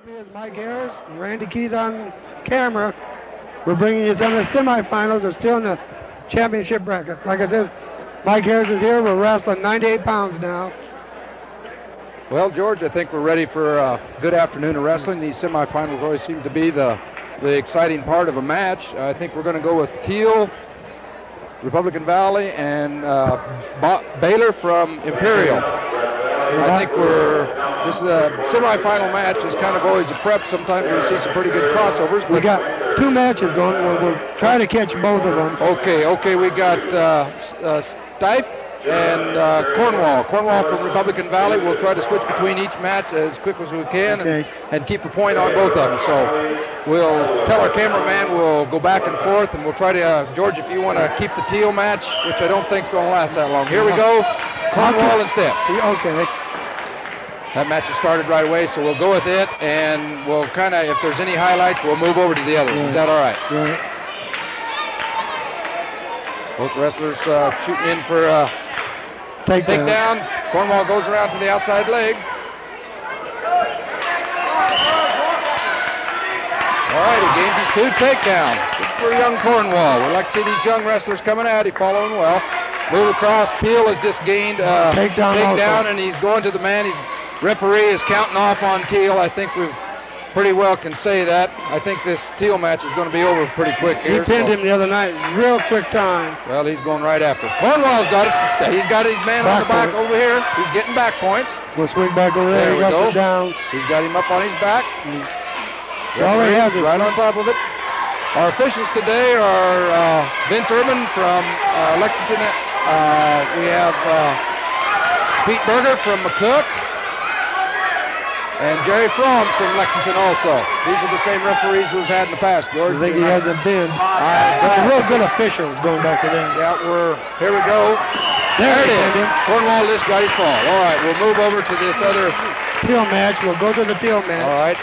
Is Mike Harris and Randy Keith on camera. We're bringing you some of the semifinals. They're still in the championship bracket. Like I said, Mike Harris is here. We're wrestling 98 pounds now. Well, George, I think we're ready for a good afternoon of wrestling. These semifinals always seem to be the exciting part of a match. I think we're going to go with Teal, Republican Valley, and Baylor from Imperial. I think this is a semifinal match is kind of always a prep. Sometimes we see some pretty good crossovers. We got two matches going. We'll try to catch both of them. Okay. We got Stife and Cornwall. Cornwall from Republican Valley. We'll try to switch between each match as quick as we can and keep a point on both of them. So we'll tell our cameraman we'll go back and forth, and we'll try to, George, if you want to keep the Teal match, which I don't think is going to last that long. Here we go. Cornwall and Step. Okay. That match has started right away, so we'll go with it, and we'll kind of, if there's any highlights, we'll move over to the other. Right. Is that all right? Right. Both wrestlers shooting in for takedown. Cornwall goes around to the outside leg. All right, he gains his two takedown. Good for young Cornwall. We like to see these young wrestlers coming out. He's following well. Move across. Teal has just gained a takedown, and he's going to the man. Referee is counting off on Teal. I think we pretty well can say that. I think this Teal match is going to be over pretty quick here. He pinned him the other night. Real quick time. Well, he's going right after. Cornwall's got it. He's got his man on the back over here. He's getting back points. We'll swing back over there. There we go. Down. He's got him up on his back. He has right on top of it. Our officials today are Vince Urban from Lexington. We have Pete Berger from McCook. And Jerry Fromm from Lexington also. These are the same referees we've had in the past, George. I think he hasn't been. But real good officials going back to them. Yeah, here we go. There it is. Cornwall just got his fall. All right, we'll move over to this other Teal match. We'll go to the Teal match. All right.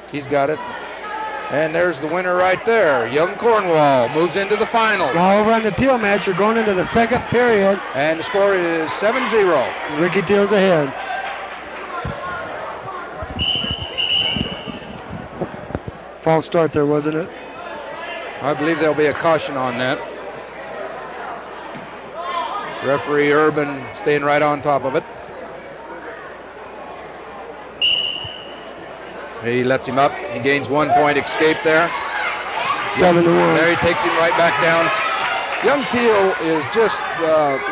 He's got it. And there's the winner right there. Young Cornwall moves into the finals. Now over on the Teal match, you're going into the second period. And the score is 7-0. Ricky Teal's ahead. False start there, wasn't it? I believe there'll be a caution on that. Referee Urban staying right on top of it. He lets him up. He gains 1 point escape there. 7-1. There he takes him right back down. Young Teal is just,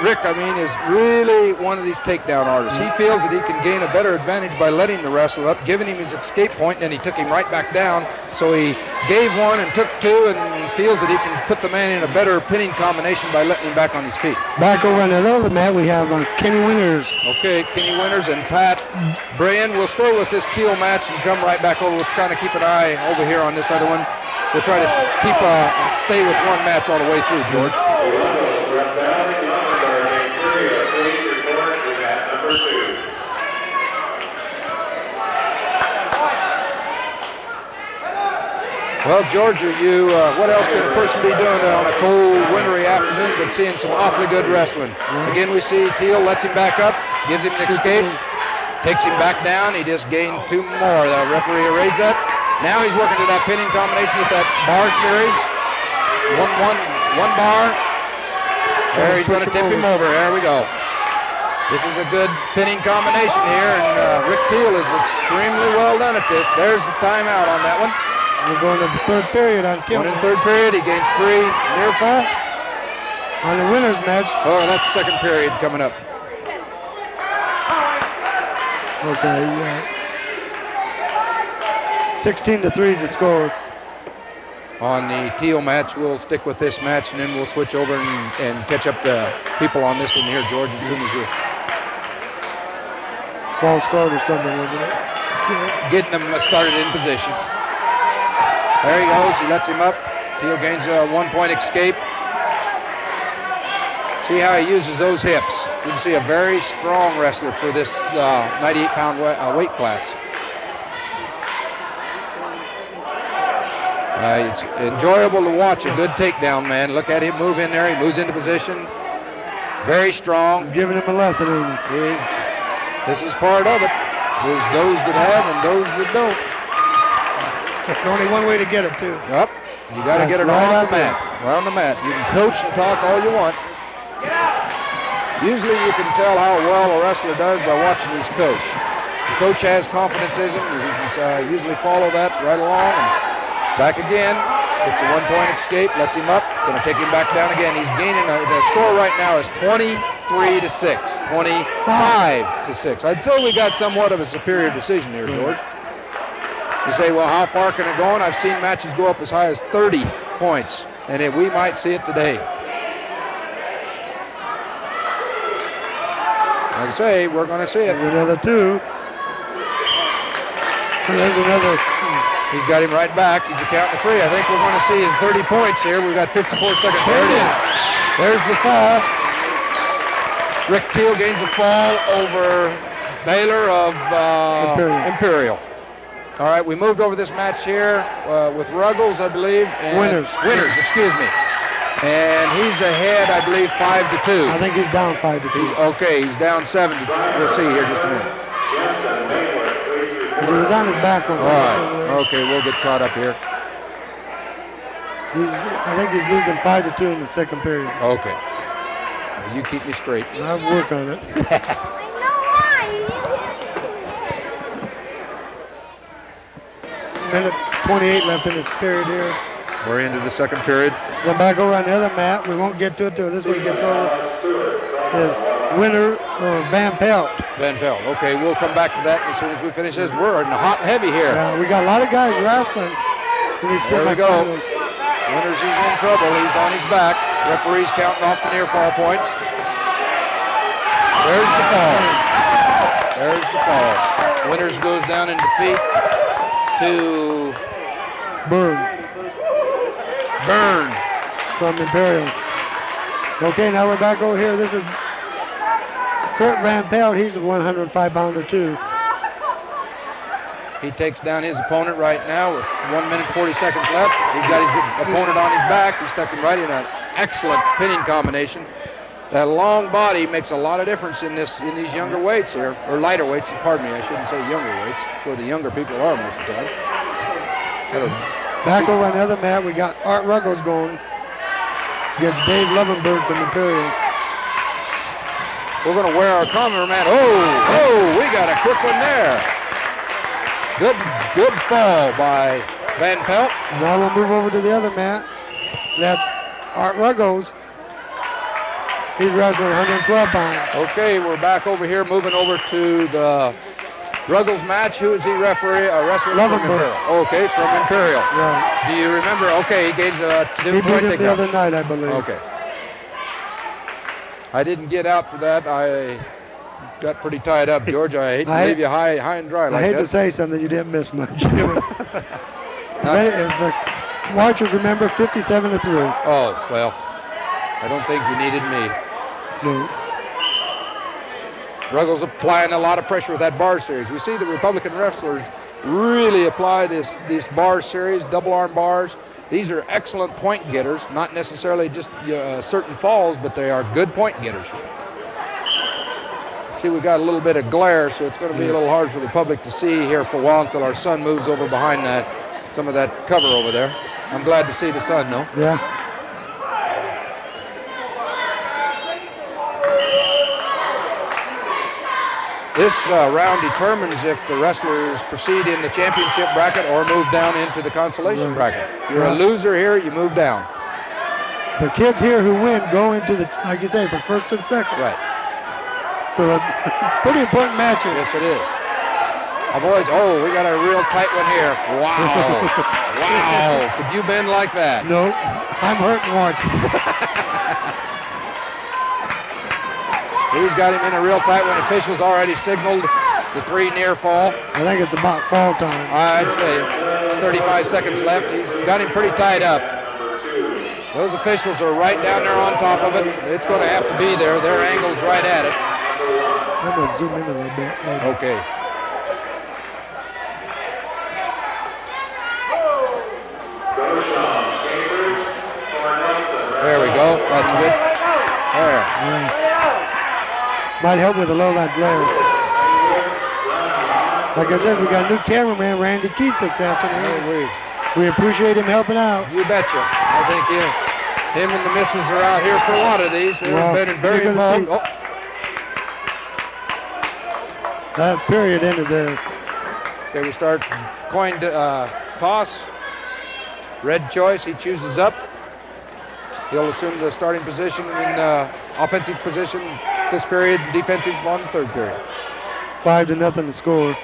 Rick, is really one of these takedown artists. He feels that he can gain a better advantage by letting the wrestler up, giving him his escape point, and then he took him right back down. So he gave one and took two, and feels that he can put the man in a better pinning combination by letting him back on his feet. Back over on the other mat, we have Kenny Winters. Okay, Kenny Winters and Pat Brayan. We'll stay with this Teal match and come right back over. We'll kind of keep an eye over here on this other one. We'll try to stay with one match all the way through, George. Well, George, what else can a person be doing on a cold, wintry afternoon but seeing some awfully good wrestling? Again, we see Teal lets him back up, gives him an escape, takes him back down. He just gained two more. The referee arrays that. Now he's working to that pinning combination with that bar series. One bar. There, he's going to tip him over. There we go. This is a good pinning combination here, and Rick Teal is extremely well done at this. There's the timeout on that one. We're going to the third period on Teal. One in third period. He gains 3 near fall. On the winner's match. Oh, that's second period coming up. Okay, yeah. 16-3 is the score. On the Teal match, we'll stick with this match, and then we'll switch over and catch up the people on this one here, George, as soon as we're... False start or something, wasn't it? Getting them started in position. There he goes. He lets him up. Teal gains a 1 point escape. See how he uses those hips. You can see a very strong wrestler for this 98-pound weight class. It's enjoyable to watch. A good takedown, man. Look at him move in there. He moves into position. Very strong. He's giving him a lesson. This is part of it. There's those that have and those that don't. It's only one way to get it, too. Yep. You got to get it right on the mat. Right on the mat. You can coach and talk all you want. Usually you can tell how well a wrestler does by watching his coach. The coach has confidence in him. You can usually follow that right along. And back again. Gets a 1-point escape. Lets him up. Going to take him back down again. He's gaining. The score right now is 23-6. 25-6. I'd say we got somewhat of a superior decision here, George. You say, well, how far can it go? And I've seen matches go up as high as 30 points. And we might see it today. Like I say, we're going to see it. There's another 2. And there's another. He's got him right back. He's accounting 3. I think we're going to see 30 points here. We've got 54 seconds. There it is. There's the fall. Rick Teal gains a fall over Baylor of Imperial. All right, we moved over this match here with Ruggles, I believe. And Winners, excuse me. And he's ahead, I believe, 5-2. I think he's down 5-2. He's down 7. We'll see here just a minute. Because he was on his back once. All right. Okay, we'll get caught up here. I think he's losing 5-2 in the second period. Okay. You keep me straight. I'll work on it. Minute 28 left in this period here. We're into the second period. Then back over on the other mat. We won't get to it till this one gets over. Is winner Van Pelt. Van Pelt. Okay, we'll come back to that as soon as we finish this. We're in the hot and heavy here. Yeah, we got a lot of guys wrestling. There we go. Winners is in trouble. He's on his back. Referee's counting off the near fall points. There's the fall. There's the fall. Winners goes down in defeat to Burn from Imperial. Okay, now we're back over here. This is Kurt Van Pelt. He's a 105-pounder too. He takes down his opponent right now with 1 minute 40 seconds left. He's got his opponent on his back. He stuck him right in an excellent pinning combination. That long body makes a lot of difference in these younger weights here, or lighter weights. Pardon me, I shouldn't say younger weights. It's where the younger people are most of the time. Back over on the other mat, we got Art Ruggles going against Dave Lovenberg from Imperial. We're going to wear our commoner mat. Oh, we got a quick one there. Good fall by Van Pelt. Now we'll move over to the other mat. That's Art Ruggles. He's wrestling 112 pounds. Okay, we're back over here, moving over to the Ruggles match. Who is he referee? A wrestler from Imperial. Okay, from Imperial. Right. Do you remember? Okay, he gains a 2 He point beat it the other night, I believe. Okay. I didn't get out for that. I got pretty tied up, George. I hate to leave you high and dry like that. I hate to say something, you didn't miss much. If the watchers remember, 57-3. Oh, well, I don't think you needed me. No. Ruggles applying a lot of pressure with that bar series. We see the Republican wrestlers really apply this bar series, double arm bars. These are excellent point getters, not necessarily just certain falls, but they are good point getters. See, we got a little bit of glare, so it's going to be a little hard for the public to see here for a while until our sun moves over behind some of that cover over there. I'm glad to see the sun, though. Yeah. This round determines if the wrestlers proceed in the championship bracket or move down into the consolation bracket. If you're a loser here, you move down. The kids here who win go into the, like you say, for first and second. Right. So it's pretty important matches. Yes, it is. We got a real tight one here. Wow. Wow. Could you bend like that? No, I'm hurting watching. He's got him in a real tight one. Officials already signaled the 3 near fall. I think it's about fall time. I'd say 35 seconds left. He's got him pretty tied up. Those officials are right down there on top of it. It's going to have to be there. Their angle's right at it. I'm going to zoom in a little bit. Maybe. Okay. There we go. That's good. There. Yeah. Might help with a low light glare. Like I said, we got a new cameraman, Randy Keith, this afternoon. We appreciate him helping out. You betcha. I think him and the missus are out here for a lot of these. They've been very involved. Oh. That period ended there. Okay, we start coin toss. Red choice, he chooses up. He'll assume the starting position in offensive position this period, defensive on the third period. 5-0 to score.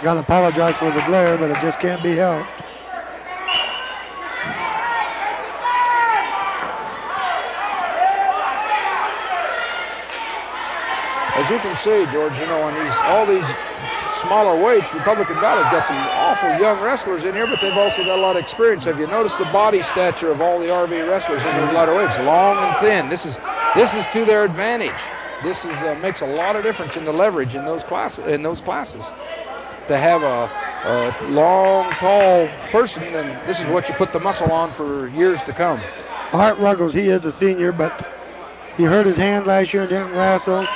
Got to apologize for the glare, but it just can't be helped. As you can see, George, you know, on all these smaller weights, Republican Valley's got some awful young wrestlers in here, but they've also got a lot of experience. Have you noticed the body stature of all the RV wrestlers in these lighter weights? Long and thin. This is to their advantage. This makes a lot of difference in the leverage in those classes. To have a long, tall person, and this is what you put the muscle on for years to come. Art Ruggles, he is a senior, but he hurt his hand last year and didn't wrestle.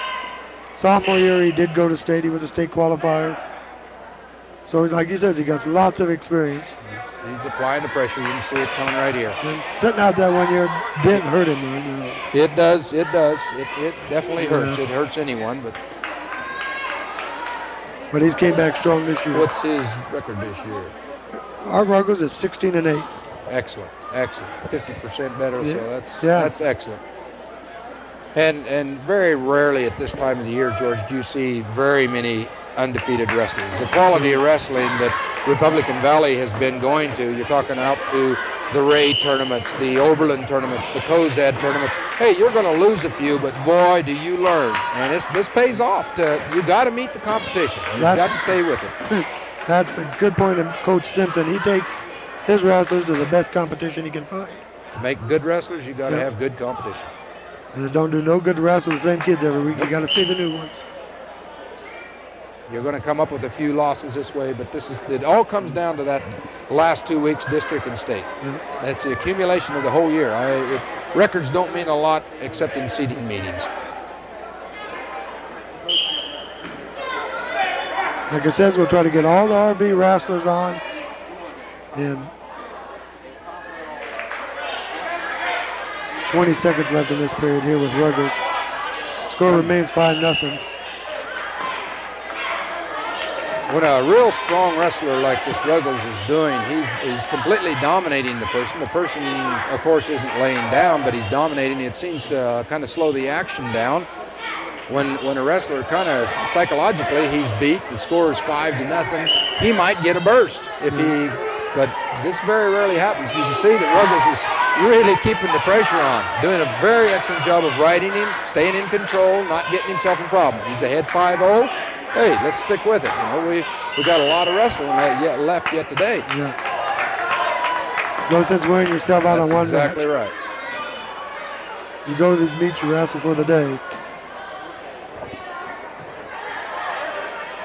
Sophomore year, he did go to state. He was a state qualifier. So, like he says, he got lots of experience. He's applying the pressure. You can see it coming right here. And sitting out that 1 year didn't hurt him. You know. It does. It does. It definitely hurts. It hurts anyone, but he's came back strong this year. What's his record this year? Art Ruggles is 16-8. Excellent. 50% better. Yeah. So that's excellent. And very rarely at this time of the year, George, do you see very many undefeated wrestlers. The quality of wrestling that Republican Valley has been going to, you're talking out to the Ray tournaments, the Oberlin tournaments, the Cozad tournaments. Hey, you're going to lose a few, but boy, do you learn. And this pays off. You got to meet the competition. You've got to stay with it. That's a good point of Coach Simpson. He takes his wrestlers to the best competition he can find. To make good wrestlers, you got to have good competition. And it don't do no good to wrestle the same kids every week. You got to see the new ones. You're going to come up with a few losses this way, but it all comes down to that last 2 weeks, district and state. That's the accumulation of the whole year. Records don't mean a lot except in seating meetings. Like it says, we'll try to get all the RV wrestlers on. And 20 seconds left in this period here with Ruggles. Score remains 5-0. When a real strong wrestler like this Ruggles is doing, he's completely dominating the person. The person, of course, isn't laying down, but he's dominating. It seems to kind of slow the action down. When a wrestler kind of psychologically he's beat, the score is 5-0, he might get a burst but this very rarely happens. You can see that Ruggles is really keeping the pressure on, doing a very excellent job of riding him, staying in control, not getting himself in problems. He's ahead 5-0. Hey, let's stick with it. You know, we got a lot of wrestling left yet today. Yeah. No sense wearing yourself out on one match. Exactly right. You go to these meets, you wrestle for the day.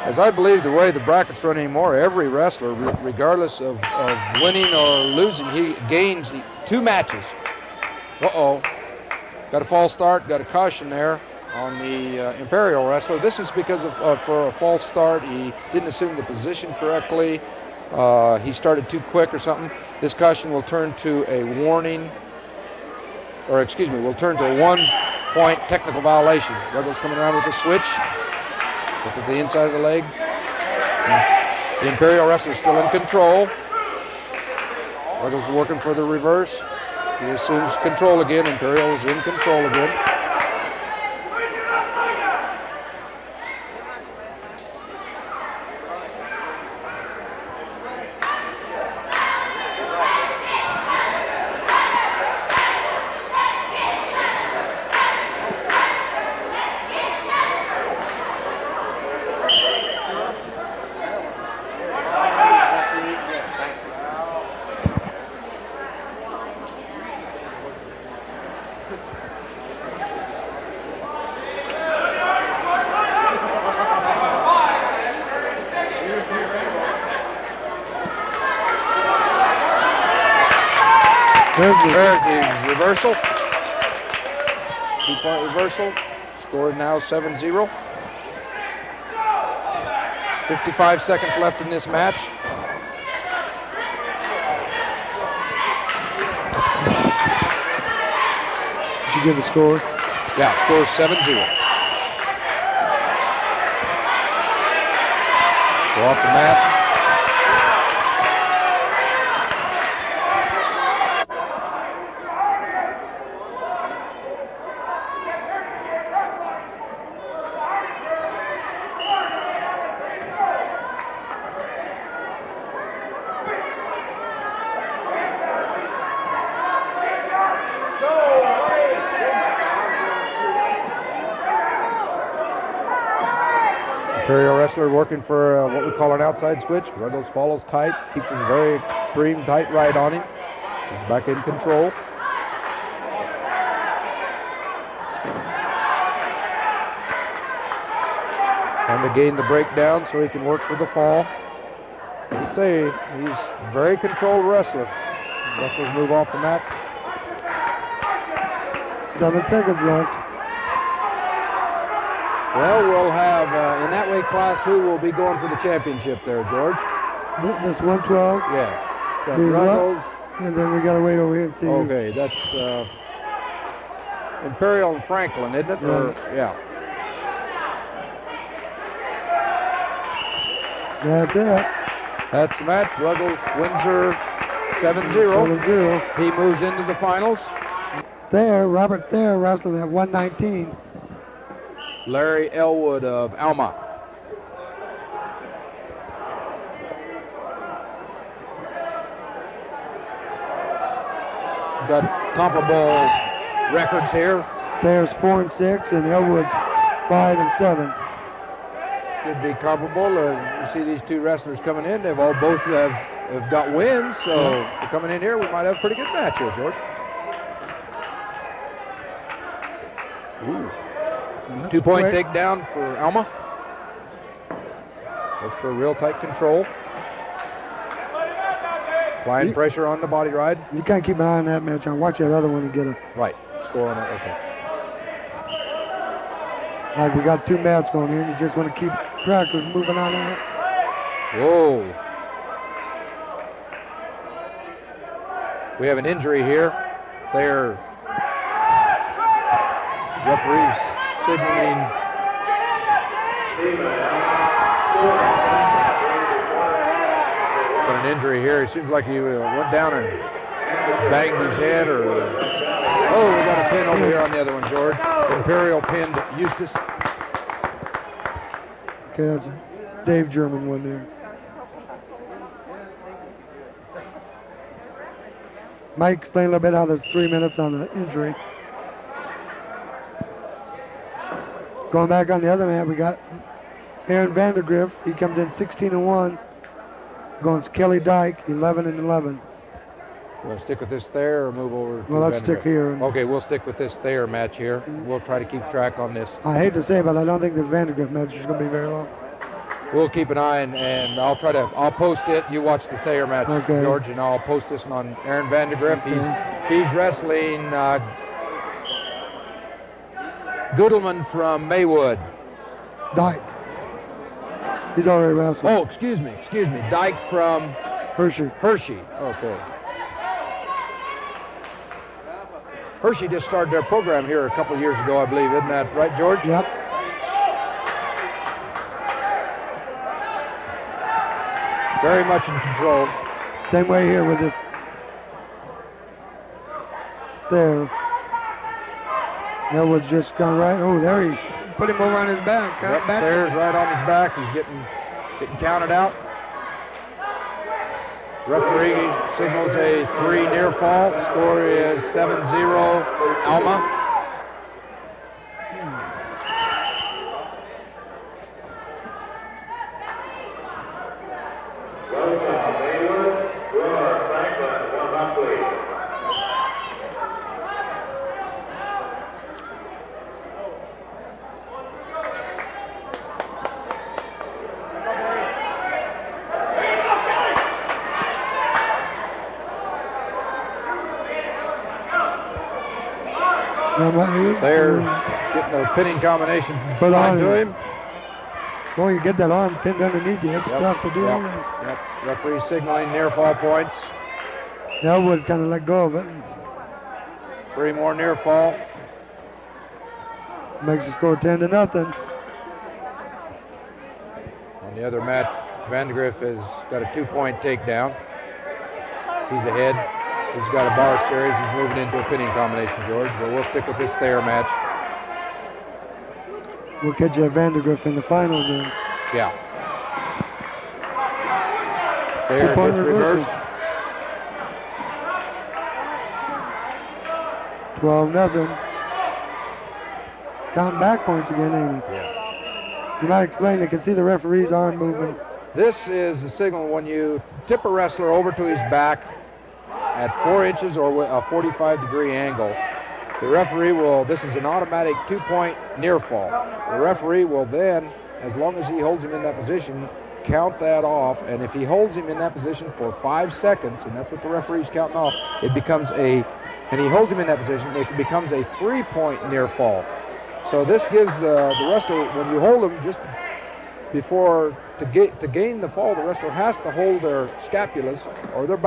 As I believe the way the brackets run anymore, every wrestler, regardless of winning or losing, he gains 2 matches. Uh-oh. Got a false start, got a caution there on the Imperial wrestler. This is because for a false start, he didn't assume the position correctly. He started too quick or something. This caution will turn to a warning, or excuse me, will turn to a 1-point technical violation. Ruggles coming around with a switch. Look at the inside of the leg. The Imperial wrestler is still in control. Ruggles working for the reverse. He assumes control again. Imperial is in control again. There's the reversal. 2-point reversal. Score now 7-0. 55 seconds left in this match. Did you give the score? Yeah, score 7-0. Go off the mat. Imperial wrestler working for what we call an outside switch. Ruggles follows tight, keeps him very extreme tight right on him. He's back in control. Trying to gain the breakdown so he can work for the fall. You say he's a very controlled wrestler. Wrestlers move off the mat. 7 seconds left. Well, we'll have, in that weight class, who will be going for the championship there, George? This 112. Yeah. Got Ruggles. And then we got to wait over here and see. Okay, that's Imperial and Franklin, isn't it? Yeah. Or, yeah. That's it. That's the match. Ruggles wins her 7-0. 7-0. He moves into the finals. Robert Thayer wrestling at 119. Larry Elwood of Alma. Got comparable records here. Thayer's 4-6 and Elwood's 5-7. Should be comparable. You see these two wrestlers coming in. They've all both have got wins, so coming in here, we might have a pretty good match here, George. Ooh. 2-point takedown for Alma. Looks for real tight control. Applying pressure on the body ride. You can't keep an eye on that match. I'll watch that other one and get a right score on it. Okay. Like we got two mats going here. You just want to keep track of moving on it. Whoa. We have an injury here. They're referees signaling. Got an injury here. It seems like he went down and banged his head, or we got a pin over here on the other one, George. Imperial pinned Eustace. Okay, that's Dave German one there. Mike, explain a little bit how there's 3 minutes on the injury. Going back on the other man, we got Aaron Vandergriff. He comes in 16-1. Going to Kelly Dyke, 11-11. We'll stick with this Thayer or move over to Well, let's stick here. Okay, we'll stick with this Thayer match here. We'll try to keep track on this. I hate to say it, but I don't think this Vandergriff match is going to be very long. We'll keep an eye, and I'll post it. You watch the Thayer match, okay, George, and I'll post this on Aaron Vandergriff. Okay. He's wrestling Goodelman from Maywood. Dyke. He's already wrestled. Oh, excuse me. Dyke from Hershey. Okay. Hershey just started their program here a couple of years ago, I believe. Isn't that right, George? Yep. Very much in control. Same way here with this. There. Elwood's just gone right. Oh, there he put him over on his back. Yep, Thayer's right on his back. He's getting counted out. Referee signals a 3 near fall. Score is 7-0 Alma. Thayer's getting a pinning combination put on to him. Boy, you get that arm pinned underneath you. It's tough to do. Yep. Referee signaling near fall points. Elwood kind of let go of it. 3 more near fall. Makes the score 10-0. On the other mat, Vandegrift has got a 2-point takedown. He's ahead. He's got a bar series. He's moving into a pinning combination, George. But we'll stick with this Thayer match. We'll catch you at Vandegrift in the finals then. Yeah. Thayer gets reversed. 12-0. Counting back points again, ain't he? Yeah. You might explain, you can see the referee's arm moving. This is the signal when you tip a wrestler over to his back at 4 inches or a 45-degree angle. The referee will, this is an automatic 2-point near fall. The referee will then, as long as he holds him in that position, count that off. And if he holds him in that position for 5 seconds, and that's what the referee's counting off, it becomes and he holds him in that position, it becomes a 3-point near fall. So this gives the wrestler, when you hold him just before, to gain the fall, the wrestler has to hold their scapulas or their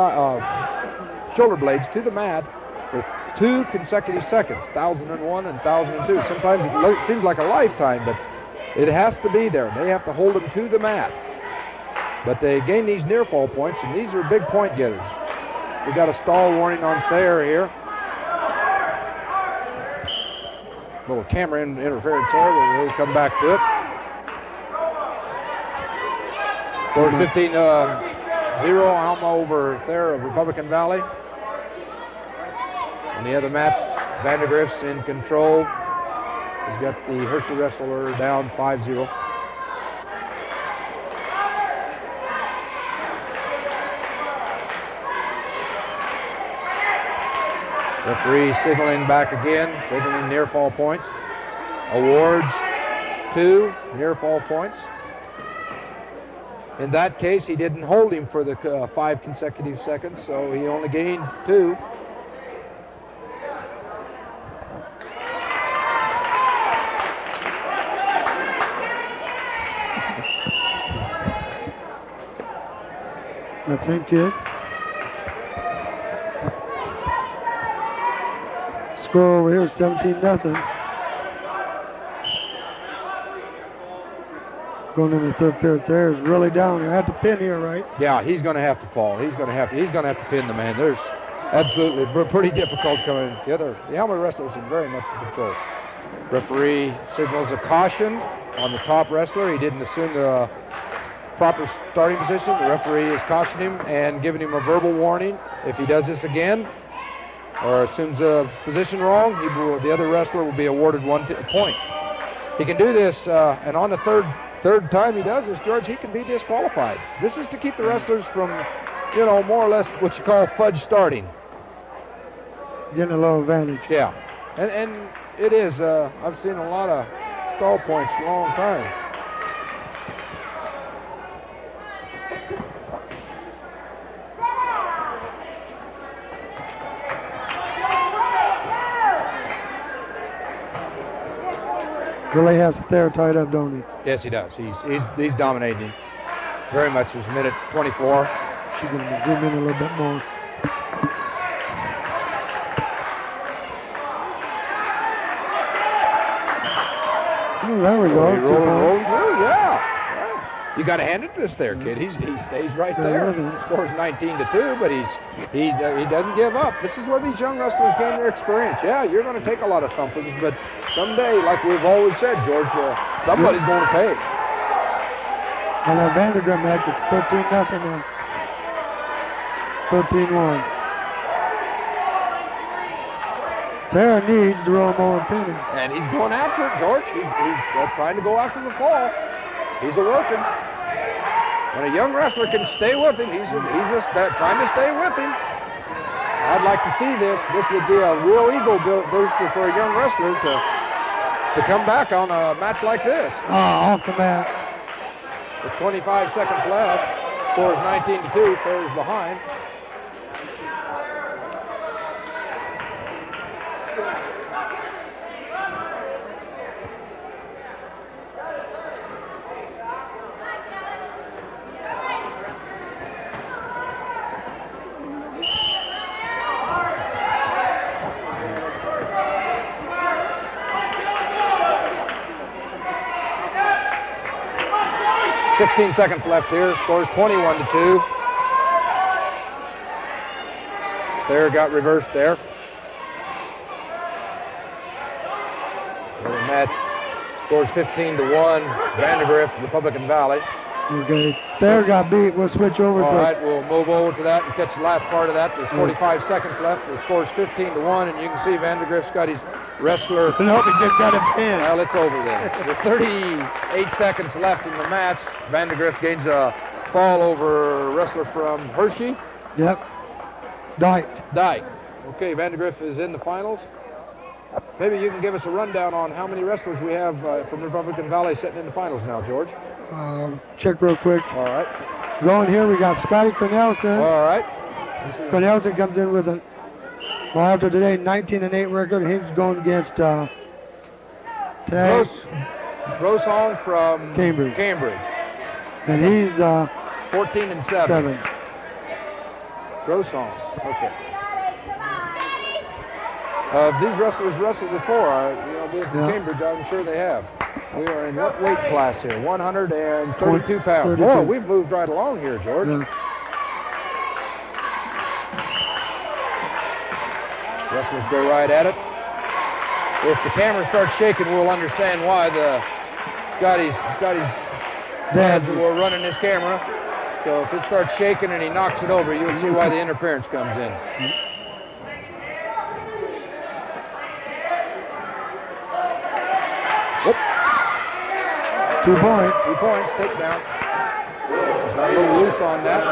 shoulder blades to the mat for 2 consecutive seconds, 1,001 and 1,002. Sometimes it seems like a lifetime, but it has to be there. They have to hold them to the mat. But they gain these near fall points, and these are big point getters. We got a stall warning on Thayer here. Little camera interference there, but we'll come back to it. Score 15-0, Alma over Thayer of Republican Valley. On the other match, Vandegrift's in control. He's got the Hershey wrestler down 5-0. Referee signaling back again, signaling near fall points. Awards 2 near fall points. In that case, he didn't hold him for the 5 consecutive seconds, so he only gained 2. That same kid. Score over here is 17-0. Going in the third period there is really down. You have to pin here, right? Yeah, he's going to have to fall. He's going to have to pin the man. There's absolutely pretty difficult coming together. The Alma wrestlers are very much in control. Referee signals a caution on the top wrestler. He didn't assume the proper starting position. The referee is cautioning him and giving him a verbal warning. If he does this again or assumes a position wrong, the other wrestler will be awarded 1 point. He can do this, and on the third time he does this, George, he can be disqualified. This is to keep the wrestlers from, more or less what you call fudge starting. Getting a low advantage. Yeah, and it is. I've seen a lot of stall points a long time. Really has Thayer tied up, don't he? Yes, he does. He's dominating very much. It's minute 24. She's going to zoom in a little bit more. Oh, there we go. Rolling through, yeah. You got to hand it to this there kid. He stays right there. Scores 19-2, but he doesn't give up. This is where these young wrestlers gain their experience. Yeah, you're going to take a lot of thumpings, but someday, like we've always said, George, somebody's going to pay. On that Vandegrift match, it's 13-0 now. 13-1. Thayer needs to roll more and pin him. And he's going after it, George. He's trying to go after the fall. He's a-working. When a young wrestler can stay with him, he's just trying to stay with him. I'd like to see this. This would be a real ego booster for a young wrestler to come back on a match like this. Off the mat. With 25 seconds left, scores 19-2, Thayer's behind. 16 seconds left here. Scores 21-2. There got reversed there. Other than that, scores 15-1. Vandergrift, Republican Valley. Okay. Bear got beat. We'll switch over All to right, we'll move over to that and catch the last part of that. There's 45 seconds left. The score's 15-1, and you can see Vandergrift's got his wrestler. Nope, he just got a pin. Well, it's over then. With 38 seconds left in the match, Vandergrift gains a fall over a wrestler from Hershey. Yep. Dyke. Okay, Vandergrift is in the finals. Maybe you can give us a rundown on how many wrestlers we have from Republican Valley sitting in the finals now, George. Check real quick. All right. Going here, we got Scotty Cornelson. All right. Cornelson comes in with a, well, after today, 19-8 record. He's going against Groshong from Cambridge. And he's 14-7. Groshong. Okay. These wrestlers wrestled before. With Cambridge, I'm sure they have. We are in what weight class here? 132 pounds. 32. Boy, we've moved right along here, George. Yeah. Wrestlers go right at it. If the camera starts shaking, we'll understand why the Scotty's dads were running this camera. So if it starts shaking and he knocks it over, you'll see why the interference comes in. Whoop. 2 points. 2 points, takedown. Got a little loose on that.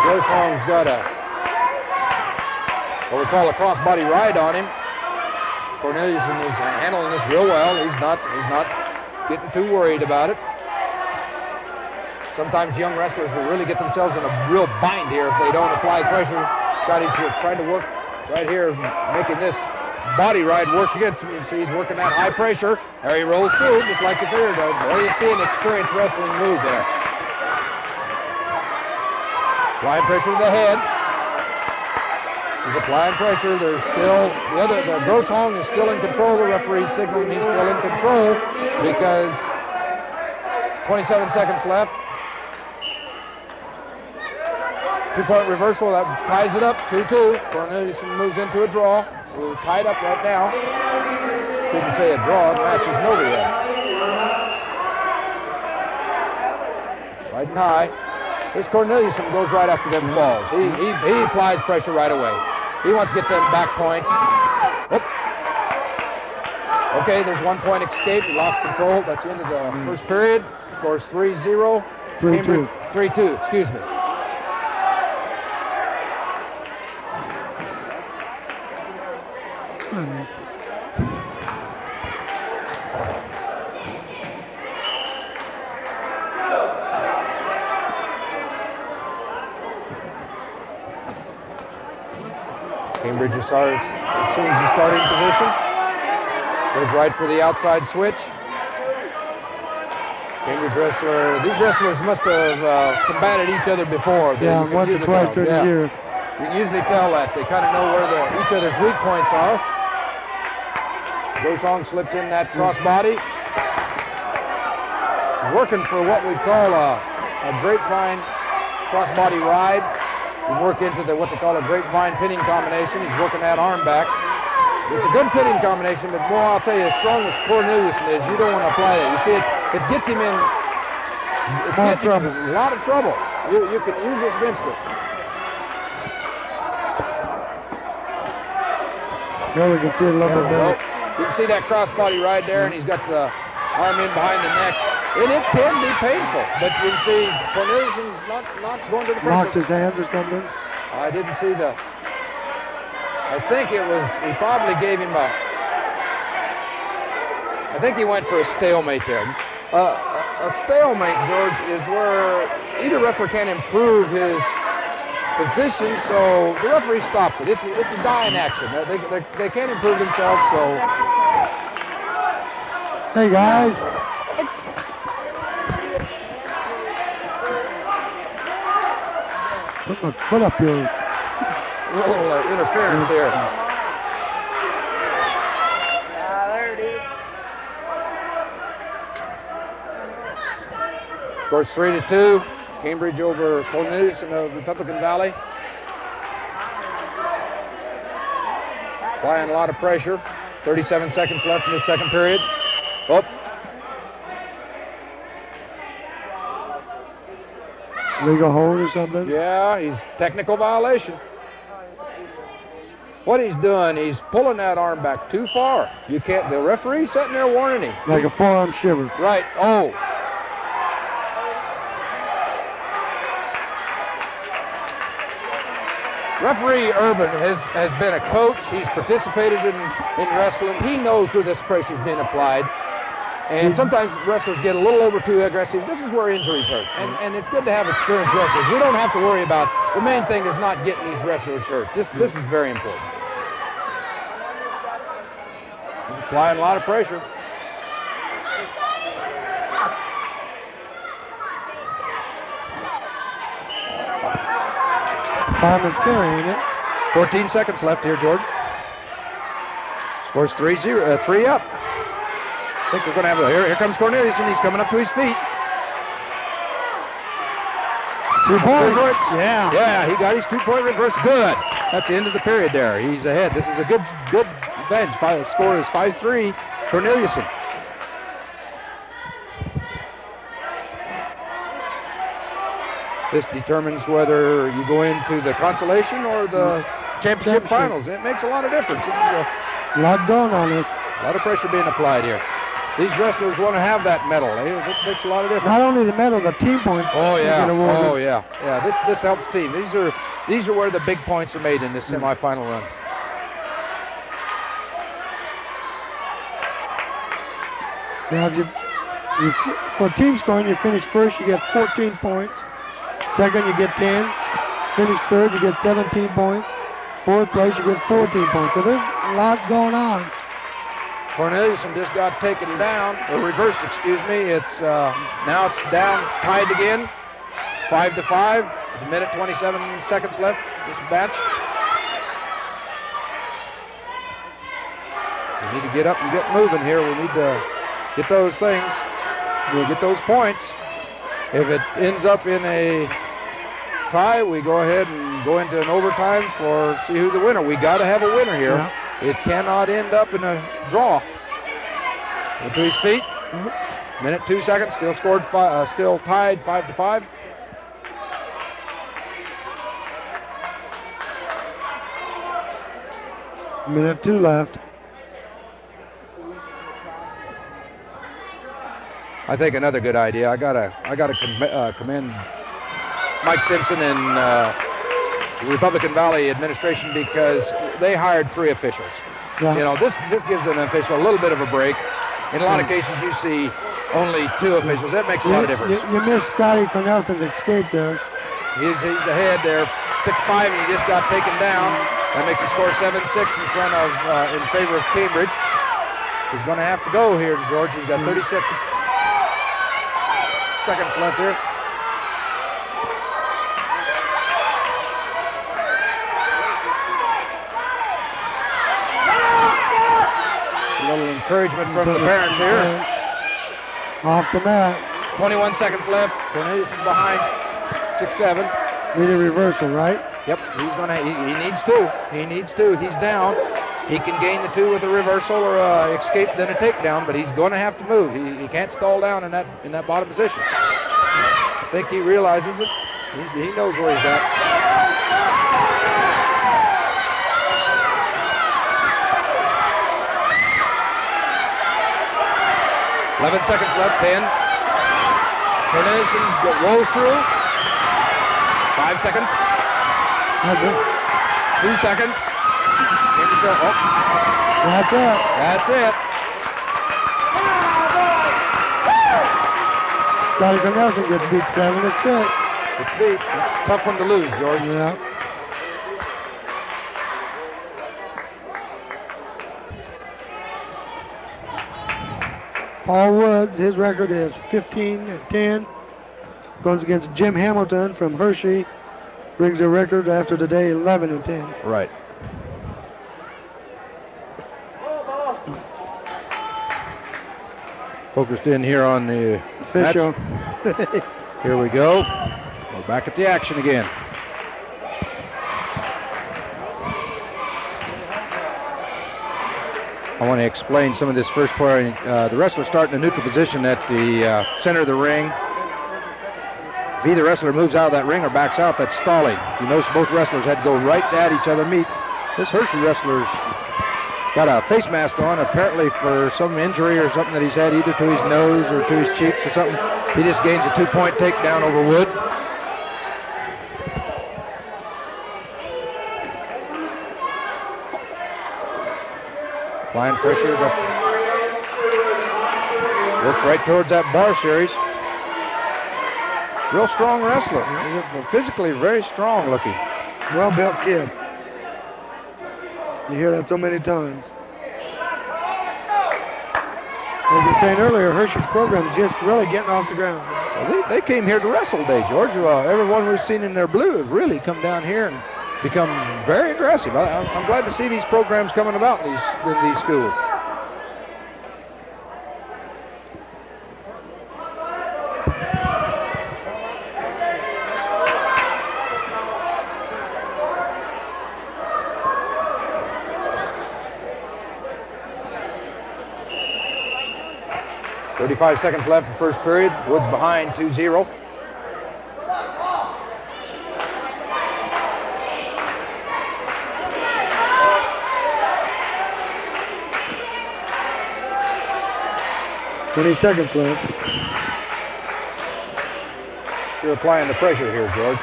Groshong's got what we call a crossbody ride on him. Corneliuson is handling this real well. He's not getting too worried about it. Sometimes young wrestlers will really get themselves in a real bind here if they don't apply pressure. Scotty's trying to work right here, making this body ride work against him. You can see he's working that high pressure. There he rolls through, just like the fear does. There you see an experienced wrestling move there. Applying pressure to the head. He's applying pressure. There's still the Groshong is still in control. The referee's signaling he's still in control because 27 seconds left. 2-point reversal that ties it up. 2-2. Corneliuson moves into a draw. We're tied up right now. Shouldn't say a draw. The match isn't over yet. Riding high. This Corneliuson goes right after them falls. He applies pressure right away. He wants to get them back points. Oop. Okay, there's 1 point escape. He lost control. That's the end of the first period. Scores 3-0. 3-2. 3-2, excuse me. Cambridge assumes the starting position. Goes right for the outside switch. Cambridge wrestler, these wrestlers must have combated each other before. Yeah, once or twice during the year. You can usually tell that. They kind of know where each other's weak points are. Groshong slips in that crossbody. He's working for what we call a grapevine crossbody ride. He's working into what they call a grapevine pinning combination. He's working that arm back. It's a good pinning combination, but boy, I'll tell you, as strong as Corneliuson is, you don't want to apply that. You see, it gets him in a lot of trouble. You can use this against it. There we can see a little bit. You can see that crossbody right there, and he's got the arm in behind the neck. And it can be painful, but you can see Corneliuson's not going to the pressure. Locked his hands or something? I didn't see the... I think it was... He probably gave him a... I think he went for a stalemate there. a stalemate, George, is where either wrestler can't improve his position, so the referee stops it. It's a dying action. They can't improve themselves, so... Hey, guys. Put my foot up here. A little interference here. There it is. Scores 3-2. Cambridge over Cornelius in the Republican Valley. Applying a lot of pressure. 37 seconds left in the second period. Oh. Legal hold or something? Yeah, he's technical violation. What he's doing, he's pulling that arm back too far. You can't, the referee's sitting there warning him. Like a forearm shiver. Right, oh. Referee Urban has been a coach. He's participated in wrestling. He knows where this pressure's being applied. And sometimes wrestlers get a little over too aggressive. This is where injuries hurt. And it's good to have experienced wrestlers. We don't have to worry about, the main thing is not getting these wrestlers hurt. This is very important. He's applying a lot of pressure. Fireman's carry, ain't it? 14 seconds left here, George. Scores 3 up. I think we're going to have here comes Cornelius, and he's coming up to his feet. 2 points. Yeah. Yeah, he got his 2-point reverse. Good. That's the end of the period there. He's ahead. This is a good bench. The score is 5-3. Corneliuson. This determines whether you go into the consolation or the championship finals. It makes a lot of difference. This is a lot going on this. A lot of pressure being applied here. These wrestlers want to have that medal. This makes a lot of difference. Not only the medal, the team points. Oh yeah. Oh yeah. Yeah. This helps team. These are where the big points are made in this semifinal run. Yeah, for team scoring, you finish first, you get 14 points. Second, you get 10. Finish third, you get 17 points. Fourth place, you get 14 points. So there's a lot going on. Corneliuson just got taken down, or reversed, excuse me. It's now it's down, tied again, 5-5. With a minute 27 seconds left. This match. We need to get up and get moving here. We need to get those things. We'll get those points. If it ends up in a tie, we go ahead and go into an overtime for see who the winner. We got to have a winner here. Yeah. It cannot end up in a draw. To his feet. Minute 2 seconds. Still scored. Still tied 5-5. Minute 2 left. I think another good idea. I gotta commend Mike Simpson and the Republican Valley administration because they hired 3 officials. Yeah. You know, this gives an official a little bit of a break. In a lot of cases, you see only 2 officials. That makes a lot of difference. You missed Scotty Cornelson's escape there. He's ahead there, 6'5", and he just got taken down. That makes the score 7-6 in front of in favor of Cambridge. He's going to have to go here, George. He's got 36 seconds left here. A little encouragement from the parents here. Off the mat. 21 seconds left. Cornelius is behind 6-7. Need a reversal, right? Yep, he's gonna. He needs to. He needs to. He's down. He can gain the 2 with a reversal or escape, then a takedown. But he's going to have to move. He can't stall down in that bottom position. I think he realizes it. He knows where he's at. Eleven seconds left. 10. Corneliuson rolls through. 5 seconds. That's it. 2 seconds. That's it. That's it. Scotty Nelson gets beat 7-6. It's beat. That's a tough one to lose, George. Yeah. Paul Woods, his record is 15-10. Goes against Jim Hamilton from Hershey. Brings a record after today 11-10. Right. Focused in here on the official. Here we go. We're back at the action again. I want to explain some of this first part. The wrestler starting in a neutral position at the center of the ring. If either wrestler moves out of that ring or backs out, that's stalling. You notice both wrestlers had to go right at each other meet. This Hershey wrestler's got a face mask on, apparently for some injury or something that he's had either to his nose or to his cheeks or something. He just gains a 2-point takedown over Wood. Applying pressure, works right towards that bar series. Real strong wrestler, physically very strong looking. Well-built kid. You hear that so many times. Like I was saying earlier, Hershey's program is just really getting off the ground. Well, they came here to wrestle today, George. Everyone we've seen in their blue have really come down here and become very aggressive. I'm glad to see these programs coming about in these schools. .35 seconds left in first period. Woods behind 2-0. $20 seconds left. You're applying the pressure here, George.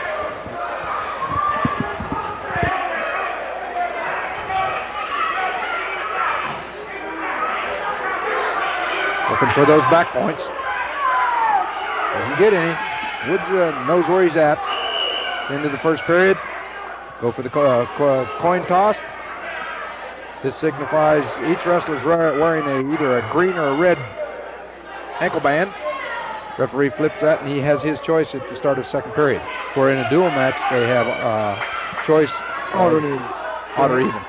Looking for those back points. Doesn't get any. Woods knows where he's at. It's the end of the first period. Go for the coin toss. This signifies each wrestler's wearing either a green or a red ankle band. Referee flips that, and he has his choice at the start of second period. Where in a dual match, they have choice odd or even.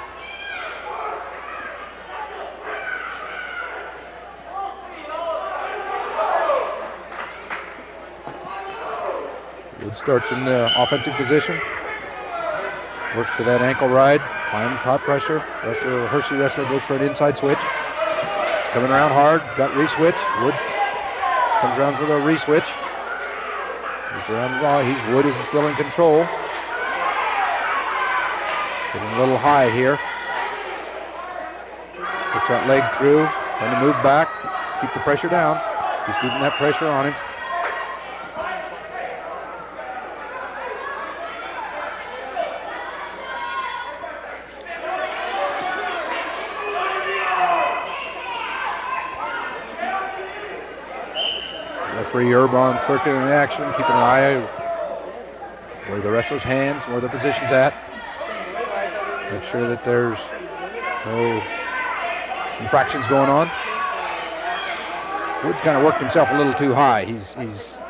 Wood starts in the offensive position. Works to that ankle ride. Fine top pressure. Hershey wrestler goes for an inside switch. Coming around hard. Got re-switch. Wood comes around for the re-switch. He's around the law. Wood is still in control. Getting a little high here. Puts that leg through. Trying to move back. Keep the pressure down. He's keeping that pressure on him. Referee Urban circulating the action, keeping an eye where the wrestler's hands, where the position's at. Make sure that there's no infractions going on. Woods kind of worked himself a little too high. He's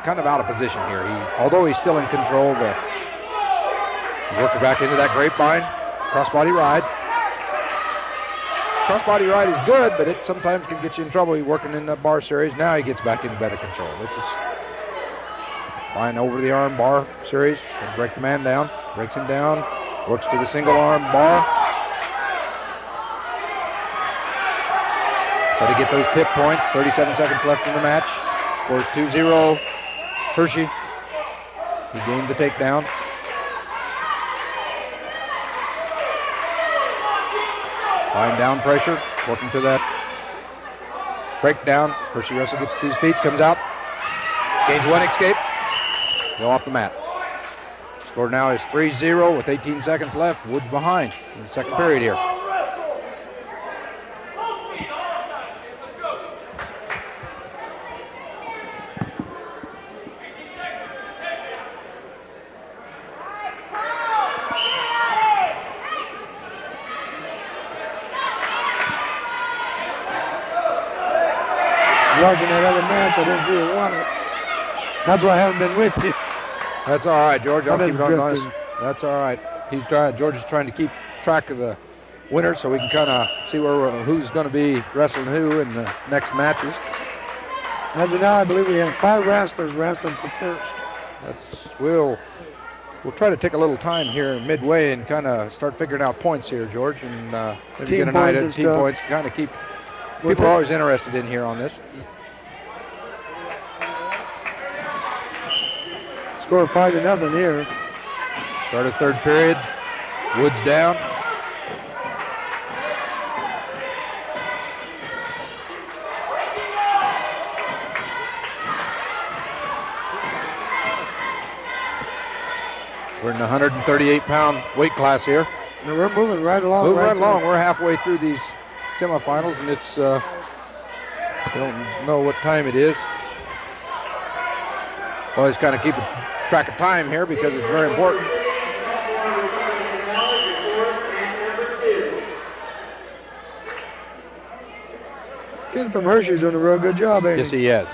kind of out of position here. Although he's still in control, but he's working back into that grapevine, crossbody ride. Crossbody ride is good, but it sometimes can get you in trouble. He's working in that bar series. Now he gets back into better control. This is fine over the arm bar series. Can break the man down. Breaks him down. Works to the single arm bar. Try to get those tip points. 37 seconds left in the match. Scores 2-0. Hershey. He gained the takedown. Fine down pressure, working to that breakdown. Hershey wrestler gets to his feet, comes out, gains one escape, go off the mat. Score now is 3-0 with 18 seconds left. Woods behind in the second period here. watching that other match. I didn't see who won it. That's why I haven't been with you. That's all right, George. I'll I've keep it been on us. drifting. That's all right. George is trying to keep track of the winners so we can kind of see who's going to be wrestling who in the next matches. As of now, I believe we have 5 wrestlers wrestling for first. We'll try to take a little time here midway and kind of start figuring out points here, George, and maybe Team get a night points at and team stuff. points. Kind of keep We'll people are always interested in here on this. Score 5-0 here. Start of third period. Woods down. We're in the 138-pound weight class here. Now we're moving right along. Moving right along. We're halfway through these semifinals, and it's I don't know what time it is. Always kind of keep track of time here because it's very important. Kid from Hershey's doing a real good job, ain't Yes, he has.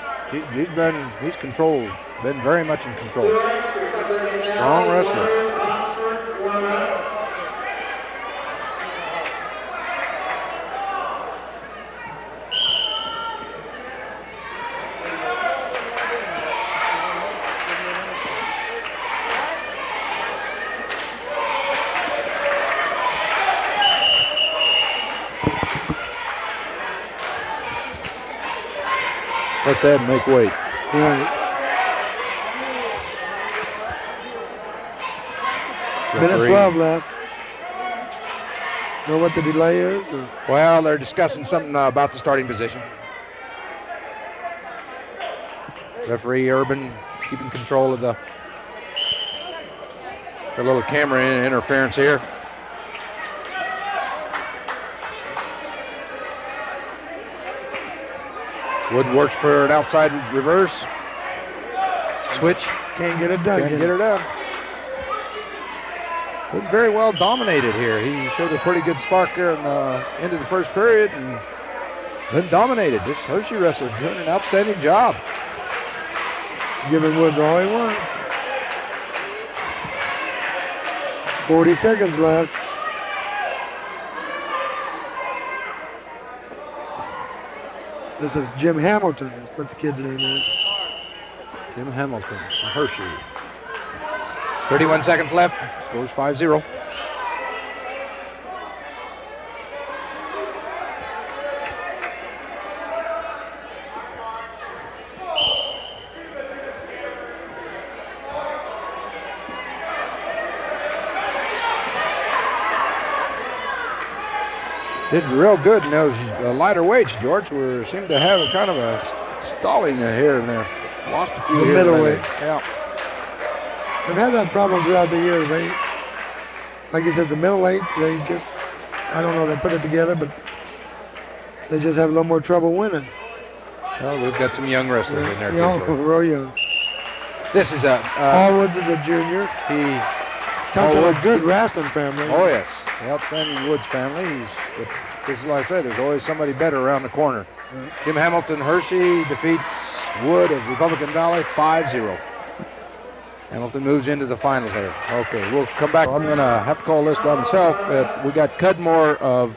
He's controlled. Been very much in control. Strong wrestler. Let that make weight. Right. Minute Referee. 12 left. Know what the delay is? Or? Well, they're discussing something about the starting position. Referee Urban keeping control of the little camera interference here. Wood works for an outside reverse. Switch. Can't get it done. Can't get her done. Wood very well dominated here. He showed a pretty good spark there in the end of the first period and then dominated. This Hershey wrestler's doing an outstanding job. Giving Woods all he wants. 40 seconds left. This is Jim Hamilton, is what the kid's name is. Jim Hamilton from Hershey. 31 seconds left. Scores 5-0. Did real good in those lighter weights, George. We seem to have a kind of a stalling here and there. Lost a few The here and there. middleweights. Yeah. They've had that problem throughout the years. They, like you said, the middleweights, they just, I don't know, they put it together, but they just have a little more trouble winning. Well, we've got some young wrestlers in there, Young, too. George. real young. This is a... Paul Woods is a junior. he Comes Paul from a Woods- good wrestling family. Oh, yes. The outstanding Woods family. This is like I said, there's always somebody better around the corner. Yeah. Jim Hamilton Hershey defeats Wood of Republican Valley 5-0. Hamilton moves into the finals there. Okay, we'll come back. I'm going to have to call this by myself. We got Cudmore of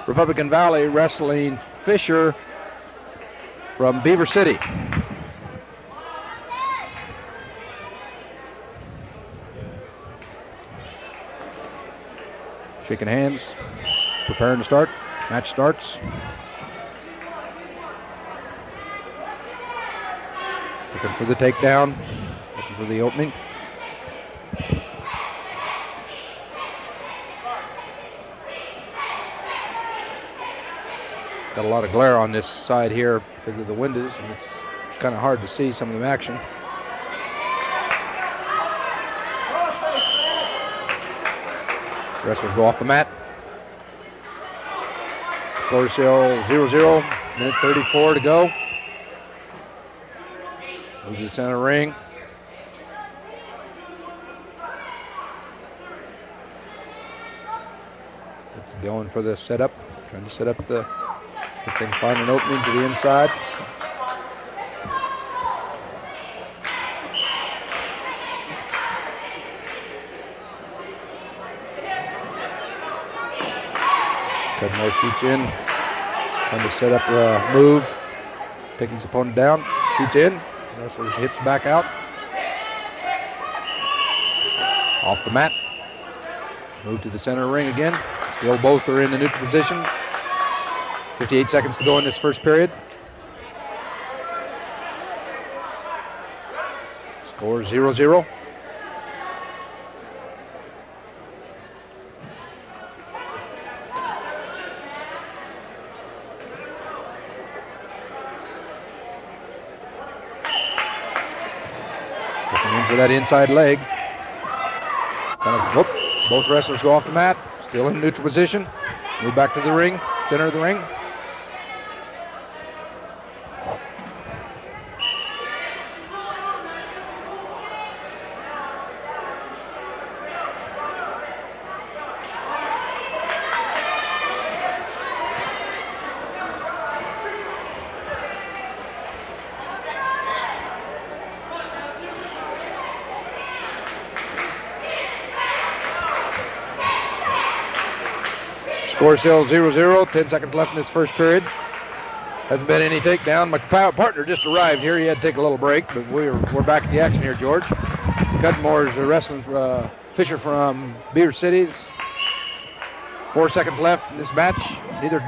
Republican Valley wrestling Fisher from Beaver City. Shaking hands, preparing to start. Match starts. Looking for the takedown, looking for the opening. Got a lot of glare on this side here because of the windows, and it's kind of hard to see some of the action. Wrestlers go off the mat. Score still 0-0. Minute 34 to go. Move to the center ring. Going for the setup. Trying to set up the If they can find an opening to the inside. Cudmore shoots in. Trying to set up a move. Taking his opponent down. Shoots in. Wrestler hits back out. Off the mat. Move to the center ring again. Still both are in the neutral position. 58 seconds to go in this first period. Score 0-0. Looking in for that inside leg. Whoop. Both wrestlers go off the mat. Still in neutral position. Move back to the ring. Center of the ring. Score still 0-0. 10 seconds left in this first period. Hasn't been any takedown. My partner just arrived here. He had to take a little break, but we're back at the action here, George. Cudmore's wrestling Fisher from Beaver City. 4 seconds left in this match.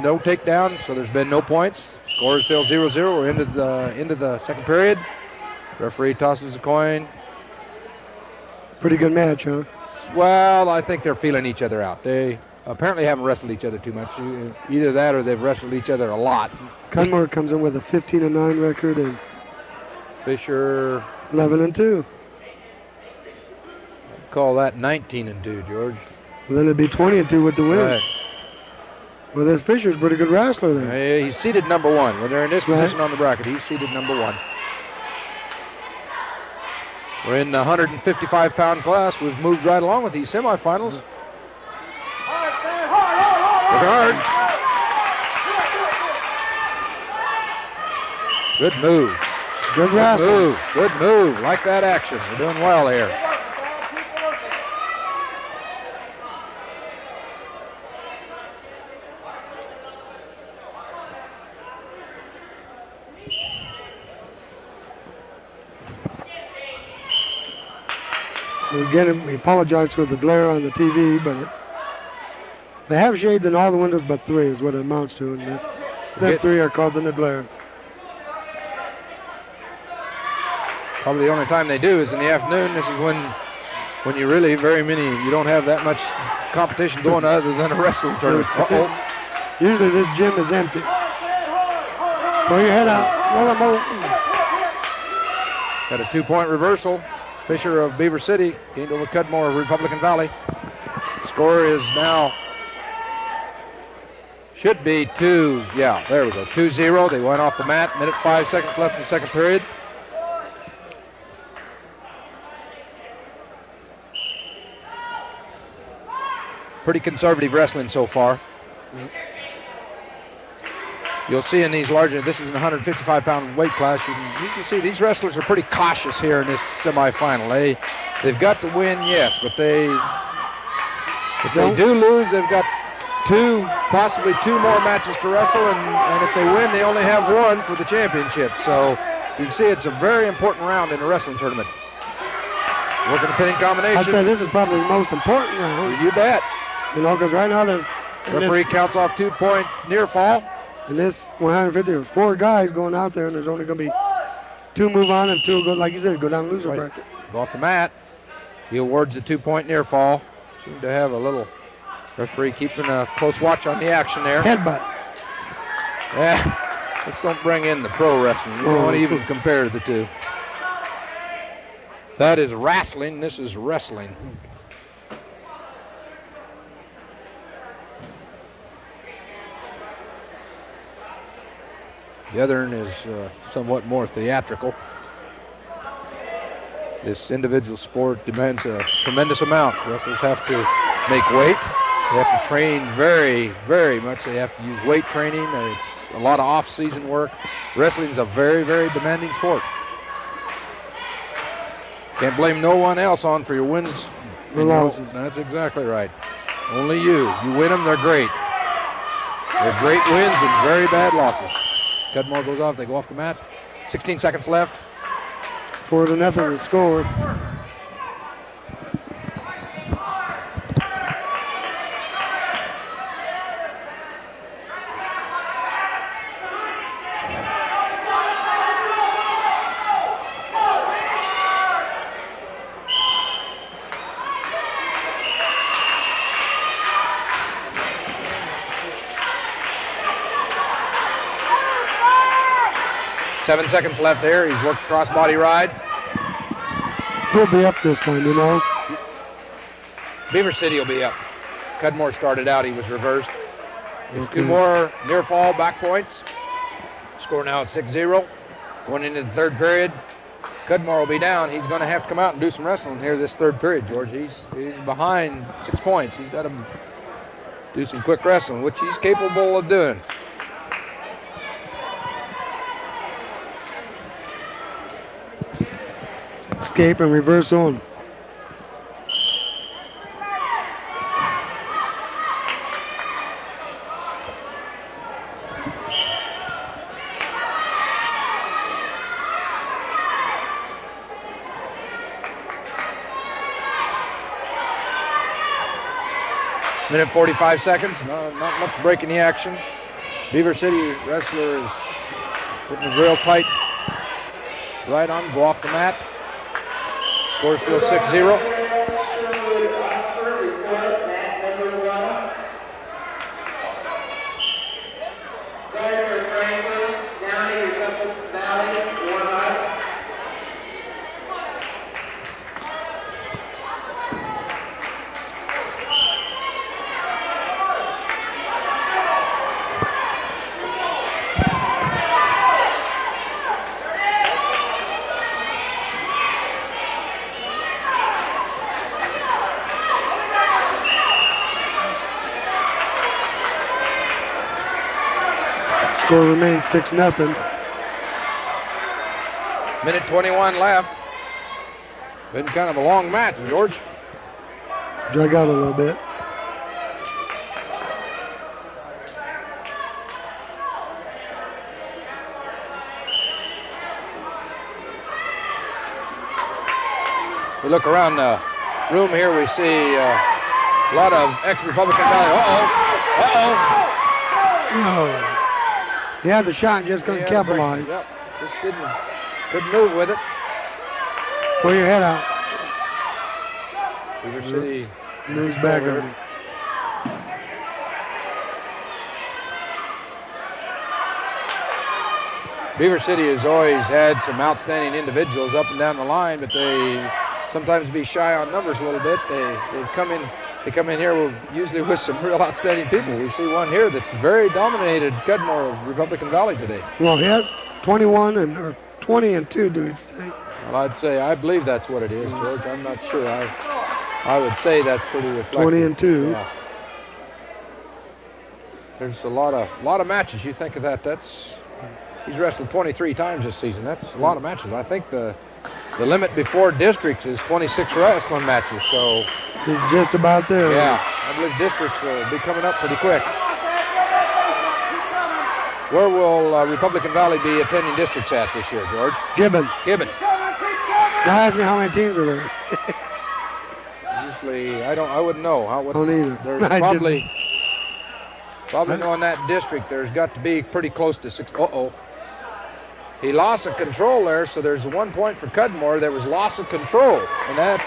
No takedown, so there's been no points. Score is still 0-0. We're into the second period. Referee tosses a coin. Pretty good match, huh? Well, I think they're feeling each other out. They apparently haven't wrestled each other too much. Either that or they've wrestled each other a lot. Cudmore comes in with a 15-9 record and Fisher 11-2. Call that 19-2, George. Well, then it'd be 20-2 with the win. Right. Well, this Fisher's a pretty good wrestler there. Yeah, he's seated number one. When they're in this position on the bracket, he's seated number one. We're in the 155-pound class. We've moved right along with these semifinals. Look hard. Good move. Good wrestling. Good move. Like that action. We're doing well here. Again, we apologize for the glare on the TV, but they have shades in all the windows but 3 is what it amounts to, and that 3 are causing the glare. Probably the only time they do is in the afternoon. This is when you really you don't have that much competition going other than a wrestling tournament. Usually this gym is empty. Throw your head out. Roll them over. Got a 2-point reversal. Fisher of Beaver City gained over Cudmore of Republican Valley. Score is now, should be 2, yeah, there we go, 2-0. They went off the mat. 5 seconds left in the second period. Pretty conservative wrestling so far. You'll see in these larger, this is an 155-pound weight class, you can see these wrestlers are pretty cautious here in this semifinal. They've got to win, yes, but if they do lose, they've got possibly two more matches to wrestle, and if they win, they only have one for the championship. So you can see it's a very important round in a wrestling tournament. Working the pinning combination. I'd say this is probably the most important round. You bet. You know, because right now there's... Referee counts off 2-point near fall. In this 150, there's 4 guys going out there, and there's only going to be 2 move on and 2 go, like you said, go down loser bracket. Go off the mat. He awards the 2-point near fall. Seem to have a little referee keeping a close watch on the action there. Headbutt. Yeah, let's don't bring in the pro wrestling. You don't want to even compare the two. That is wrestling. This is wrestling. The other one is somewhat more theatrical. This individual sport demands a tremendous amount. Wrestlers have to make weight. They have to train very, very much. They have to use weight training. It's a lot of off-season work. Wrestling's a very, very demanding sport. Can't blame no one else on for your wins. The losses. That's exactly right. Only you. You win them, they're great. They're great wins and very bad losses. Cudmore goes off. They go off the mat. 16 seconds left. 4-0 the score. Seven seconds left there. He's worked crossbody ride. He'll be up this time, you know. Beaver City will be up. Cudmore started out. He was reversed. It's two more near fall back points. Score now is 6-0. Going into the third period. Cudmore will be down. He's going to have to come out and do some wrestling here this third period, George. He's behind 6 points. He's got to do some quick wrestling, which he's capable of doing. Escape and reverse on. Minute 45 seconds. No, not much break in the action. Beaver City wrestler is putting it real tight. Right on, go off the mat. Score still 6-0. Score remains 6-0. Minute 21 left. Been kind of a long match, George. Drag out a little bit. We look around the room here, we see a lot of ex-Republican Valley. Oh. He had the shot and just couldn't capitalize. Yep, just couldn't move with it. Pull your head out. Beaver City moves back on him. Beaver City has always had some outstanding individuals up and down the line, but they sometimes be shy on numbers a little bit. They come in here usually with some real outstanding people. We see one here that's very dominated Cudmore of Republican Valley today. Well, he has 20 and 2, do you say? Well, I believe that's what it is, George. I'm not sure. I would say that's pretty reflective. 20 and 2. Yeah. There's a lot of matches. You think of that. He's wrestled 23 times this season. That's a lot of matches. I think the limit before districts is 26 wrestling matches. So he's just about there. Yeah, I believe districts will be coming up pretty quick. Where will Republican Valley be attending districts at this year, George? Gibbon. Now ask me how many teams are there. Usually, I wouldn't know. Don't either. There's probably knowing that district, there's got to be pretty close to 6. He lost the control there, so there's 1 point for Cudmore. There was loss of control, and that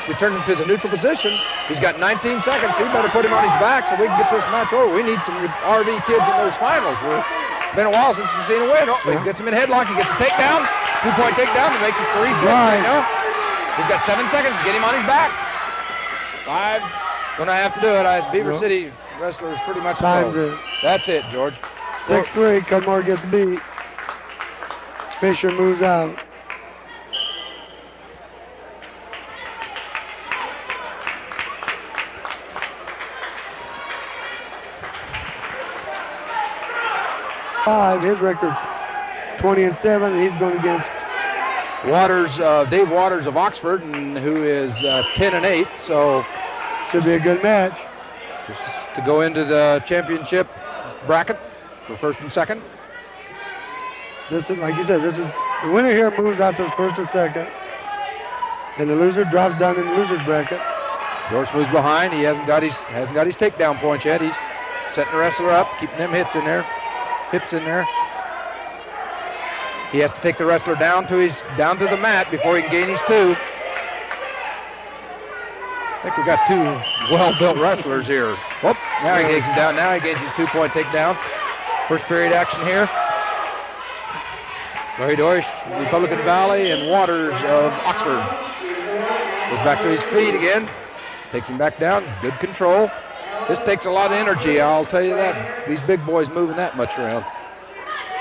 returned him to the neutral position. He's got 19 seconds. He better put him on his back so we can get this match over. We need some RV kids in those finals. It's been a while since we've seen a win. He gets him in headlock. He gets a takedown. 2-point takedown. He makes it 3-6. Right. He's got 7 seconds to get him on his back. 5. Gonna have to do it. Beaver City wrestlers pretty much know. That's it, George. 6-3. Cudmore gets beat. Fisher moves out. 5. His record's 20-7, and he's going against Dave Waters of Oxford, and who is 10-8. So should be a good match. Just to go into the championship bracket for first and second. This is, like he says, this is the winner here moves out to the first and second, and the loser drops down in the loser's bracket. George moves behind. He hasn't got his takedown points yet. He's setting the wrestler up, keeping them hips in there. He has to take the wrestler down to the mat before he can gain his 2. I think we got 2 well-built wrestlers here. Oh, now he gains him down. Now he gains his 2-point takedown. First period action here. Larry Dorsch, Republican Valley, and Waters of Oxford. Goes back to his feet again. Takes him back down. Good control. This takes a lot of energy, I'll tell you that. These big boys moving that much around.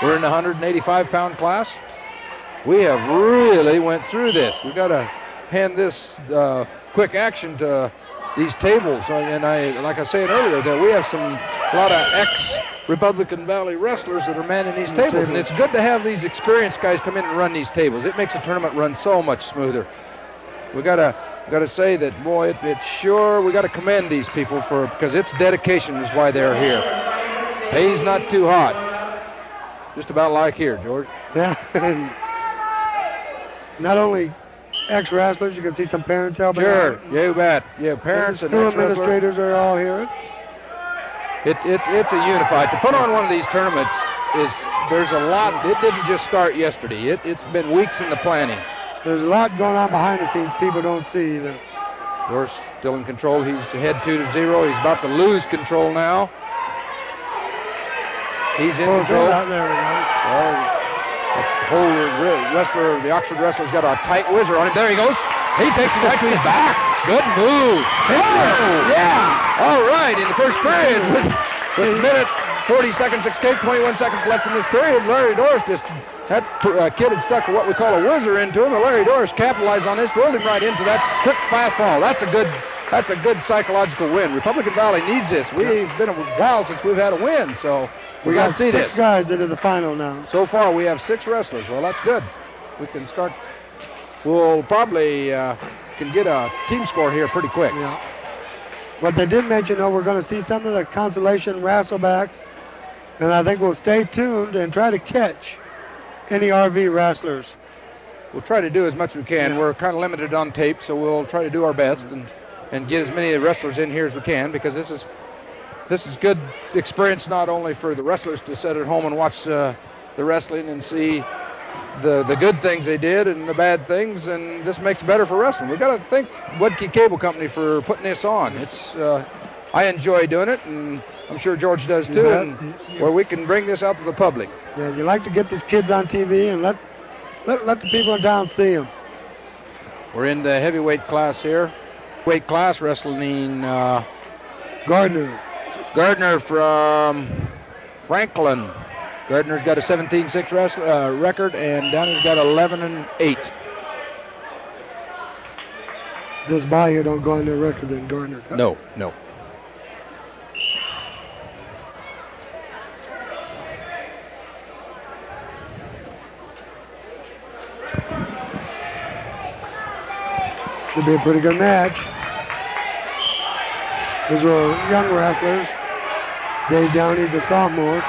We're in the 185-pound class. We have really went through this. We've got to hand this quick action to these tables. And like I said earlier, that we have a lot of ex-Republican Valley wrestlers that are manning these tables. And it's good to have these experienced guys come in and run these tables. It makes the tournament run so much smoother. We got to say that, boy, it's sure we got to commend these people because it's dedication is why they're here. Pay's not too hot. Just about like here, George. Yeah. Not only ex-wrestlers, you can see some parents helping out. Sure, you bet. Yeah, parents and school ex-wrestlers. administrators are all here. It's a unified. To put on one of these tournaments there's a lot. It didn't just start yesterday. It's been weeks in the planning. There's a lot going on behind the scenes people don't see either. Dorsch still in control. He's ahead 2-0. He's about to lose control now. He's in control. Out there we go. The whole wrestler, the Oxford wrestler's got a tight whizzer on him. There he goes. He takes him right to his back. Good move. Oh, yeah. All right, in the first period, with a minute, 40 seconds escape, 21 seconds left in this period, Larry Dorsch that kid had stuck what we call a whizzer into him, and Larry Dorsch capitalized on this, rolled him right into that quick fastball. That's a good psychological win. Republican Valley needs this. We've been a while since we've had a win, so we got to see this. 6 guys into the final now. So far, we have 6 wrestlers. Well, that's good. We can start. We'll probably can get a team score here pretty quick. Yeah. But they did mention, we're going to see some of the consolation wrestlebacks, and I think we'll stay tuned and try to catch any RV wrestlers. We'll try to do as much as we can. Yeah. We're kind of limited on tape, so we'll try to do our best and get as many wrestlers in here as we can, because this is good experience not only for the wrestlers to sit at home and watch the wrestling and see the good things they did and the bad things, and this makes it better for wrestling. We've got to thank Wudtke Cable Company for putting this on. I enjoy doing it, and I'm sure George does too, and where we can bring this out to the public. Yeah, you like to get these kids on TV and let the people in town see them. We're in the heavyweight class here. Weight class wrestling Gardner from Franklin. Gardner's got a 17-6 record, and Downey's got 11-8. This by here don't go on their record then, Gardner. No. Should be a pretty good match. These were young wrestlers. Dave Downey's a sophomore.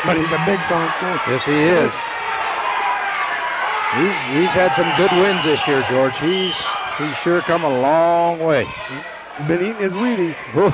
But he's a big sophomore. Yes, he is. He's had some good wins this year, George. He's sure come a long way. He's been eating his Wheaties. Whew.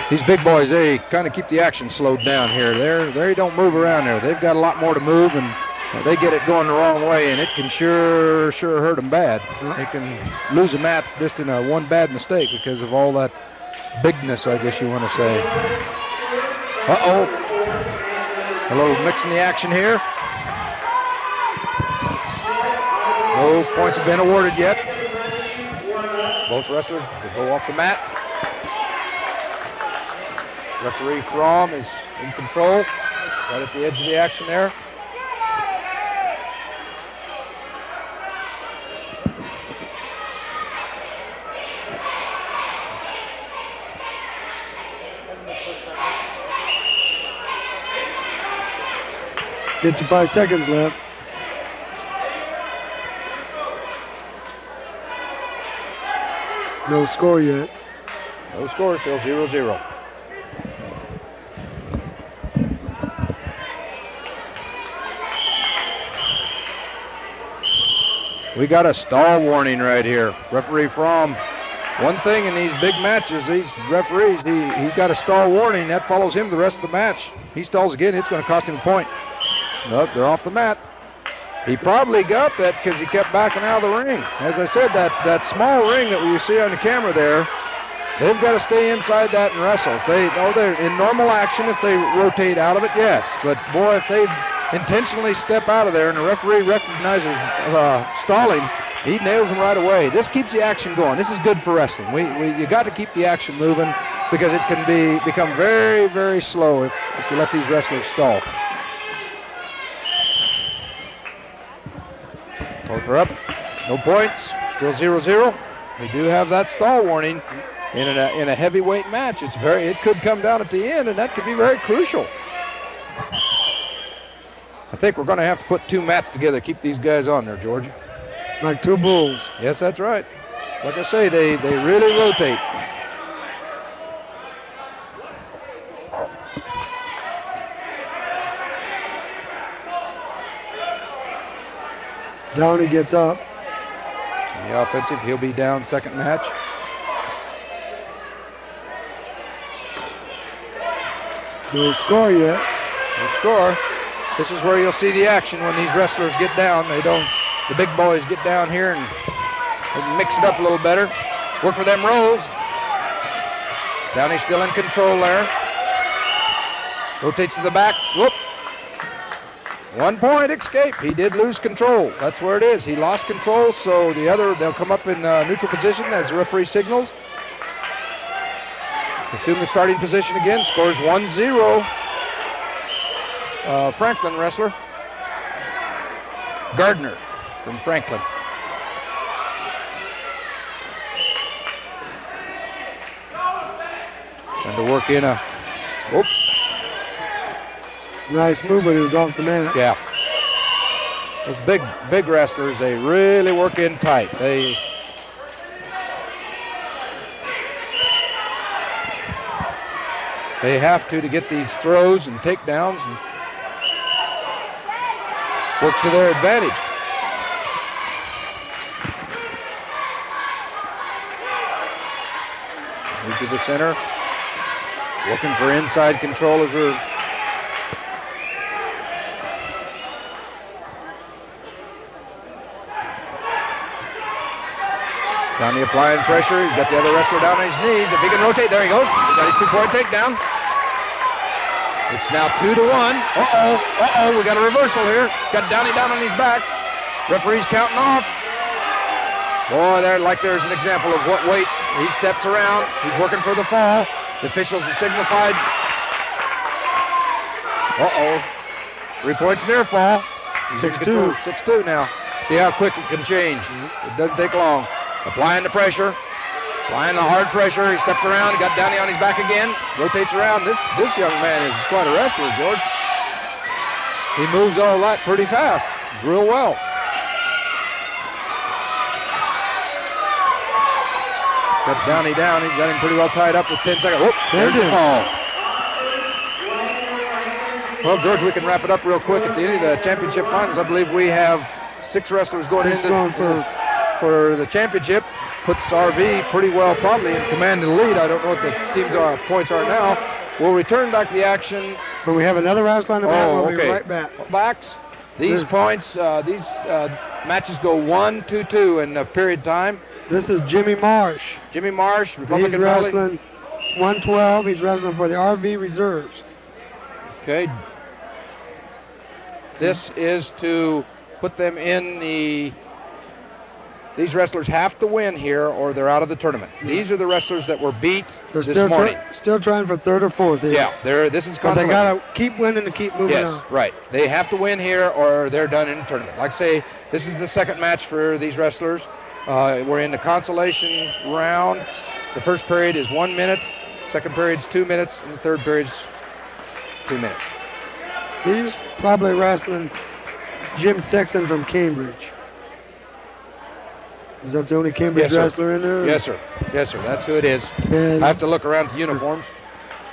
These big boys, they kind of keep the action slowed down here. They don't move around there. They've got a lot more to move, and they get it going the wrong way, and it can sure hurt them bad. They can lose a match just in one bad mistake because of all that bigness, I guess you want to say. Uh-oh. A little mix in the action here. No points have been awarded yet. Both wrestlers will go off the mat. Referee Fromm is in control, right at the edge of the action there. Get you 5 seconds left. No score yet. No score, still 0-0. We got a stall warning right here. Referee Fromm. One thing in these big matches, these referees, he got a stall warning. That follows him the rest of the match. He stalls again, it's going to cost him a point. Nope, they're off the mat. He probably got that because he kept backing out of the ring. As I said, that small ring that you see on the camera there, they've got to stay inside that and wrestle. If they're in normal action, if they rotate out of it, yes. But boy, if they intentionally step out of there and the referee recognizes stalling, he nails them right away. This keeps the action going. This is good for wrestling. You got to keep the action moving because it can become very, very slow if you let these wrestlers stall. Both are up. No points. Still 0-0. We do have that stall warning in a heavyweight match. It could come down at the end, and that could be very crucial. I think we're going to have to put 2 mats together, keep these guys on there, Georgia. Like 2 bulls. Yes, that's right. Like I say, they really rotate. Downey gets up. In the offensive, he'll be down second match. No score yet. No score. This is where you'll see the action when these wrestlers get down. The big boys get down here and mix it up a little better. Work for them rolls. Downey's still in control there. Rotates to the back. Whoop. 1 point escape. He did lose control. That's where it is. He lost control, so they'll come up in neutral position as the referee signals. Assume the starting position again. Scores 1-0. Franklin wrestler. Gardner from Franklin. And to work in a... Whoop. Nice move, but he was off the mat. Yeah. Those big wrestlers, they really work in tight. They have to get these throws and takedowns and work to their advantage. Move to the center. Looking for inside control as we're... Downey applying pressure. He's got the other wrestler down on his knees. If he can rotate, there he goes. He's got his 2-point takedown. It's now 2-1. We got a reversal here. Got Downey down on his back. Referee's counting off. Boy, there's an example of what weight. He steps around. He's working for the fall. The officials have signified. 3 points near fall. 6-2. 6-2 now. See how quick it can change. It doesn't take long. Applying the pressure. Applying the hard pressure. He steps around. He got Downey on his back again. Rotates around. This young man is quite a wrestler, George. He moves all that pretty fast. Real well. Got Downey down. He's got him pretty well tied up with 10 seconds. Whoop, there's the fall. Well, George, we can wrap it up real quick. At the end of the championship finals, I believe we have 6 wrestlers going for the championship. Puts RV pretty well probably in command of the lead. I don't know what the team's points are now. We'll return back to the action. But we have another wrestler on the mat. We'll be right back. Backs. These points, these matches go 1-2 in period time. This is Jimmy Marsh. Jimmy Marsh, Republican He's wrestling 112. He's wrestling for the RV Reserves. Okay. This is to put them in these wrestlers have to win here or they're out of the tournament. Yeah. These are the wrestlers that were beat they're this morning. Still trying for third or fourth here. Yeah, this is but they got to keep winning to keep moving on. Yes, right. They have to win here or they're done in the tournament. Like I say, this is the second match for these wrestlers. We're in the consolation round. The first period is 1 minute, second period's 2 minutes, and the third period's 2 minutes. He's probably wrestling Jim Sexton from Cambridge. Is that the only Cambridge wrestler in there? Yes, sir. Yes, sir. That's who it is. I have to look around the uniforms.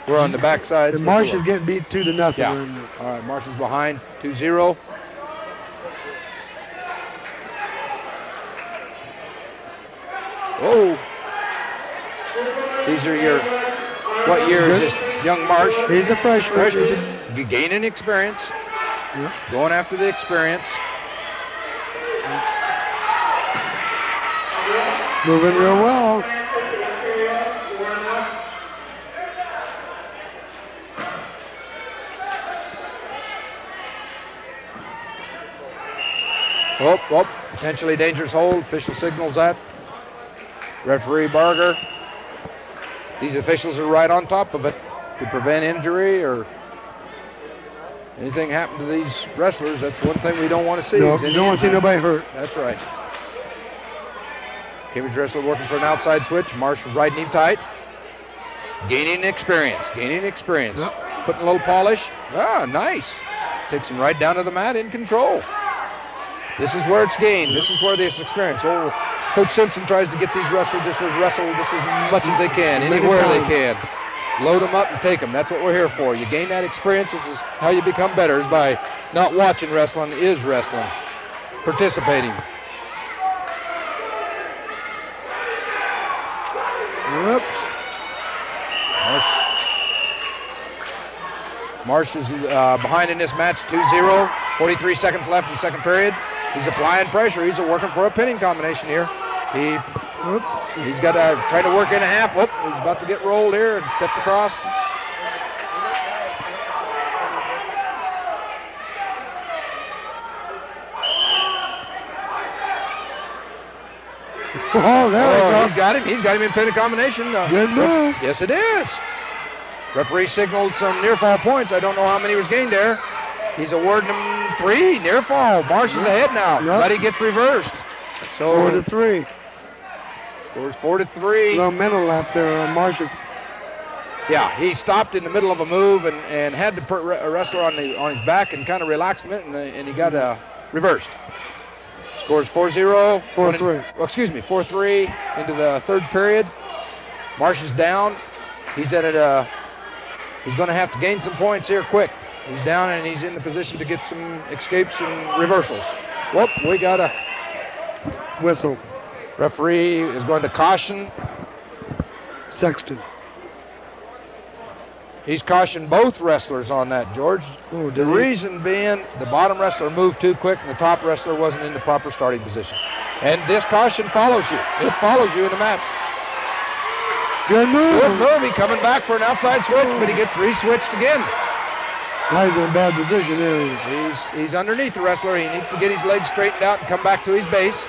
We're on the backside. And Marsh is getting beat 2-0. Yeah. All right, Marsh is behind 2-0. Oh. These are your, what year is this young Marsh? He's a freshman. Gaining experience. Yeah. Going after the experience. Moving real well. Oh, potentially dangerous hold. Official signals that. Referee Barger. These officials are right on top of it to prevent injury or anything happen to these wrestlers. That's one thing we don't want to see. No, you don't want to see nobody hurt. That's right. Cambridge wrestler working for an outside switch. Marsh riding him tight. Gaining experience. Yep. Putting a little polish. Ah, nice. Takes him right down to the mat in control. This is where it's gained. This is where there's experience. Oh, Coach Simpson tries to get these wrestlers just to wrestle just as much as they can, anywhere they can. Load them up and take them. That's what we're here for. You gain that experience. This is how you become better, is by not watching wrestling, is wrestling. Participating. Whoops. Marsh is behind in this match, 2-0. 43 seconds left in the second period. He's applying pressure. He's working for a pinning combination here. He's got to try to work in a half. Whoop, he's about to get rolled here and stepped across. Oh, there we go. He's got him. He's got him in pinning combination. Good move. Yes, it is. Referee signaled some near fall points. I don't know how many was gained there. He's awarding him 3 near fall. Marsh is ahead now, but he gets reversed. So 4-3. Scores 4-3. Little mental lapse there on Marsh's. Yeah, he stopped in the middle of a move and had to put a wrestler on his back and kind of relaxed him, and he got reversed. Scores 4-0. 4-3. Excuse me, 4-3 into the third period. Marsh is down. He's at it. He's going to have to gain some points here quick. He's down and he's in the position to get some escapes and reversals. Whoop, we got a whistle. Referee is going to caution Sexton. He's cautioned both wrestlers on that, George. Oh, the reason being the bottom wrestler moved too quick and the top wrestler wasn't in the proper starting position. And this caution follows you. It follows you in the match. Good move. Good move. He coming back for an outside switch, but he gets re-switched again. Now he's in a bad position here. He's underneath the wrestler. He needs to get his legs straightened out and come back to his base.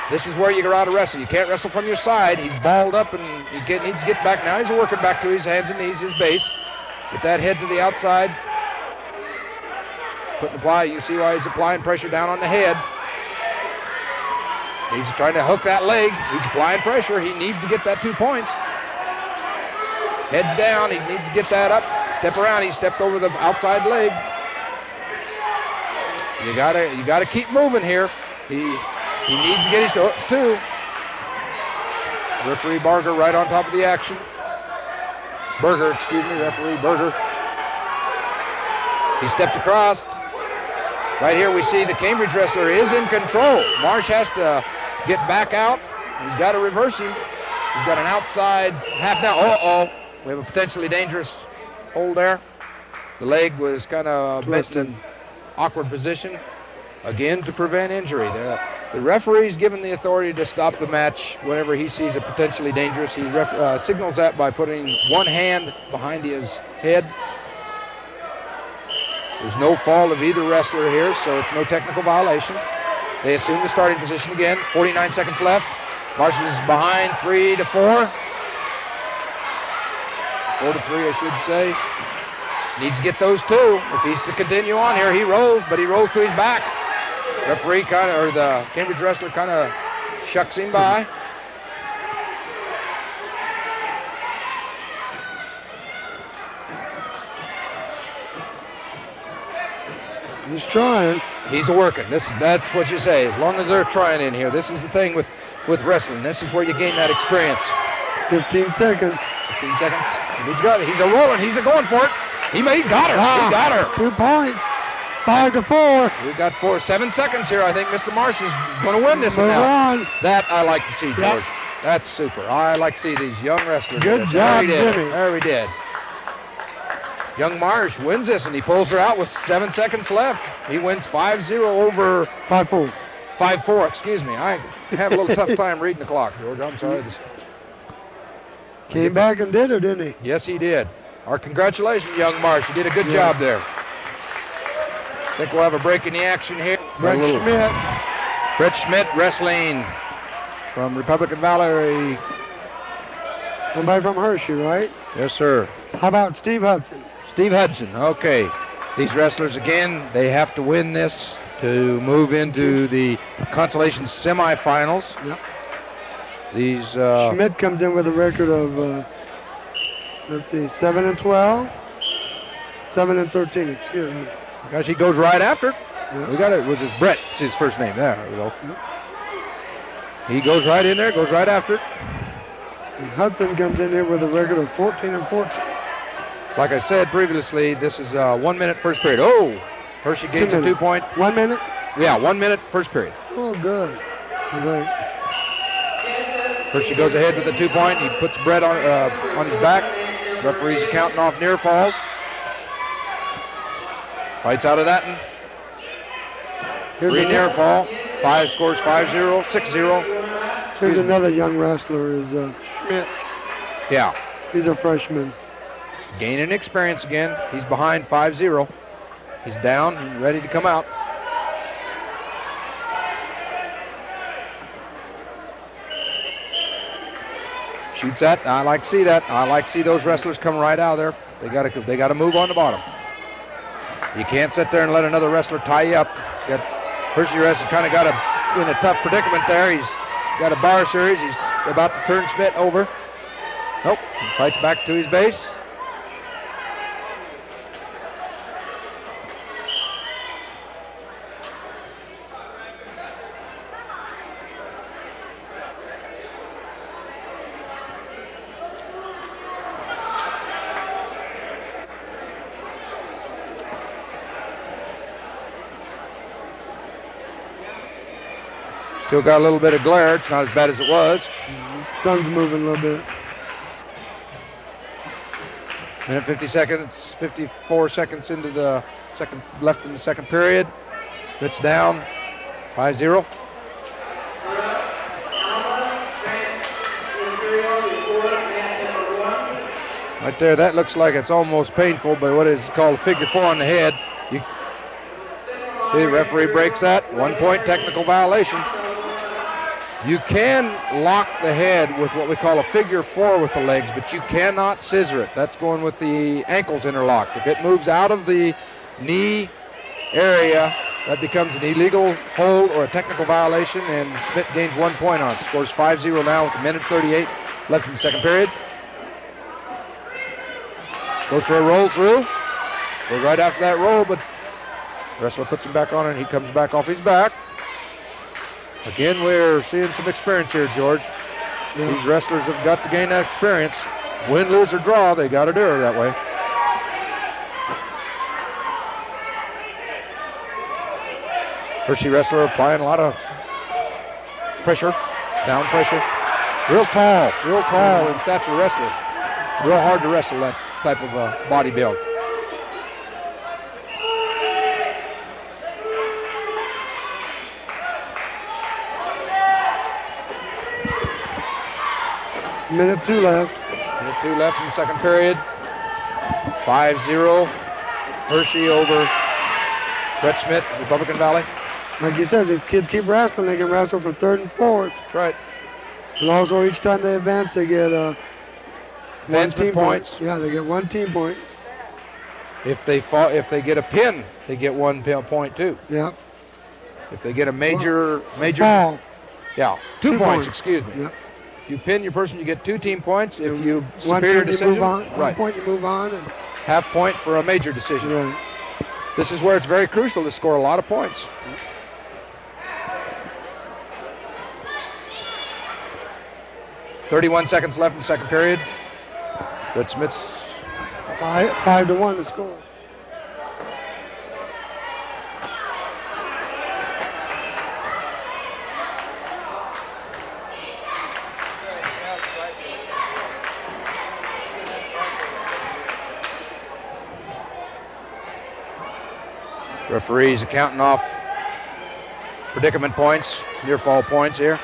This is where you go out to wrestle. You can't wrestle from your side. He's balled up and he needs to get back. Now he's working back to his hands and knees, his base. Get that head to the outside. You see why he's applying pressure down on the head. He's trying to hook that leg. He's applying pressure. He needs to get that 2 points. Head's down. He needs to get that up. Step around. He stepped over the outside leg. You gotta keep moving here. He needs to get his 2. Referee Barger right on top of the action. Referee Berger. He stepped across. Right here we see the Cambridge wrestler is in control. Marsh has to get back out. He's got to reverse him. He's got an outside half now. Uh-oh. We have a potentially dangerous hold there. The leg was kind of bent in awkward position. Again, to prevent injury. The referee's given the authority to stop the match whenever he sees it potentially dangerous. He signals that by putting one hand behind his head. There's no fall of either wrestler here, so it's no technical violation. They assume the starting position again. 49 seconds left. Marshall is behind 3-4. 4-3, I should say. Needs to get those two. If he's to continue on here, he rolls, but he rolls to his back. Referee the Cambridge wrestler kind of shucks him by. He's trying. He's working. That's what you say. As long as they're trying in here. This is the thing with wrestling. This is where you gain that experience. 15 seconds. 15 seconds. He's got it. He's a rolling. He's a going for it. He got her. He got her. 2 points. 5-4. We've got 7 seconds here. I think Mr. Marsh is going to win this Move now. on. That I like to see, George. Yep. That's super. I like to see these young wrestlers. Good job, Jimmy. There we did. Young Marsh wins this, and he pulls her out with 7 seconds left. He wins 5-0 over 5-4. 5-4, excuse me. I have a little tough time reading the clock, George. I'm sorry. Came back and did it, didn't he? Yes, he did. Our congratulations, young Marsh. You did a good job there. I think we'll have a break in the action here. Brett Schmidt wrestling from Republican Valley. Somebody from Hershey, right? Yes, sir. How about Steve Hudson? Steve Hudson, okay. These wrestlers, again, they have to win this to move into the consolation semifinals. Yep. These Schmidt comes in with a record of, 7-12. 7-13, excuse me. Gosh, he goes right after. Yep. We got it. Was his Brett? It's his first name. There we go. Yep. He goes right in there. Goes right after. And Hudson comes in here with a record of 14-14. Like I said previously, this is 1 minute first period. Oh, Hershey gains a 2 point. 1 minute? Yeah, 1 minute first period. Oh, good. Okay. Hershey goes ahead with the 2 point. He puts Brett on his back. Referee's counting off near falls. Fights out of that one. Here's 3 near fall. 5 scores 5-0, 6-0. Here's another young wrestler, is Schmidt. Yeah. He's a freshman. Gaining experience again. He's behind 5-0. He's down and ready to come out. Shoots that. I like to see that. I like to see those wrestlers come right out of there. They got to move on the bottom. You can't sit there and let another wrestler tie you up. Hershey wrestler kind of got in a tough predicament there. He's got a bar series. He's about to turn Schmidt over. Nope. He fights back to his base. Still got a little bit of glare. It's not as bad as it was. Sun's moving a little bit. Minute 50 seconds, 54 seconds into the second, left in the second period. It's down, 5-0. Right there, that looks like it's almost painful, but what is called a figure 4 on the head. You see, the referee breaks that. 1 point technical violation. You can lock the head with what we call a figure 4 with the legs, but you cannot scissor it. That's going with the ankles interlocked. If it moves out of the knee area, that becomes an illegal hold or a technical violation, and Schmidt gains 1 point on it. Scores 5-0 now with a minute 38 left in the second period. Goes for a roll through. Goes right after that roll, but the wrestler puts him back on and he comes back off his back. Again, we're seeing some experience here, George. Yeah. These wrestlers have got to gain that experience. Win, lose, or draw, they got to do it that way. Hershey wrestler applying a lot of pressure, down pressure. Real tall in stature wrestler. Real hard to wrestle that type of body build. Minute 2 left. Minute 2 left in the second period. 5-0. Hershey over Brett Schmidt, Republican Valley. Like he says, these kids keep wrestling. They can wrestle for third and fourth. That's right. And also, each time they advance, they get one Advancement team points. point. Yeah, they get 1 team point. If they get a pin, they get 1 point too. Yeah. If they get a major, Ball. yeah, 2 points. Excuse me. Yeah. If you pin your person, you get 2 team points. If you 1 superior point you decision, move on. 1 right, point you move on. And half point for a major decision. right. This is where it's very crucial to score a lot of points. .31 seconds left in the second period. But Smith's 5-1 to score. referees are counting off predicament points, near fall points here.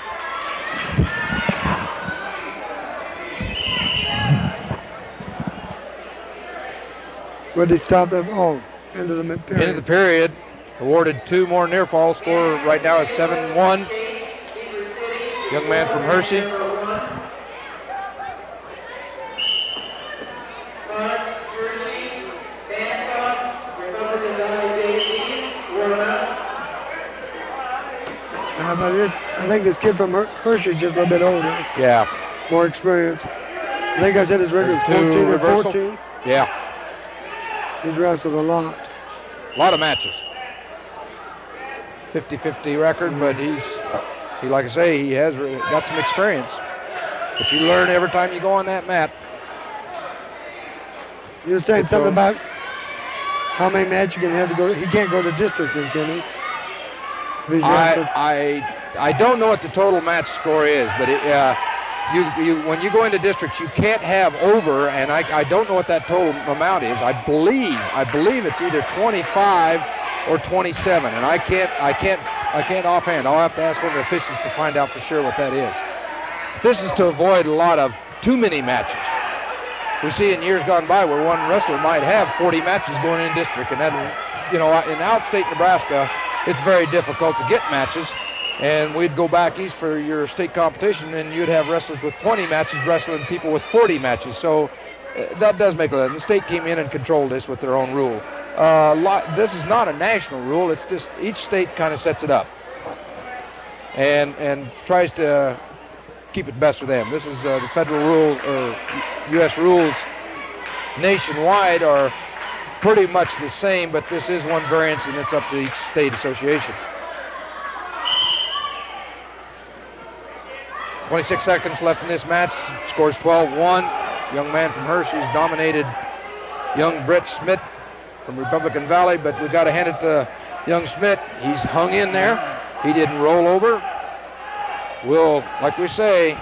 Where did he stop them? Oh, end of the mid-period. End of the period. Awarded 2 more near fall. Score right now is 7-1. Young man from Hershey. I think this kid from Hershey is just a little bit older. Yeah. More experience. I think I said his record is 14 or 14. Yeah. He's wrestled a lot. A lot of matches. 50-50 record, but he, like I say, he has got some experience. But you learn every time you go on that mat. You were saying something about how many matches you can have to go. He can't go to districts in, can he? I don't know what the total match score is, but when you go into districts, you can't have over, and I don't know what that total amount is. I believe it's either 25 or 27, and I can't offhand. I'll have to ask one of the officials to find out for sure what that is. This is to avoid a lot of too many matches. We see in years gone by where one wrestler might have 40 matches going in district, and that, in outstate Nebraska, it's very difficult to get matches. And we'd go back east for your state competition, and you'd have wrestlers with 20 matches wrestling people with 40 matches. So that does make a lot. The state came in and controlled this with their own rule. This is not a national rule. It's just each state kind of sets it up and tries to keep it best for them. This is the federal rule, or U.S. rules nationwide are pretty much the same, but this is one variance, and it's up to each state association. 26 seconds left in this match. Scores 12-1. Young man from Hershey's dominated young Brett Smith from Republican Valley, but we got to hand it to young Smith. He's hung in there. He didn't roll over. Like we say,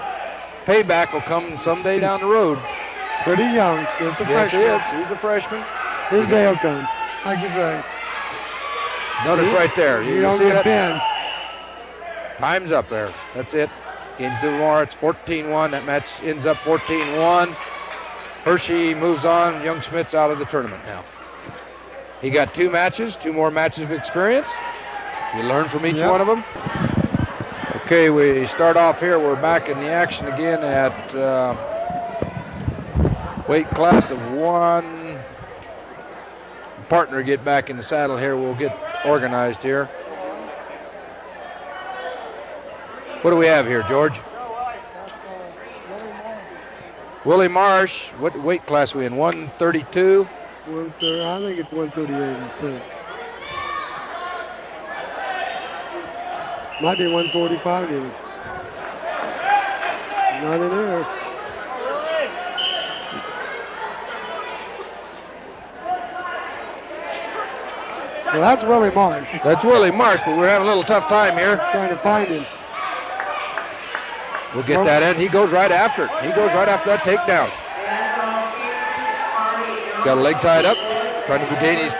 payback will come someday down the road. Pretty young, just a freshman. Yes, he is. He's a freshman. His day will come, like you say. Notice right there. You don't see get that? pinned. Time's up there. That's it. Games do more. It's 14-1. That match ends up 14-1. Hershey moves on. Young Smith's out of the tournament now. He got 2 matches, 2 more matches of experience. You learn from each one of them. Okay, we start off here. We're back in the action again at weight class of 1. Partner get back in the saddle here. We'll get organized here. What do we have here, George? Willie Marsh. What weight class are we in? 132? 130. I think it's 138, I think. Might be 145 even. Not in there. Well, that's Willie Marsh. That's Willie Marsh, but we're having a little tough time here. Trying to find him. We'll get that in. He goes right after it. He goes right after that takedown. Got a leg tied up. Trying to gain his...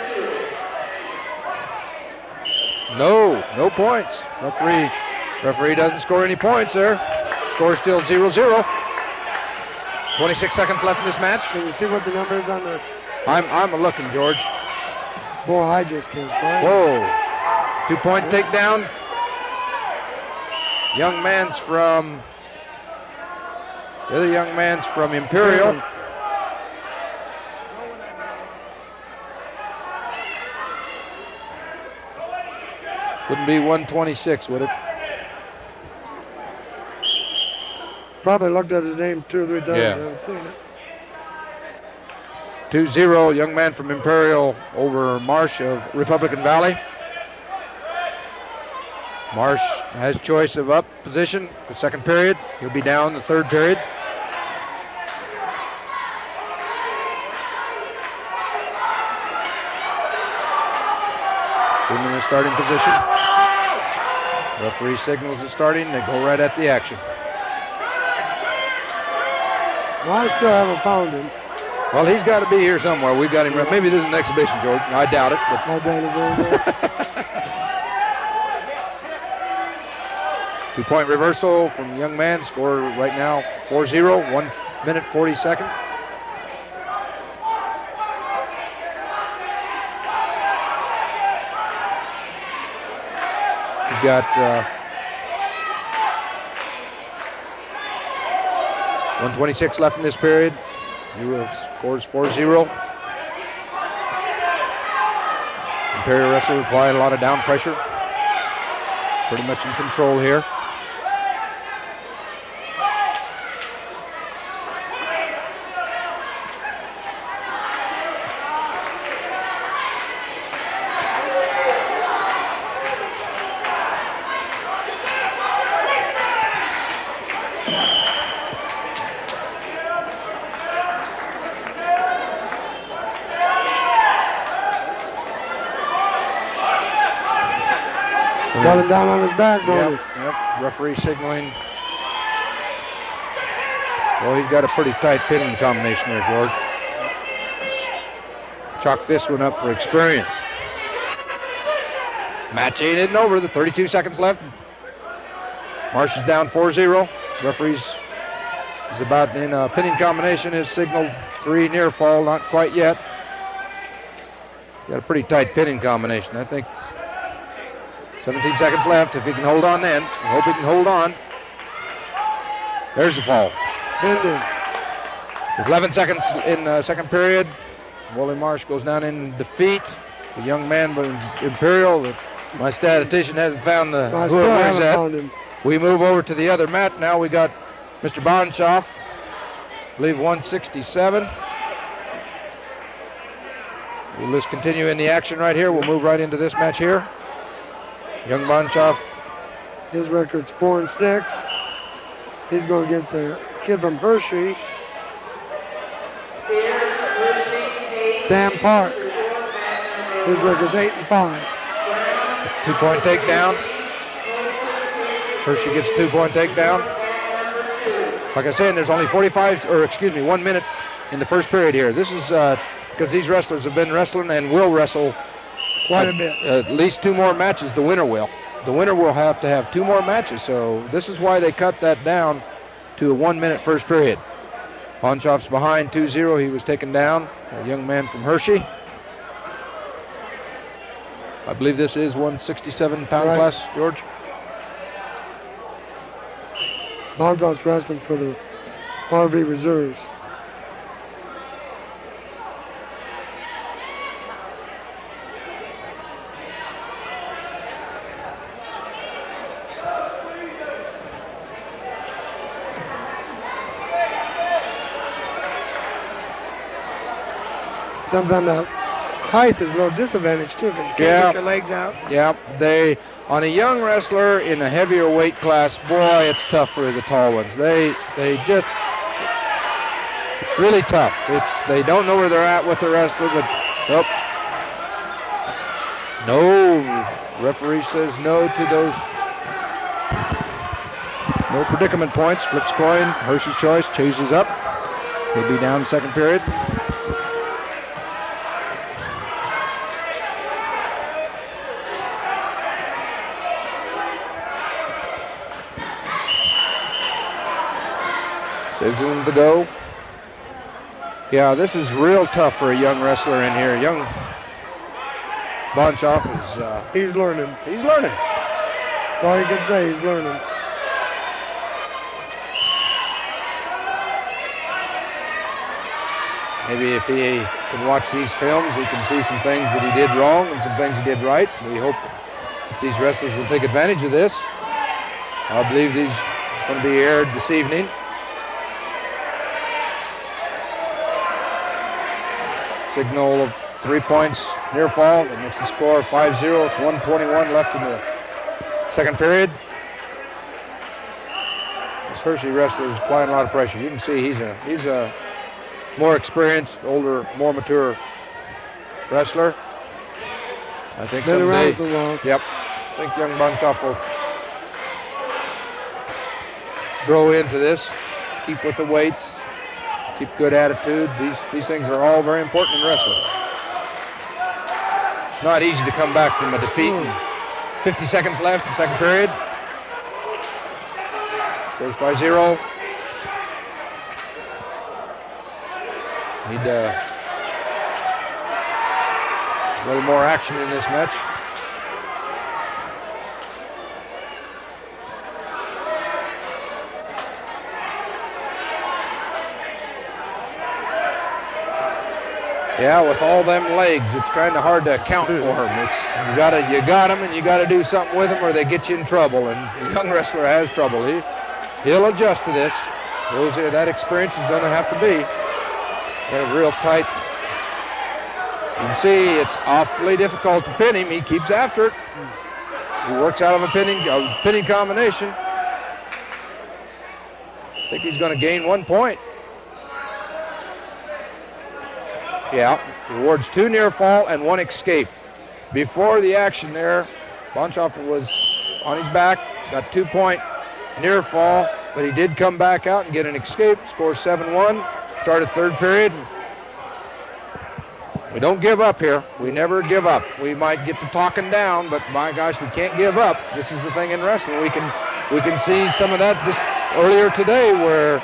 No points. Referee doesn't score any points there. Score still 0-0. 26 seconds left in this match. Can you see what the number is on the... I'm looking, George. Boy, I just can't find it. Whoa. 2-point takedown. The other young man's from Imperial. Wouldn't be 126, would it? Probably looked at his name 2 or 3 times. Yeah. I haven't seen it. 2-0, young man from Imperial over Marsh of Republican Valley. Marsh has choice of up position the second period. He'll be down the third period. In the starting position. Referee signals the starting. They go right at the action. Well, I still haven't found him. Well, he's got to be here somewhere. We've got him. Maybe this is an exhibition, George. I doubt it. But I doubt it very well. 2-point reversal from the young man. Score right now 4-0. 1 minute 40 seconds. We've got 1:26 left in this period. Scores 4-0. Imperial wrestler applying a lot of down pressure. Pretty much in control here. Got him down on his back, don't he? Yep. Referee signaling. Well, he's got a pretty tight pinning combination there, George. Chalk this one up for experience. Match isn't over. The 32 seconds left. Marsh is down 4-0. Referee's is about in a pinning combination. Is signaled 3 near fall, not quite yet. Got a pretty tight pinning combination. I think 17 seconds left. If he can hold on then. I hope he can hold on. There's the fall. Ending. With 11 seconds in the second period, Wally Marsh goes down in defeat. The young man from Imperial, my statistician hasn't found who it was at. We move over to the other mat. Now we got Mr. Bonshoff, I believe 167. We'll just continue in the action right here. We'll move right into this match here. Young Bonshoff. His record's 4-6. He's going against a kid from Hershey. Sam Park. His record's 8-5. 2-point takedown. Hershey gets a 2-point takedown. Like I said, there's only 1 minute in the first period here. This is because these wrestlers have been wrestling and will wrestle quite a bit. At least 2 more matches, the winner will. The winner will have to have 2 more matches, so this is why they cut that down to a 1 minute first period. Bonshoff's behind 2-0. He was taken down, a young man from Hershey. I believe this is 167-pound class, George. Bonshoff's wrestling for the RV Reserves. Sometimes that height is a little disadvantage too, because you can't get your legs out. Yeah, on a young wrestler in a heavier weight class, boy, it's tough for the tall ones. It's really tough. They don't know where they're at with the wrestler, but no. Referee says no to those. No predicament points. Flips coin. Hershey's choice. Chases up. He'll be down second period. Signaling to go. Yeah, this is real tough for a young wrestler in here. Bonchoff is... He's learning. He's learning. That's all you can say. He's learning. Maybe if he can watch these films, he can see some things that he did wrong and some things he did right. We hope that these wrestlers will take advantage of this. I believe these are going to be aired this evening. Signal of 3 points near fall. That makes the score 5-0 with 1:21 left in the second period. This Hershey wrestler is applying a lot of pressure. You can see he's a more experienced, older, more mature wrestler. I think Been someday. around for a while. Yep. I think young Bonchoff will grow into this. Keep with the weights. Keep good attitude. These things are all very important in wrestling. It's not easy to come back from a defeat. 50 seconds left in the second period. Scores 5-0. Need a little more action in this match. Yeah, with all them legs, it's kind of hard to account for them. You got them, and you got to do something with them, or they get you in trouble. And the young wrestler has trouble. He'll adjust to this. That experience is going to have to be. Got a real tight. You can see it's awfully difficult to pin him. He keeps after it. He works out of a pinning combination. I think he's going to gain 1 point. Yeah, rewards 2 near fall and 1 escape. Before the action there, Bonchoff was on his back, got 2 point near fall, but he did come back out and get an escape, score 7-1. Started third period. We don't give up here. We never give up. We might get to talking down, but my gosh, we can't give up. This is the thing in wrestling. We can see some of that this earlier today, where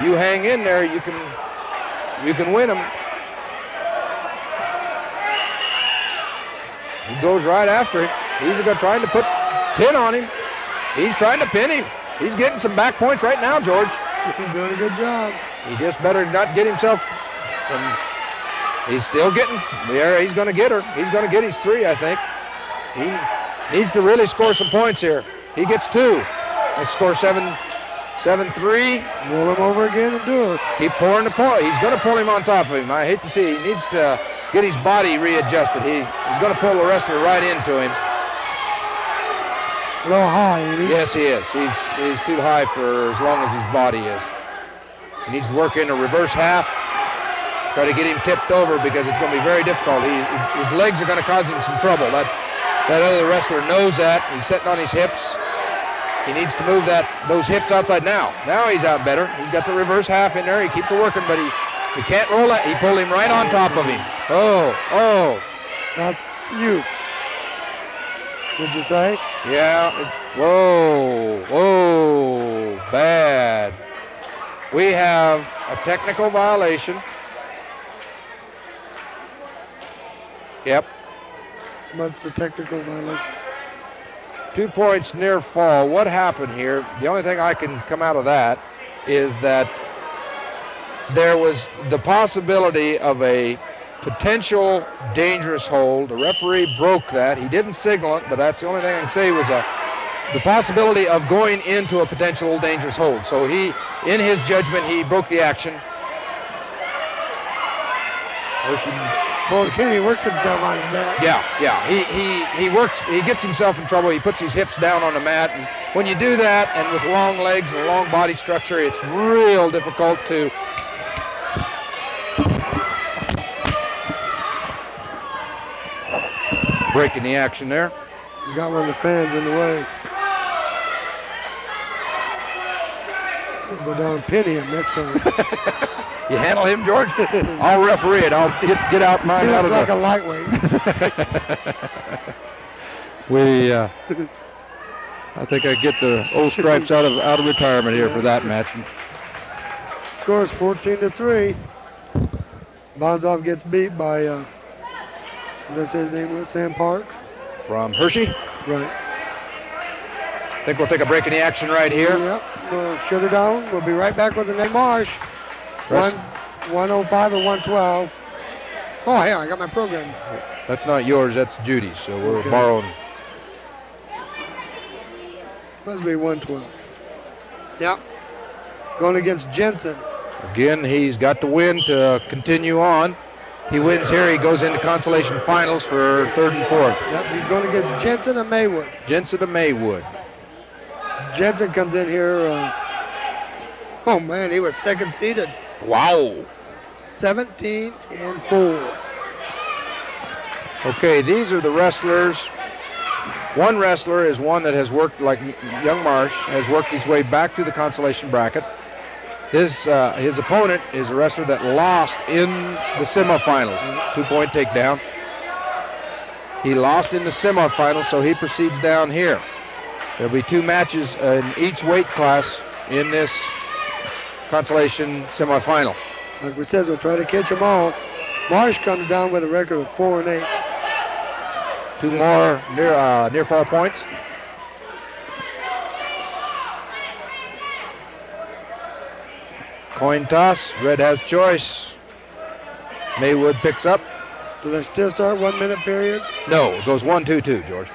you hang in there, you can win them. He goes right after him. He's trying to pin on him. He's trying to pin him. He's getting some back points right now, George. He's doing a good job. He just better not get himself. He's still getting there. He's going to get her. He's going to get his 3, I think. He needs to really score some points here. He gets 2. Let's score 7-3. Roll him over again and do it. Keep pouring the point. He's going to pull him on top of him. I hate to see it. He needs to get his body readjusted. He's going to pull the wrestler right into him. A little high, ain't he? Yes, he is. He's too high for as long as his body is. He needs to work in a reverse half. Try to get him tipped over, because it's going to be very difficult. His legs are going to cause him some trouble. That other wrestler knows that. He's sitting on his hips. He needs to move those hips outside now. Now he's out better. He's got the reverse half in there. He keeps it working, but he can't roll that. He pulled him right on top of him. Oh. That's you. Did you say? Yeah. Whoa. Bad. We have a technical violation. Yep. What's the technical violation? 2 points near fall. What happened here? The only thing I can come out of that is that there was the possibility of a potential dangerous hold. The referee broke that. He didn't signal it, but that's the only thing I can say was the possibility of going into a potential dangerous hold. So he, in his judgment, he broke the action. Well, Kenny works himself on his back. Yeah. He works. He gets himself in trouble. He puts his hips down on the mat, and when you do that, and with long legs and a long body structure, it's real difficult to. Breaking the action there. You got one of the fans in the way. Go down and pin him next time. You handle him, George? I'll referee it. I'll get out mine out of like a lightweight. I think I get the old stripes out of retirement here for that match. Scores 14-3. Bonzoff gets beat by That's his name was Sam Park. From Hershey. Right. I think we'll take a break in the action right here. Yep. We'll shut her down. We'll be right back with the next Marsh. 105 and 112. Oh, yeah, I got my program. That's not yours, that's Judy's, so we're borrowing. Must be 112. Yep. Going against Jensen. Again, he's got to win to continue on. He wins here, he goes into consolation finals for third and fourth. Yep, he's going against Jensen and Maywood. Jensen and Maywood. Jensen comes in here. Oh, man, he was second seeded. Wow. 17 and 4. Okay, these are the wrestlers. One wrestler is one that has worked, like Young Marsh, has worked his way back through the consolation bracket. His opponent is a wrestler that lost in the semifinals. 2-point takedown. He lost in the semifinals, so he proceeds down here. There'll be 2 matches in each weight class in this consolation semifinal. Like we said, we'll try to catch them all. Marsh comes down with a record of 4 and 8. 2 more near fall points. Coin toss. Red has choice. Maywood picks up. Do they still start 1 minute periods? No, it goes 1-2-2, George.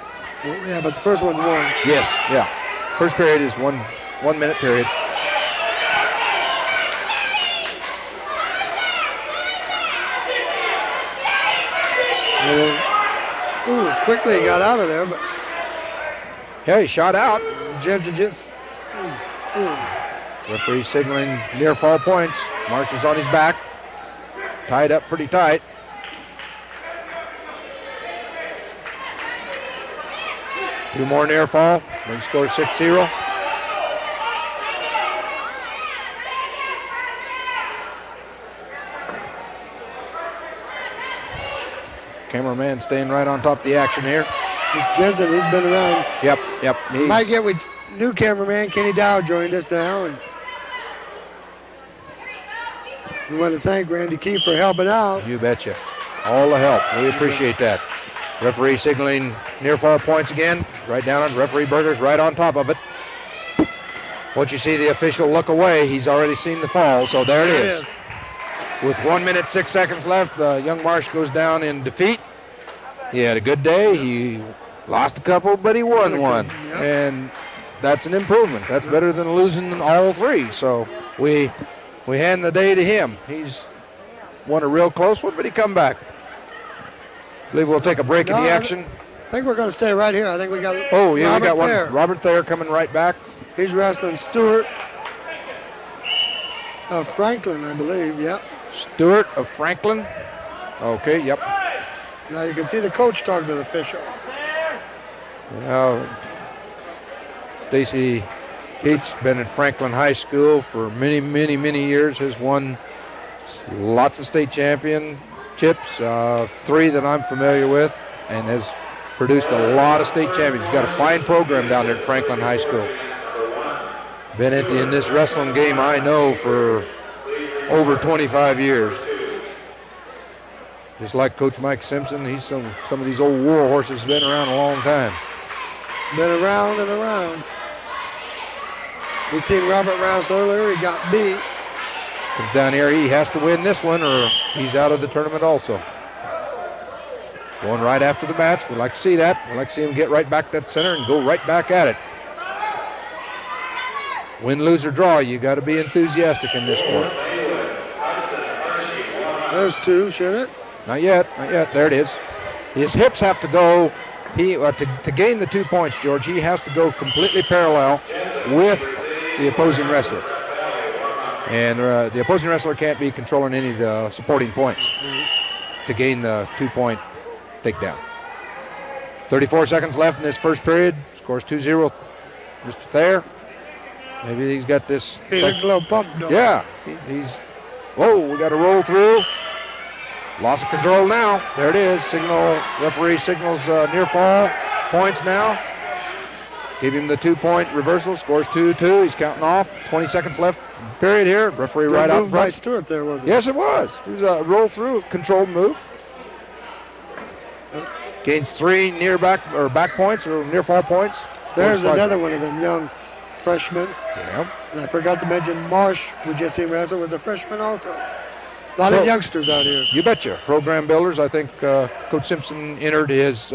Well, yeah, but the first one's 1. Yes, yeah. First period is 1 minute period. Ooh, quickly he got out of there, but Yeah, he shot out. Jensen just. Referee signaling near fall points. Marsh is on his back. Tied up pretty tight. Two more near fall. Then score 6-0. Cameraman staying right on top of the action here. This Jensen, he's been around. Yep. Might get with new cameraman Kenny Dow joined us now, and we want to thank Randy Key for helping out. You betcha. All the help. We appreciate that. Referee signaling near fall points again. Right down on referee Berger's right on top of it. Once you see the official look away, he's already seen the fall, so there it is. With 1 minute, 6 seconds left, Young Marsh goes down in defeat. He had a good day. He lost a couple, but he won one. Yep. And that's an improvement. That's better than losing all 3. So we hand the day to him. He's won a real close one, but he come back. I believe we'll take a break in the action. I think we're going to stay right here. I think we got. Oh, yeah, Robert we got one. Thayer. Robert Thayer coming right back. He's wrestling Stewart of Franklin, I believe. Yep. Stewart of Franklin. Okay, yep. Now you can see the coach talking to the official. Well, Stacy Keats been at Franklin High School for many, many, many years. Has won lots of state championships, 3 that I'm familiar with, and has produced a lot of state champions. He's got a fine program down there at Franklin High School. Been in this wrestling game, I know, for over 25 years. Just like Coach Mike Simpson, he's some of these old war horses been around a long time. Been around and around. We seen Robert Rouse earlier. He got beat. Comes down here. He has to win this one, or he's out of the tournament also. Going right after the match. We'd like to see that. We'd like to see him get right back to that center and go right back at it. Win, lose, or draw, you got to be enthusiastic in this sport. There's 2, shouldn't it? Not yet. There it is. His hips have to go. To gain the 2 points, George, he has to go completely parallel with the opposing wrestler. And the opposing wrestler can't be controlling any of the supporting points to gain the 2-point takedown. 34 seconds left in this first period. Scores 2-0. Mr. Thayer. Maybe he's got this. He looks a little pumped, though. Yeah. Whoa, we got to roll through. Loss of control now. There it is. Referee signals near fall points now. Give him the 2-point reversal. Scores 2-2. He's counting off. 20 seconds left. Period here. Referee right out front. By Stewart there, wasn't it? Yes, it was. It was a roll through, controlled move. gains 3 back points or near fall points. There's another one of them young freshmen. Yeah. And I forgot to mention Marsh, we just seen wrestle, was a freshman also. A lot of youngsters out here. You betcha. Program builders. I think Coach Simpson entered his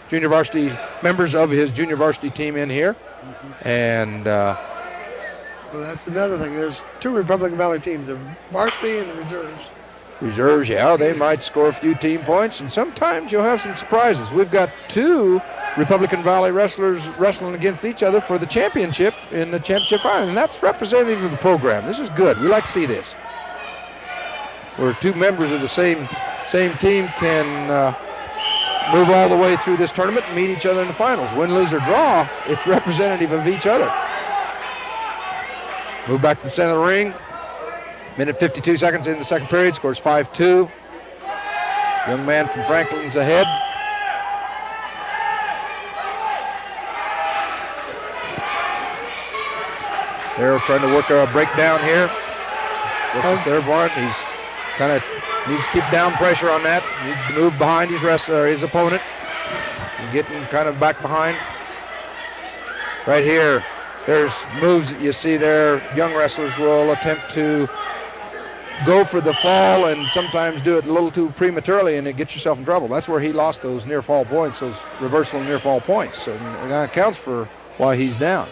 junior varsity members of his junior varsity team in here. Mm-hmm. And well, that's another thing. There's 2 Republican Valley teams, the varsity and the reserves. Reserves, yeah, they might score a few team points, and sometimes you'll have some surprises. We've got 2 Republican Valley wrestlers wrestling against each other for the championship in the championship final, and that's representative of the program. This is good. We like to see this. Where 2 members of the same team can move all the way through this tournament and meet each other in the finals. Win, lose, or draw, it's representative of each other. Move back to the center of the ring. Minute 52 seconds in the second period. Scores 5-2. Young man from Franklin's ahead. They're trying to work a breakdown here. What's the third one? He's kind of needs to keep down pressure on that. Needs to move behind his opponent. And getting kind of back behind. Right here, there's moves that you see there. Young wrestlers will attempt to go for the fall and sometimes do it a little too prematurely, and it gets yourself in trouble. That's where he lost those near fall points, those reversal near fall points. So that accounts for why he's down.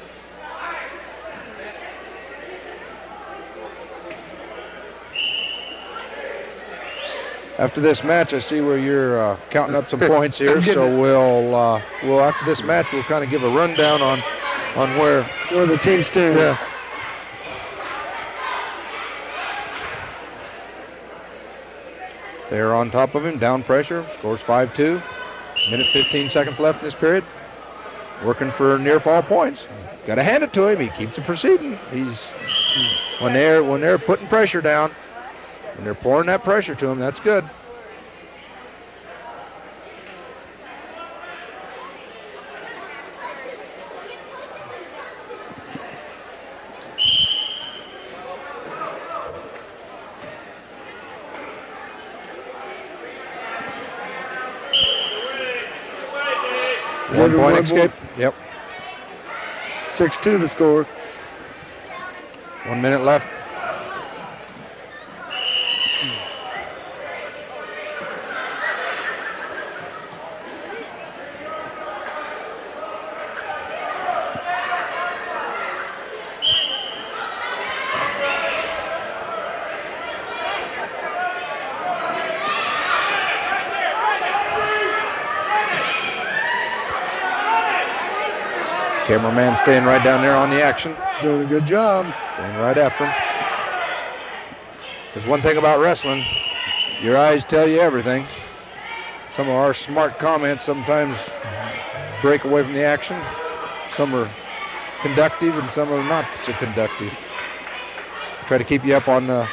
After this match, I see where you're counting up some points here. So we'll after this match, we'll kind of give a rundown on where the teams stand. Yeah. They're on top of him, down pressure, scores 5-2. Minute 15 seconds left in this period. Working for near fall points. Got to hand it to him. He keeps it proceeding. When they're putting pressure down, when they're pouring that pressure to him, that's good. One point escape. Yep. 6-2 the score. 1 minute left. Cameraman staying right down there on the action. Doing a good job. Staying right after him. There's one thing about wrestling. Your eyes tell you everything. Some of our smart comments sometimes break away from the action. Some are conductive and some are not so conductive. Try to keep you up on the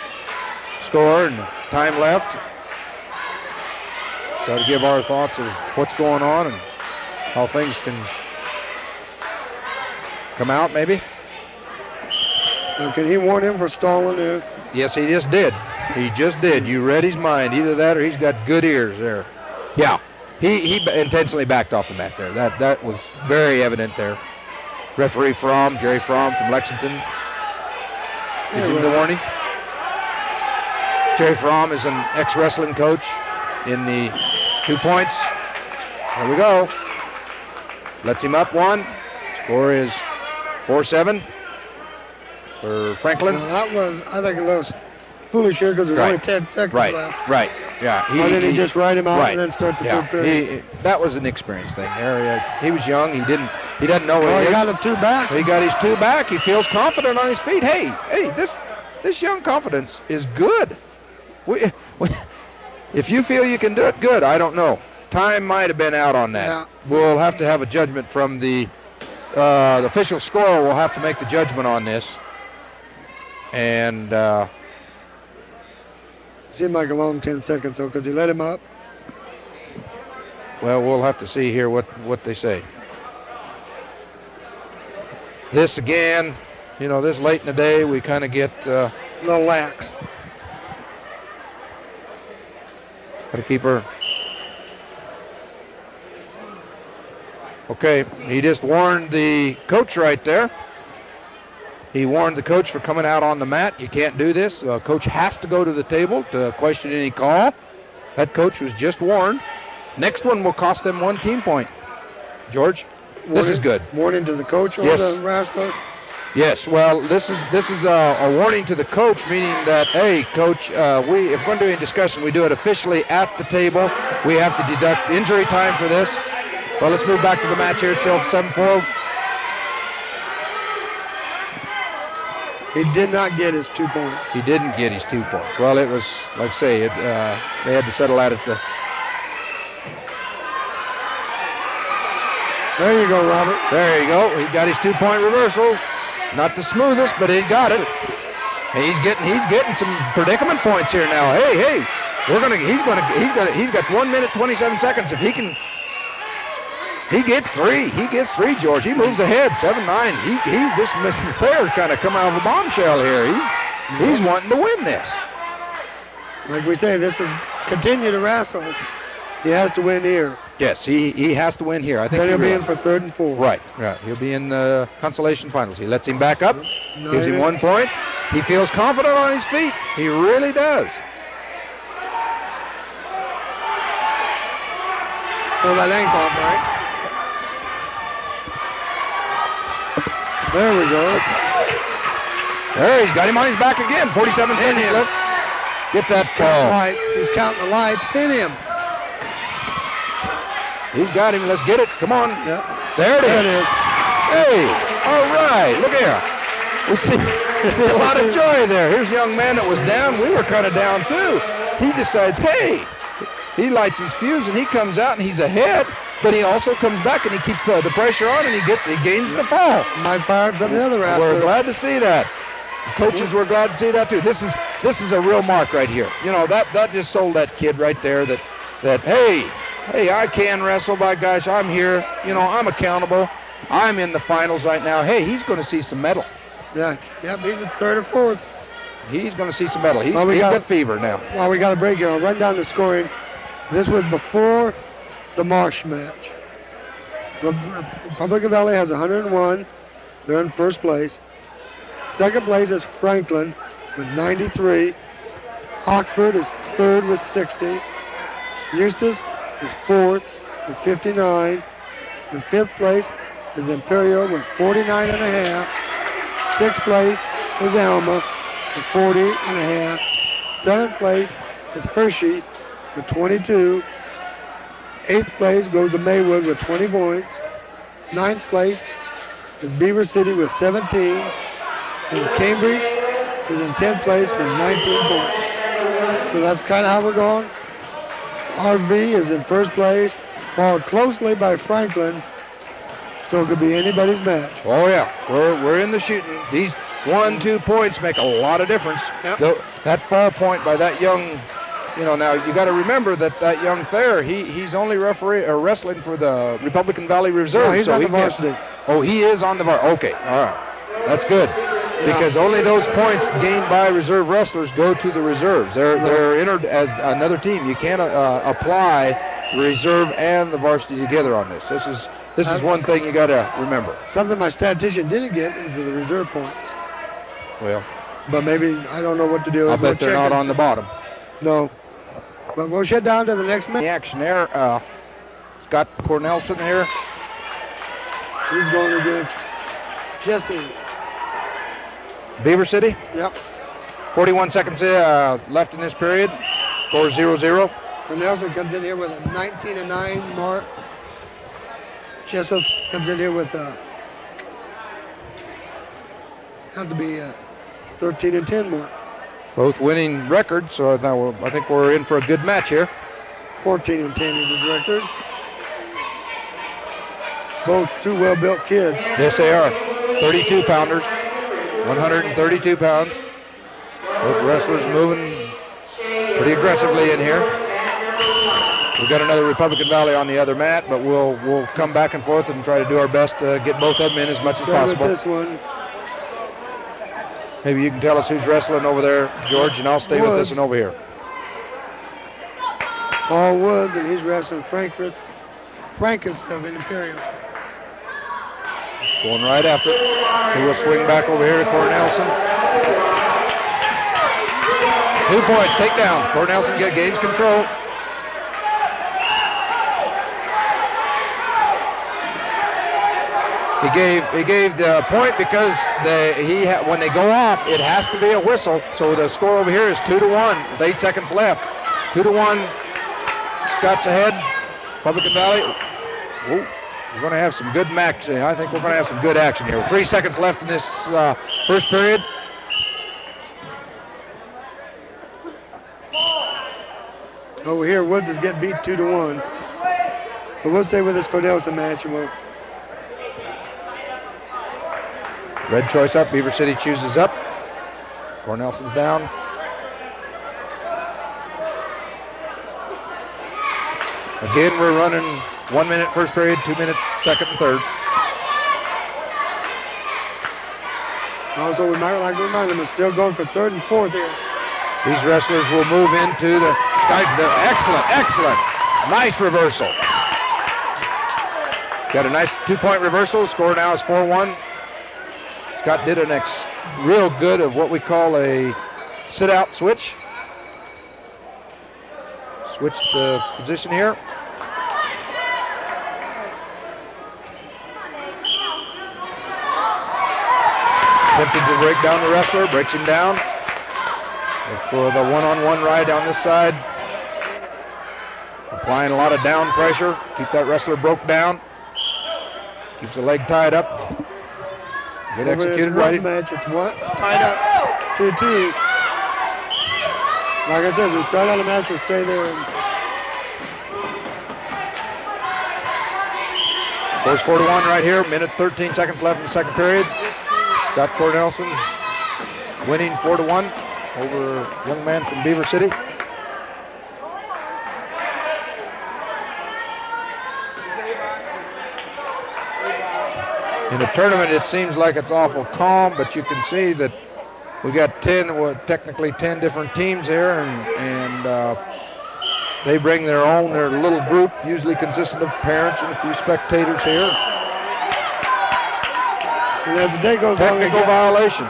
score and time left. Try to give our thoughts of what's going on and how things can come out, maybe. Can he warn him for stalling there? Yes, he just did. He just did. You read his mind. Either that or he's got good ears there. Yeah, he intentionally backed off the mat there. That was very evident there. Referee Jerry Fromm from Lexington. Gives him the warning. Jerry Fromm is an ex-wrestling coach in the 2 points. There we go. Lets him up 1. Score is 4-7 for Franklin. Well, that was, I think, a little foolish here because there's only 10 seconds left. Right, yeah. Why didn't he just ride him out and then start the third period? That was an experience thing. He was young. He doesn't know what he got his 2 back. He got his 2 back. He feels confident on his feet. Hey, this young confidence is good. If you feel you can do it, good. I don't know. Time might have been out on that. Yeah. We'll have to have a judgment from the official scorer. Will have to make the judgment on this. And seemed like a long 10 seconds, though, because he let him up. Well, we'll have to see here what they say. This again, this late in the day, we kind of get a little lax. Got to keep her Okay, he just warned the coach right there. He warned the coach for coming out on the mat. You can't do this. Coach has to go to the table to question any call. That coach was just warned. Next one will cost them 1 team point. George, this is good. Warning to the coach or the wrestler? Yes, well, this is a warning to the coach, meaning that, hey, coach, if we're going to do any discussion, we do it officially at the table. We have to deduct injury time for this. Well, let's move back to the match here. It's still 7-4. He did not get his 2 points. He didn't get his 2 points. Well, it was, like I say, they had to settle that at the... There you go, Robert. There you go. He got his 2-point reversal. Not the smoothest, but he got it. He's getting some predicament points here now. Hey, he's got 1 minute 27 seconds. If he gets three, George. He moves ahead, 7-9. This Mr. Thayer kind of come out of a bombshell here. He's wanting to win this. Like we say, this is continue to wrestle. He has to win here. Yes, he has to win here. I think then he'll be in for 3rd and 4. Right. He'll be in the consolation finals. He lets him back up, gives him 1 point. He feels confident on his feet. He really does. Pull that ankle up, right? There we go. There, he's got him on his back again. 47 seconds left. Get that call. He's counting the lights. Pin him. He's got him. Let's get it. Come on. Yep. There it is. Hey, all right. Look here. We see a lot of joy there. Here's a young man that was down. We were kind of down too. He decides, hey, he lights his fuse and he comes out and he's ahead, but he also comes back and he keeps the pressure on and he gains the fall. Might fire up some of the other wrestlers. We're glad to see that. Coaches were glad to see that too. This is a real mark right here. You know, that just sold that kid right there that hey, I can wrestle, by gosh, I'm here. You know, I'm accountable. I'm in the finals right now. Hey, he's going to see some medal. Yeah, he's at 3rd or 4th. He's going to see some medal. He's got fever now. Well, we got a break here. I'll run down the scoring. This was before the Marsh match. Republican Valley has 101. They're in 1st place. 2nd place is Franklin with 93. Oxford is 3rd with 60. Eustis is 4th with 59. In 5th place is Imperial with 49.5. 6th place is Alma with 40.5. 7th place is Hershey with 22. 8th place goes to Maywood with 20 points. 9th place is Beaver City with 17. And Cambridge is in 10th place with 19 points. So that's kind of how we're going. RV is in 1st place, followed closely by Franklin. So it could be anybody's match. Oh yeah, we're in the shooting. These 1-2 points make a lot of difference. Yep. That fall point by that young, now you got to remember that young Thayer, he's only wrestling for the Republican Valley Reserve. No, he's on the varsity. Oh, he is on the varsity. Okay, all right, that's good. Because only those points gained by reserve wrestlers go to the reserves. They're entered as another team. You can't apply reserve and the varsity together on this. This is one thing you got to remember. Something my statistician didn't get is the reserve points. Well, but maybe I don't know what to do. I bet they're not on the bottom. No. But we'll shut down to the next match. The action there. Scott Cornelson here. He's going against Jesse. Beaver City? Yep. 41 seconds left in this period. Score 0-0. Cornelson comes in here with a 19-9 mark. Jessup comes in here with have to be 13-10 mark. Both winning records, so now I think we're in for a good match here. 14-10 is his record. Both two well-built kids. Yes, they are. 32-pounders, 132 pounds. Both wrestlers moving pretty aggressively in here. We've got another Republican Valley on the other mat, but we'll come back and forth and try to do our best to get both of them in as much as possible. With this one. Maybe you can tell us who's wrestling over there, George, and I'll stay with this one over here. Paul Woods, and he's wrestling Frankus of Imperial. Going right after it. He will swing back over here to Cornelson. 2 points, takedown. Cornelson gains control. He gave the point because when they go off, it has to be a whistle. So the score over here is 2-1 with 8 seconds left. 2-1. Scott's ahead. Republican Valley. Whoa. We're going to have some good action. I think we're going to have some good action here. 3 seconds left in this first period. Over here, Woods is getting beat 2-1. But we'll stay with this Cornelson match and we'll. Red choice up. Beaver City chooses up. Cornelson's down. Again, we're running 1 minute first period, 2 minute second and third. Also, we might like to remind them it's still going for third and fourth here. These wrestlers will move into the excellent. Nice reversal. Got a nice 2-point reversal. Score now is 4-1. Scott did an real good of what we call a sit-out switch. Switched the position here. Attempted to break down the wrestler, breaks him down. Looks for the one-on-one ride down this side. Applying a lot of down pressure. Keep that wrestler broke down. Keeps the leg tied up. Good executed right. Match, it's what? Tied up 2-2. Like I said, we start out the match, we'll stay there. Scores 4-1 right here. Minute 13 seconds left in the second period. Scott Cornelson winning 4-1 over a young man from Beaver City. In the tournament, it seems like it's awful calm, but you can see that we got technically 10 different teams here, and they bring their little group, usually consisting of parents and a few spectators here. And as the day goes on, technical violation.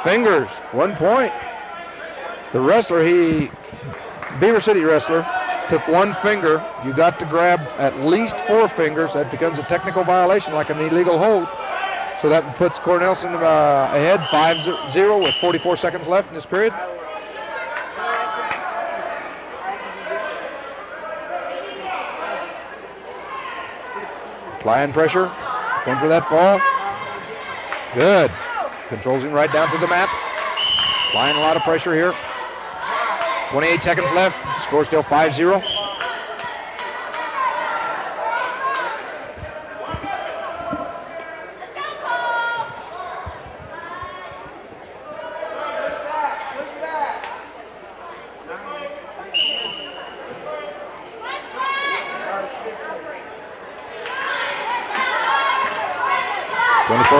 Fingers, 1 point. The wrestler, Beaver City wrestler, took 1 finger. You got to grab at least 4 fingers. That becomes a technical violation, like an illegal hold. So that puts Cornelson ahead 5-0 with 44 seconds left in this period. Applying pressure. Going for that fall. Good. Controls him right down to the mat. Applying a lot of pressure here. 28 seconds left. Score still 5-0.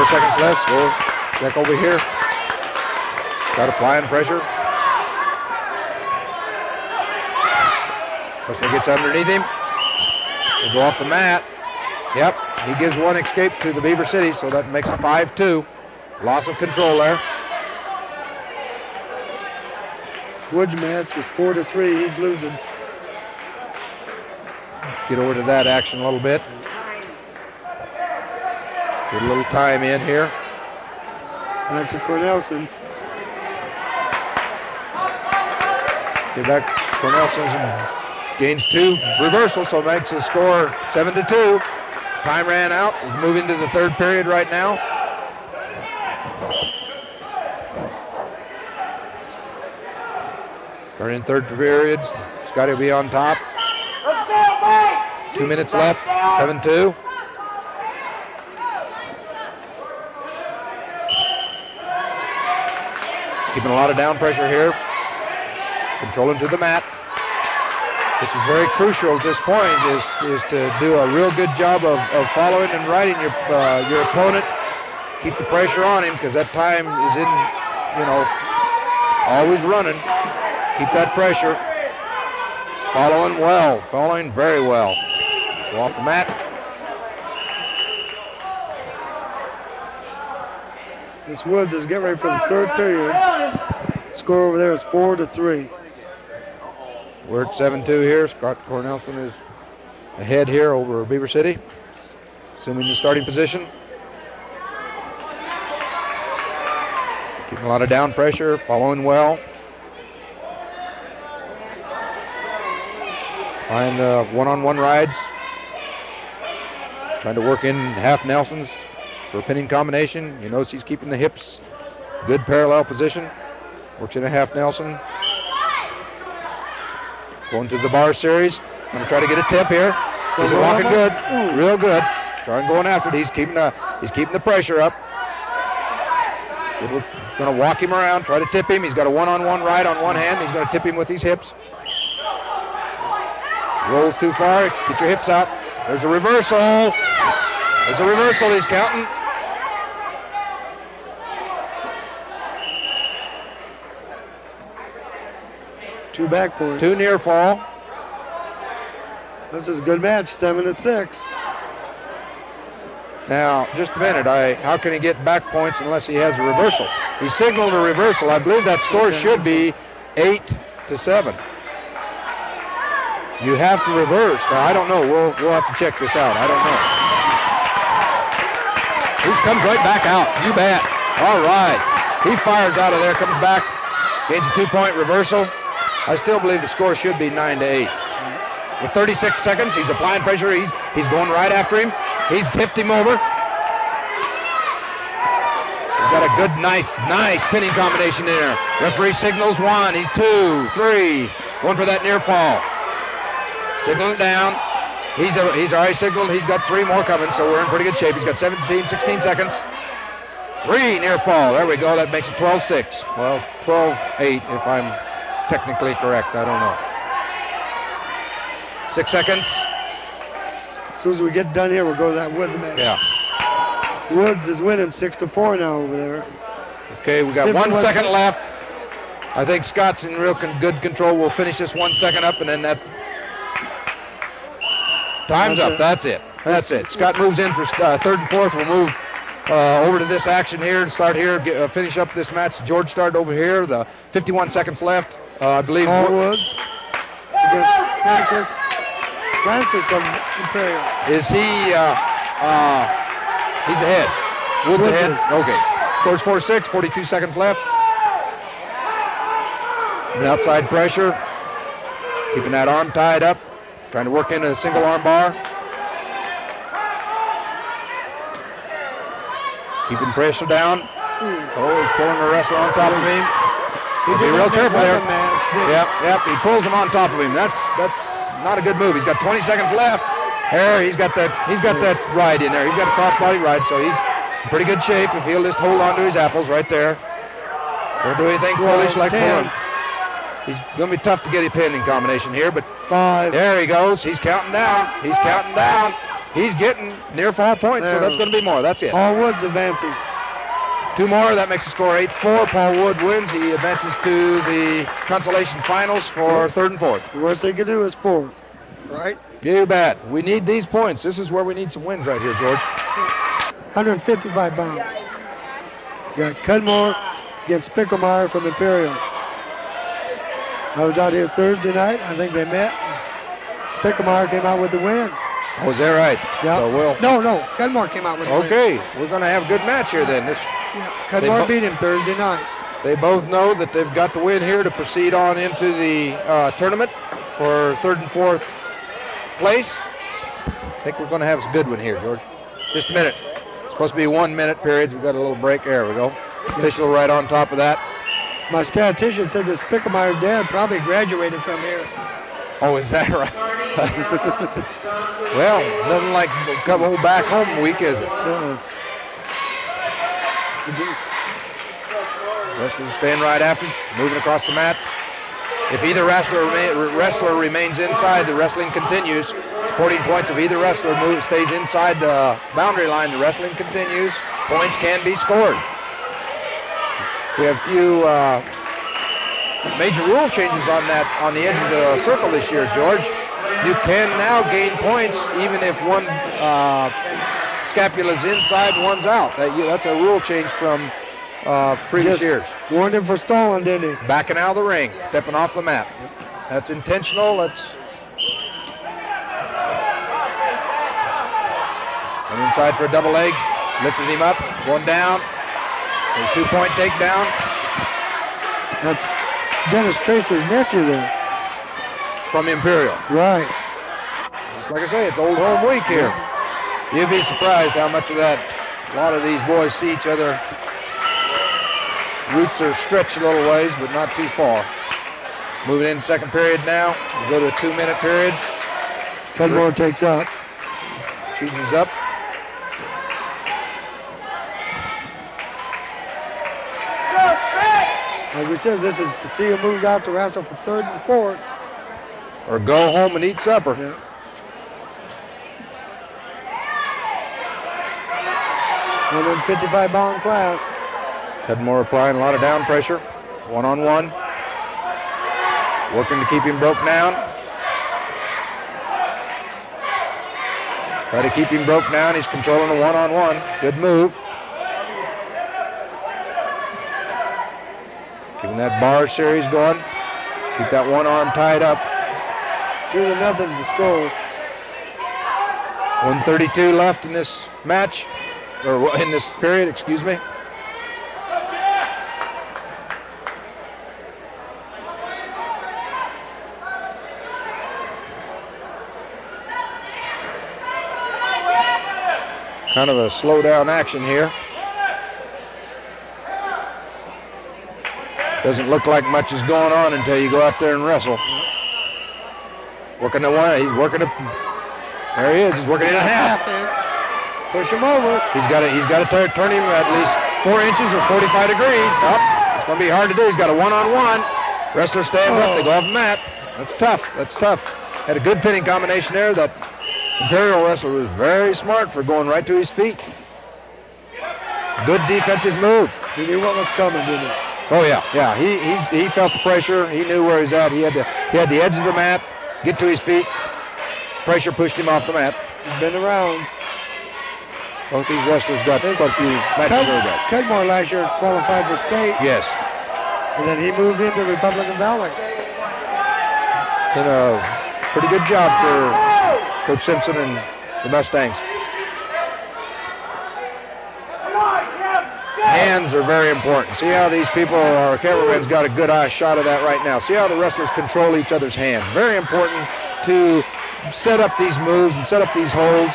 Seconds left. We'll check over here. Start applying pressure. Wrestler gets underneath him. He'll go off the mat. Yep, he gives 1 escape to the Beaver City, so that makes it 5-2. Loss of control there. Woods match is 4-3. He's losing. Get over to that action a little bit. Get a little time in here. Back to Cornelson. Get back. Cornelson gains 2 reversals, so makes the score 7-2. Time ran out. We're moving to the third period right now. Starting third period. Scotty will be on top. 2 minutes left. 7-2. Keeping a lot of down pressure here. Controlling to the mat. This is very crucial at this point, is to do a real good job of following and riding your opponent. Keep the pressure on him, because that time is always running. Keep that pressure. Following very well. Go off the mat. This Woods is getting ready for the third period. Score over there is 4-3. We're at 7-2 here. Scott Cornelson is ahead here over Beaver City, assuming the starting position. Keeping a lot of down pressure, following well. Trying one-on-one rides. Trying to work in half Nelsons for a pinning combination. You notice he's keeping the hips good parallel position. Works in a half Nelson. Going to the bar series. Going to try to get a tip here. He's walking good, real good. Trying going after it. He's keeping the pressure up. He's going to walk him around, try to tip him. He's got a one-on-one ride on one hand. He's going to tip him with his hips. Rolls too far. Get your hips out. There's a reversal. There's a reversal. He's counting. Two back points. Two near fall. This is a good match, 7-6. Now, just a minute. How can he get back points unless he has a reversal? He signaled a reversal. I believe that score should be 8-7. You have to reverse. Now, I don't know. We'll have to check this out. I don't know. He comes right back out. You bet. All right. He fires out of there, comes back, gains a 2-point reversal. I still believe the score should be 9-8. With 36 seconds, he's applying pressure. He's going right after him. He's tipped him over. He's got a good, nice pinning combination there. Referee signals 1. He's 2, 3. Going for that near fall. Signaling down. He's already signaled. He's got 3 more coming, so we're in pretty good shape. He's got 16 seconds. 3 near fall. There we go. That makes it 12-6. Well, 12-8 if I'm technically correct. I don't know. 6 seconds. As soon as we get done here, we'll go to that Woods match. Yeah. Woods is winning 6-4 now over there. Okay, we got 1 second left. I think Scott's in real good control. We'll finish this 1 second up, and then that time's up. That's it. Scott moves in for third and fourth. We'll move over to this action here and start here, finish up this match. George started over here. The 51 seconds left. I believe. Paul Woods against Francis of Imperial. Is he? He's ahead. Woods ahead. Okay. Scores 4-6. 42 seconds left. And outside pressure. Keeping that arm tied up. Trying to work in a single arm bar. Keeping pressure down. Oh, he's pulling the wrestler on top of him. He'll be real careful there. Yep. He pulls him on top of him. That's not a good move. He's got 20 seconds left. There, he's got that ride in there. He's got a crossbody ride, so he's in pretty good shape if he'll just hold on to his apples right there. Don't do anything foolish like pulling. He's going to be tough to get a pinning combination here, but 5. There he goes. He's counting down. He's getting near 4 points, so that's going to be more. That's it. Paul Woods advances. 2 more. That makes the score 8-4. Paul Wood wins. He advances to the consolation finals for third and fourth. The worst they can do is 4th, right? You bet. We need these points. This is where we need some wins right here, George. 155 pounds. You got Cudmore against Spicklemeyer from Imperial. I was out here Thursday night. I think they met. Spicklemeyer came out with the win. Oh, is that right? Yeah. So No. Cudmore came out with the win. Okay. We're going to have a good match here then. Cudmore beat him Thursday night. They both know that they've got the win here to proceed on into the tournament for third and fourth place. I think we're going to have a good one here, George. Just a minute. It's supposed to be 1 minute period. We've got a little break. There we go. Official right on top of that. My statistician says that Spicklemeyer's dad probably graduated from here. Oh, is that right? Well, nothing like come home back home week, is it? Wrestlers staying right after, moving across the mat. If either wrestler remains inside, the wrestling continues. Supporting points if either wrestler stays inside the boundary line, the wrestling continues. Points can be scored. We have a few major rule changes on the edge of the circle this year, George. You can now gain points even if one scapula is inside, one's out. That's a rule change from previous Just years. warned him for stalling, didn't he? Backing out of the ring, stepping off the mat. That's intentional. That's and inside for a double leg. Lifted him up. One down. A 2-point takedown. That's Dennis Tracer's nephew there. From Imperial. Right. Just like I say, it's old home week here. You'd be surprised how much of that a lot of these boys see each other. Roots are stretched a little ways, but not too far. Moving in second period now. We go to a 2-minute period. Cudmore takes up. Chooses up. Like we said, this is to see who moves out to wrestle for third and fourth. Or go home and eat supper. Yeah. 155-pound class. Cudmore applying a lot of down pressure. One-on-one. Working to keep him broke down. Try to keep him broke down. He's controlling a one-on-one. Good move. Keeping that bar series going. Keep that one arm tied up. 2-0 to score. 1:32 left in this match. Or in this period, excuse me. Kind of a slow down action here. Doesn't look like much is going on until you go out there and wrestle. Working the one, he's working a, there he is, he's working in a half. Push him over. He's got to turn him at least 4 inches or 45 degrees. Up. It's going to be hard to do. He's got a one-on-one. Wrestler stands up, they go off the mat. That's tough, that's tough. Had a good pinning combination there. That Imperial wrestler was very smart for going right to his feet. Good defensive move. He knew what was coming, didn't he? Oh yeah. He felt the pressure. He knew where he's at. He had the edge of the mat, get to his feet. Pressure pushed him off the mat. He's been around. Both these wrestlers got a few matches over that. Cudmore last year qualified for state. Yes. And then he moved into Republican Valley. Did a pretty good job for Coach Simpson and the Mustangs. Hands are very important. See how these people, our cameraman's got a good eye shot of that right now. See how the wrestlers control each other's hands. Very important to set up these moves and set up these holds.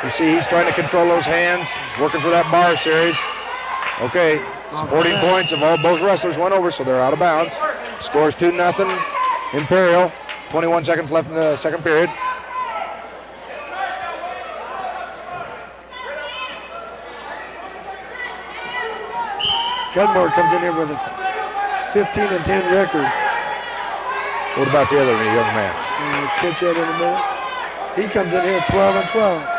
You see he's trying to control those hands, working for that bar series. Okay, supporting points of both wrestlers went over, so they're out of bounds. Scores 2-0, Imperial. 21 seconds left in the second period. Cudmore comes in here with a 15-10 record. What about the other young man? We'll catch that in a minute. He comes in here 12-12.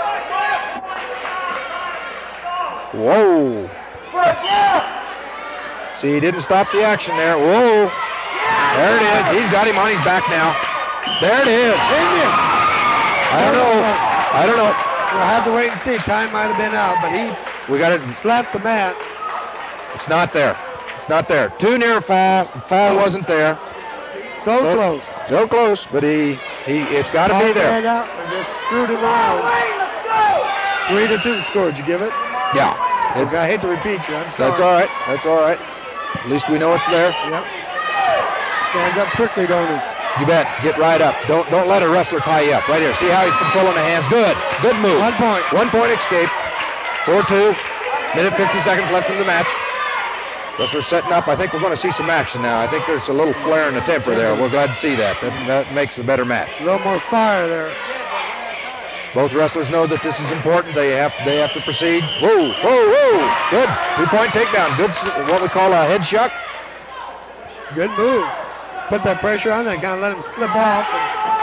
Whoa. See, he didn't stop the action there. Whoa. There it is. He's got him on his back now. There it is. I don't know. We'll have to wait and see. Time might have been out, but We got it. slapped the mat. It's not there. It's not there. Too near a fall. The fall wasn't there. So close. So close, but it's got to be there. Out and just screwed him around. 3-2 the score. Did you give it? Yeah. Okay, I hate to repeat you. I'm sorry. That's all right. That's all right. At least we know it's there. Yep. Stands up quickly, don't he? You bet. Get right up. Don't let a wrestler tie you up. Right here. See how he's controlling the hands. Good. Good move. 1 point. 1 point escape. 4-2. Minute 50 seconds left in the match. Wrestler's setting up. I think we're going to see some action now. I think there's a little flare in the temper there. We're glad to see that. That makes a better match. A little more fire there. Both wrestlers know that this is important. They have to proceed. Whoa, whoa, whoa. Good. 2-point takedown. Good, what we call a head shock. Good move. Put that pressure on there, kind of let him slip off.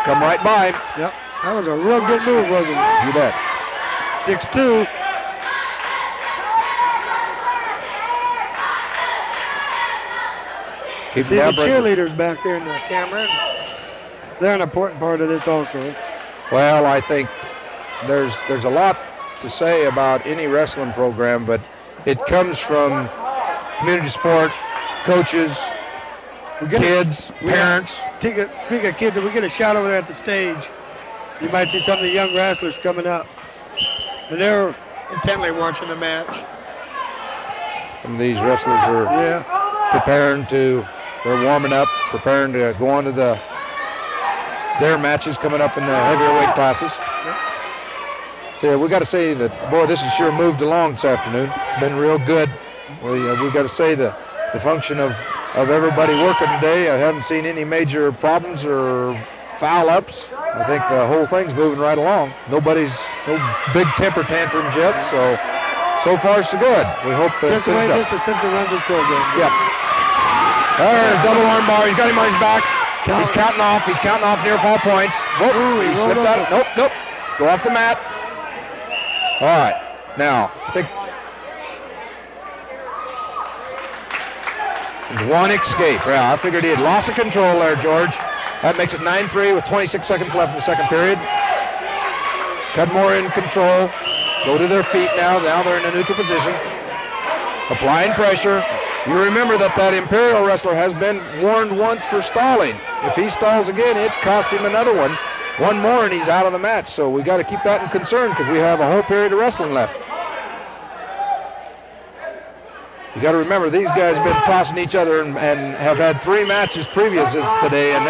Come right by him. Yep. That was a real good move, wasn't it? You bet. 6-2. Keep See the the cheerleaders back there in the camera. They're an important part of this also. Well, I think there's a lot to say about any wrestling program, but It comes from community support, coaches, kids, parents. Speaking of kids, if we get a shot over there at the stage, you might see some of the young wrestlers coming up. And they're intently watching the match. Some of these wrestlers are they're warming up, preparing to go on to their matches coming up in the heavier weight classes. Yeah, we got to say that, boy, this has sure moved along this afternoon. It's been real good. We got to say the function of everybody working today. I haven't seen any major problems or foul-ups. I think the whole thing's moving right along. No big temper tantrums yet, so far so good. We hope just the way Mr. Simpson runs his program. Yep. There's double arm bar. He's got him on his back. He's counting off. He's counting off near fall points. Whoop. He slipped out. Nope. Go off the mat. All right. Now, I think there's one escape. Yeah, I figured he had lost the control there, George. That makes it 9-3 with 26 seconds left in the second period. Cudmore in control. Go to their feet now. Now they're in a neutral position. Applying pressure. You remember that Imperial wrestler has been warned once for stalling. If he stalls again, it costs him another one. One more and he's out of the match. So we got to keep that in concern because we have a whole period of wrestling left. You got to remember these guys have been tossing each other and have had 3 matches previous today, and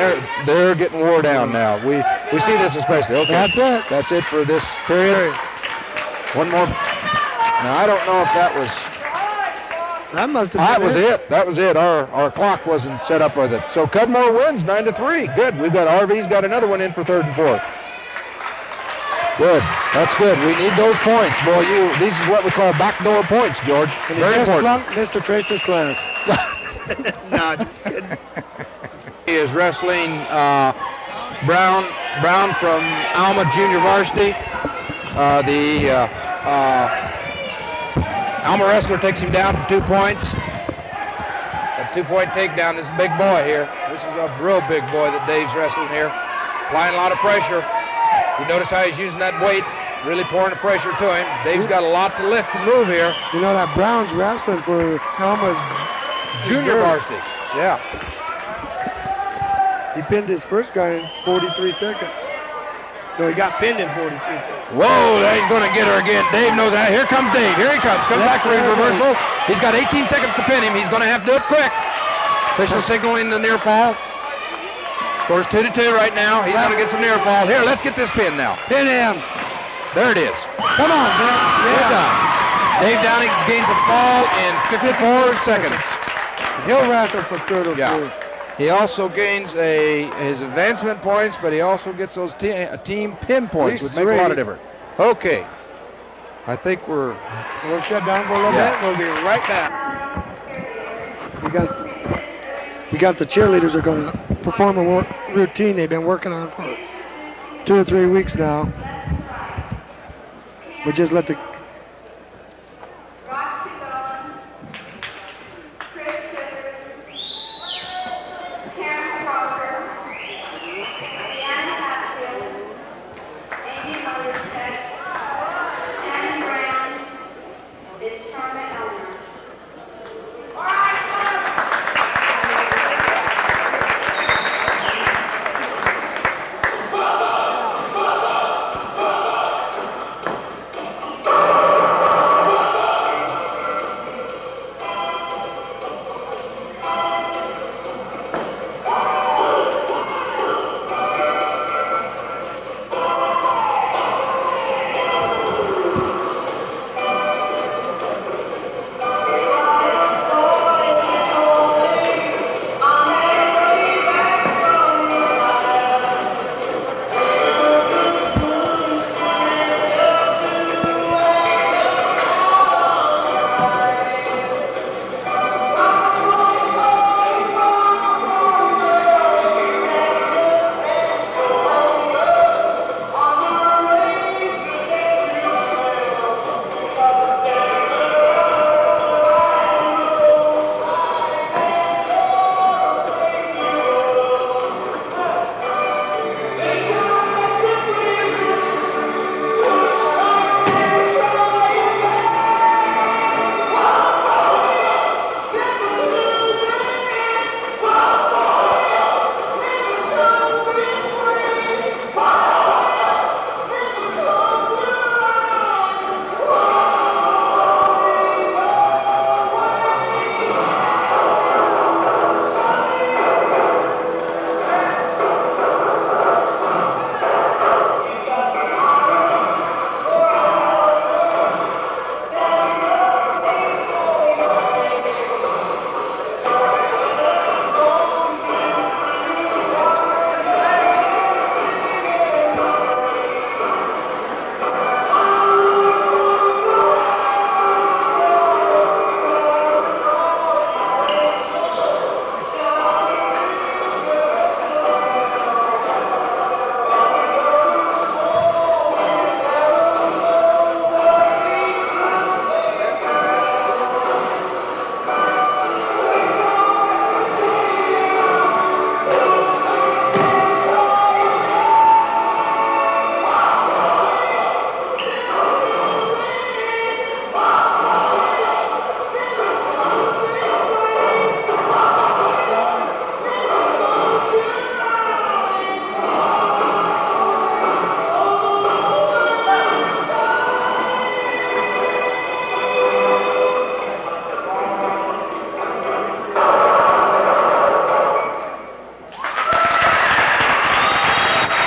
they're getting wore down now. We see this especially. Okay, that's it for this period. One more. Now I don't know if that was. That must have been That was it. Our clock wasn't set up with it. So Cudmore wins 9-3. Good. We've got RV's got another one in for third and fourth. Good. That's good. We need those points, boy. These is what we call backdoor points, George. And very important. Mr. Tracer's class. No, just kidding. He is wrestling Brown from Alma Junior Varsity. Alma wrestler takes him down for 2 points. A 2-point takedown. This is a big boy here. This is a real big boy that Dave's wrestling here. Applying a lot of pressure. You notice how he's using that weight, really pouring the pressure to him. Dave's got a lot to lift and move here. You know that Brown's wrestling for Alma's junior varsity. Yeah. He pinned his first guy in 43 seconds. No, he got pinned in 43 seconds. Whoa, he's going to get her again. Dave knows that. Here comes Dave. Here he comes. Comes back for his reversal. He's got 18 seconds to pin him. He's going to have to do it quick. Official signaling the near fall. Scores 2-2 right now. He's going to get some near fall. Here, let's get this pin now. Pin him. There it is. Come on, man. Good job. Dave Downing gains a fall in 54 seconds. He'll wrestle for third or fourth. He also gains his advancement points, but he also gets those team pin points, which make a lot of difference. Okay. I think we'll shut down for a little bit. We'll be right back. We got the cheerleaders are going to perform a routine they've been working on for 2 or 3 weeks now. We just let the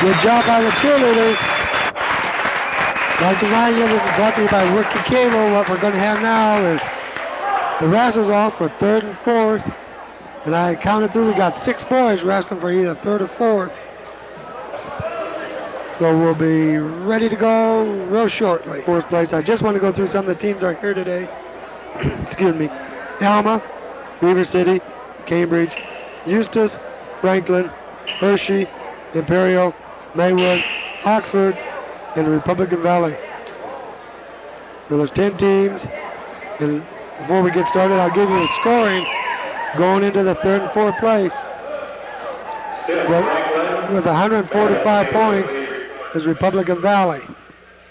Good job by the cheerleaders. I'd like to remind you, this is brought to you by Wudtke Cable. What we're going to have now is the wrestles off for third and fourth. And I counted through, we got 6 boys wrestling for either third or fourth. So we'll be ready to go real shortly. Fourth place. I just want to go through some of the teams that are here today. Excuse me. Alma, Beaver City, Cambridge, Eustis, Franklin, Hershey, Imperial, Maywood, Oxford, and Republican Valley. So there's 10 teams. And before we get started, I'll give you the scoring going into the third and fourth place. With 145 points is Republican Valley.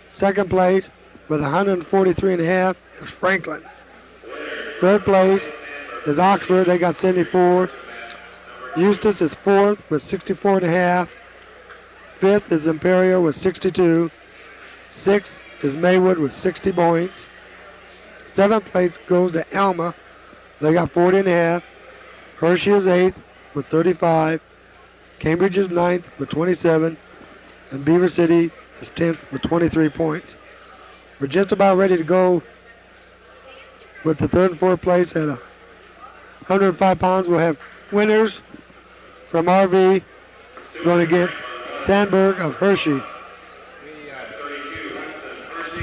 Second place with 143.5 is Franklin. Third place is Oxford. They got 74. Eustis is fourth with 64.5. Fifth is Imperial with 62. Sixth is Maywood with 60 points. Seventh place goes to Alma. They got 40.5. Hershey is 8th with 35. Cambridge is 9th with 27. And Beaver City is 10th with 23 points. We're just about ready to go with the third and fourth place at 105 pounds. We'll have winners from RV going against Sandberg of Hershey.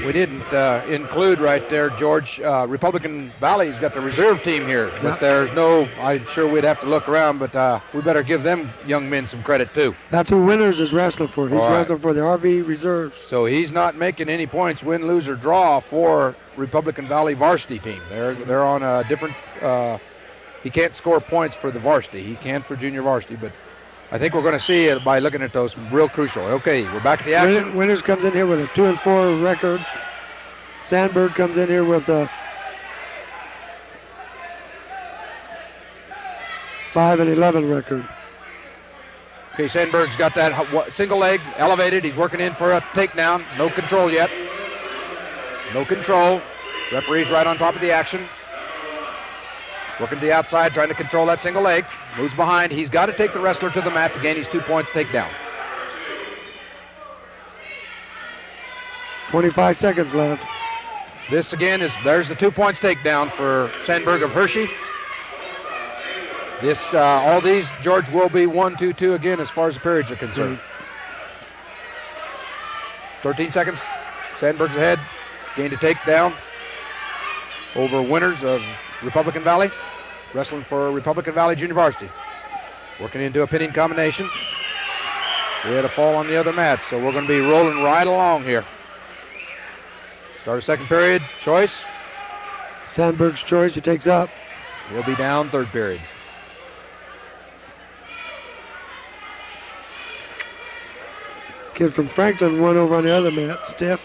We didn't include right there, George. Republican Valley's got the reserve team here, but Yep. there's no, I'm sure we'd have to look around, but we better give them young men some credit too. That's who Winners is wrestling for. He's All right. wrestling for the RV reserves. So he's not making any points, win, lose, or draw for Republican Valley varsity team. They're on a different, he can't score points for the varsity. He can for junior varsity, but I think we're going to see it by looking at those real crucial. Okay, we're back at the action. Winners comes in here with a 2-4 record. Sandberg comes in here with a 5-11 record. Okay, Sandberg's got that single leg elevated. He's working in for a takedown. No control yet. No control. Referee's right on top of the action. Working to the outside, trying to control that single leg. Moves behind. He's got to take the wrestler to the mat to gain his 2 points takedown. 25 seconds left. This again there's the 2 points takedown for Sandberg of Hershey. This, all these, George, will be 1-2-2 again as far as the periods are concerned. 13 seconds. Sandberg's ahead. Gained a takedown over winners of Republican Valley. Wrestling for Republican Valley Junior Varsity. Working into a pinning combination. We had a fall on the other mat, so we're going to be rolling right along here. Start of second period. Choice. Sandberg's choice. He takes up. He'll be down third period. Kid from Franklin won over on the other mat. Stiff.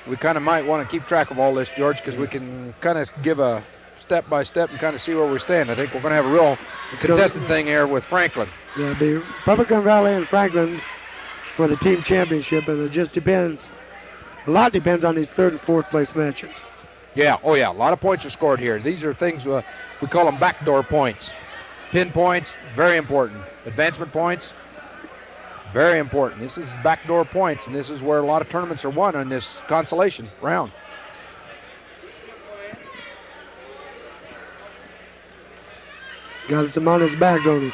We kind of might want to keep track of all this, George, because we can kind of give a step by step and kind of see where we stand. I think we're going to have a real contested thing here with Franklin. Yeah, it'll be Republican Valley and Franklin for the team championship, and it just depends. A lot depends on these third and fourth place matches. Yeah, oh yeah, a lot of points are scored here. These are things, we call them backdoor points. Pin points, very important. Advancement points, very important. This is backdoor points, and this is where a lot of tournaments are won in this consolation round. Got him on his back, don't he?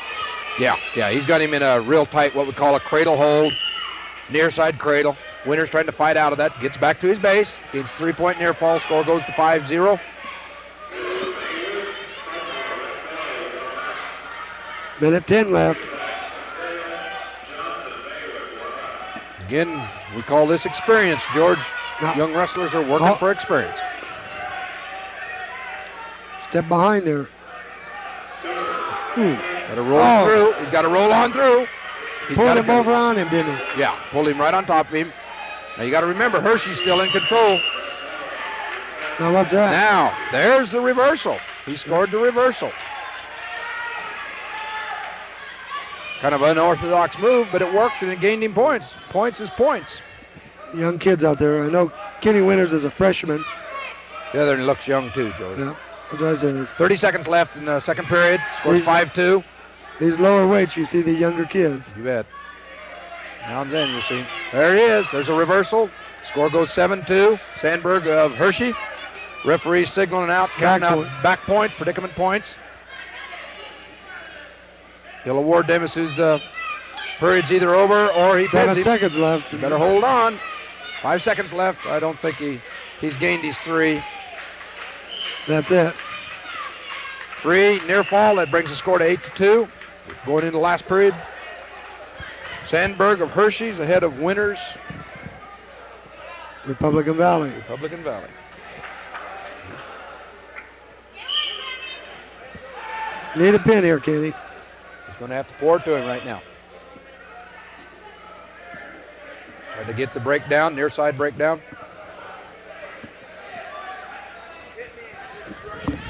Yeah, he's got him in a real tight, what we call a cradle hold, near side cradle. Winner's trying to fight out of that, gets back to his base, gains 3-point near fall, score goes to 5-0. Minute 10 left. Again, we call this experience, George. Young wrestlers are working for experience. Step behind there. Got to roll through. He's got to roll on through. Pulled him over on him, didn't he? Yeah, pulled him right on top of him. Now you got to remember, Hershey's still in control. Now what's that? Now, there's the reversal. He scored the reversal. Kind of unorthodox move, but it worked and it gained him points. Points is points. Young kids out there. I know Kenny Winters is a freshman. The other looks young too, George. Yeah, that's what I said. 30 seconds left in the second period. Scored 5-2. These lower weights, you see the younger kids. You bet. Now and then you'll see. There it is. There's a reversal. Score goes 7-2. Sandberg of Hershey. Referee signaling out, counting out back point, predicament points. He'll award them as his period's either over or he 7 seconds left. You better hold on. 5 seconds left. I don't think he's gained his 3. That's it. 3 near fall. That brings the score to 8-2. Going into the last period. Sandberg of Hershey's ahead of Winters. Republican Valley. Republican Valley. Need a pin here, Kenny. He's going to have to pour it to him right now. Try to get the breakdown, near side breakdown.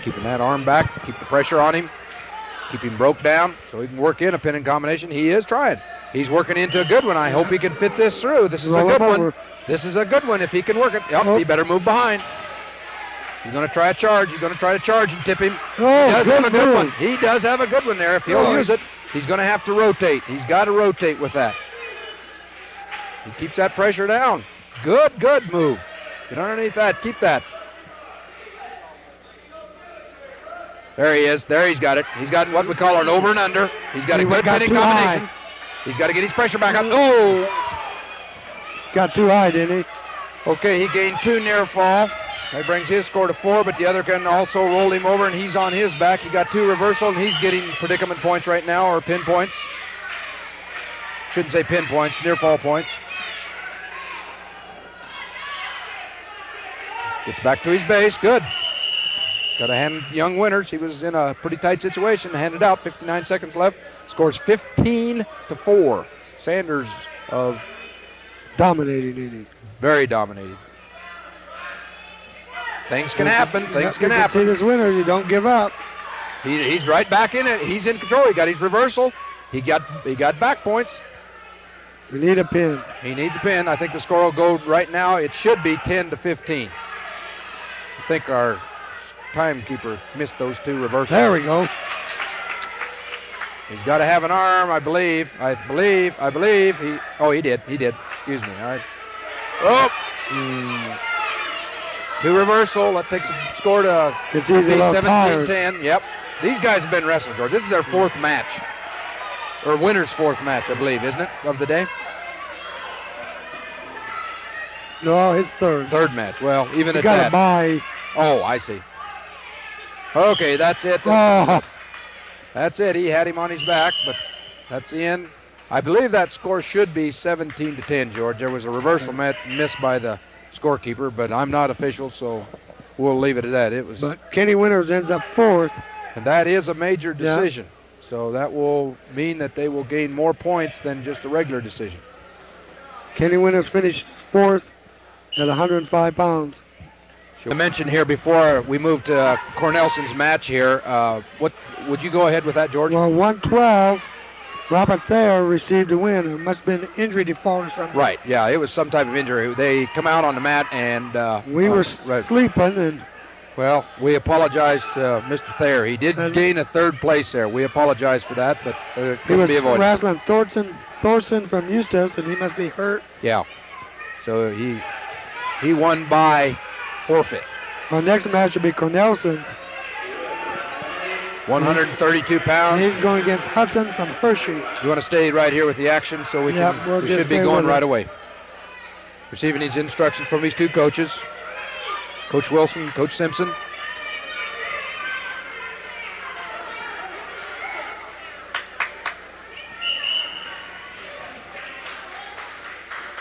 Keeping that arm back, keep the pressure on him. Keep him broke down so he can work in a pin and combination. He is trying. He's working into a good one. I hope he can fit this through. This is a good one. This is a good one if he can work it. Yep, he better move behind. He's going to try a charge. He's going to try to charge and tip him. He does have a good one. He does have a good one there. If he'll use it, he's going to have to rotate. He's got to rotate with that. He keeps that pressure down. Good move. Get underneath that. Keep that. There he is. There he's got it. He's got what we call an over and under. He's got a good pinning combination. He's got to get his pressure back up. Oh! Got too high, didn't he? Okay, he gained 2 near fall. That brings his score to 4, but the other can also roll him over, and he's on his back. He got 2 reversal, and he's getting predicament points right now, or pin points. Shouldn't say pin points, near fall points. Gets back to his base. Good. Got to hand young Winters. He was in a pretty tight situation. Handed out. 59 seconds left. Scores 15-4. Sanders of dominating inning. Very dominating. Things can happen. Things can happen. See this Winters. You don't give up. He's right back in it. He's in control. He got his reversal. He got back points. We need a pin. He needs a pin. I think the score will go right now. It should be 10-15. I think our timekeeper missed those 2 reversals. There we go. He's got to have an arm, I believe. I believe. He did. Excuse me. All right. Oh! 2 reversal. That takes the score to 17-10. Yep. These guys have been wrestling, George. This is their 4th match. Or Winters' 4th match, I believe, isn't it, of the day? No, it's 3rd. 3rd match. Well, even you at gotta that. Buy. Oh, I see. Okay, that's it. Oh. That's it. He had him on his back, but that's the end. I believe that score should be 17-10, George. There was a reversal missed by the scorekeeper, but I'm not official, so we'll leave it at that. But Kenny Winters ends up 4th. And that is a major decision. Yeah. So that will mean that they will gain more points than just a regular decision. Kenny Winters finished 4th at 105 pounds. I mentioned here before we moved to Cornelson's match here. What would you go ahead with that, George? Well, 112, Robert Thayer received a win. It must have been injury default or something. Right, yeah, it was some type of injury. They come out on the mat and... we were sleeping and... Well, we apologize to Mr. Thayer. He did gain a 3rd place there. We apologize for that, but it couldn't be avoided. He was wrestling Thorson from Eustis, and he must be hurt. Yeah, so he won by forfeit. Our next match will be Cornelson. 132 pounds. And he's going against Hudson from Hershey. You want to stay right here with the action so we should be going right away. Receiving these instructions from these 2 coaches. Coach Wilson, Coach Simpson.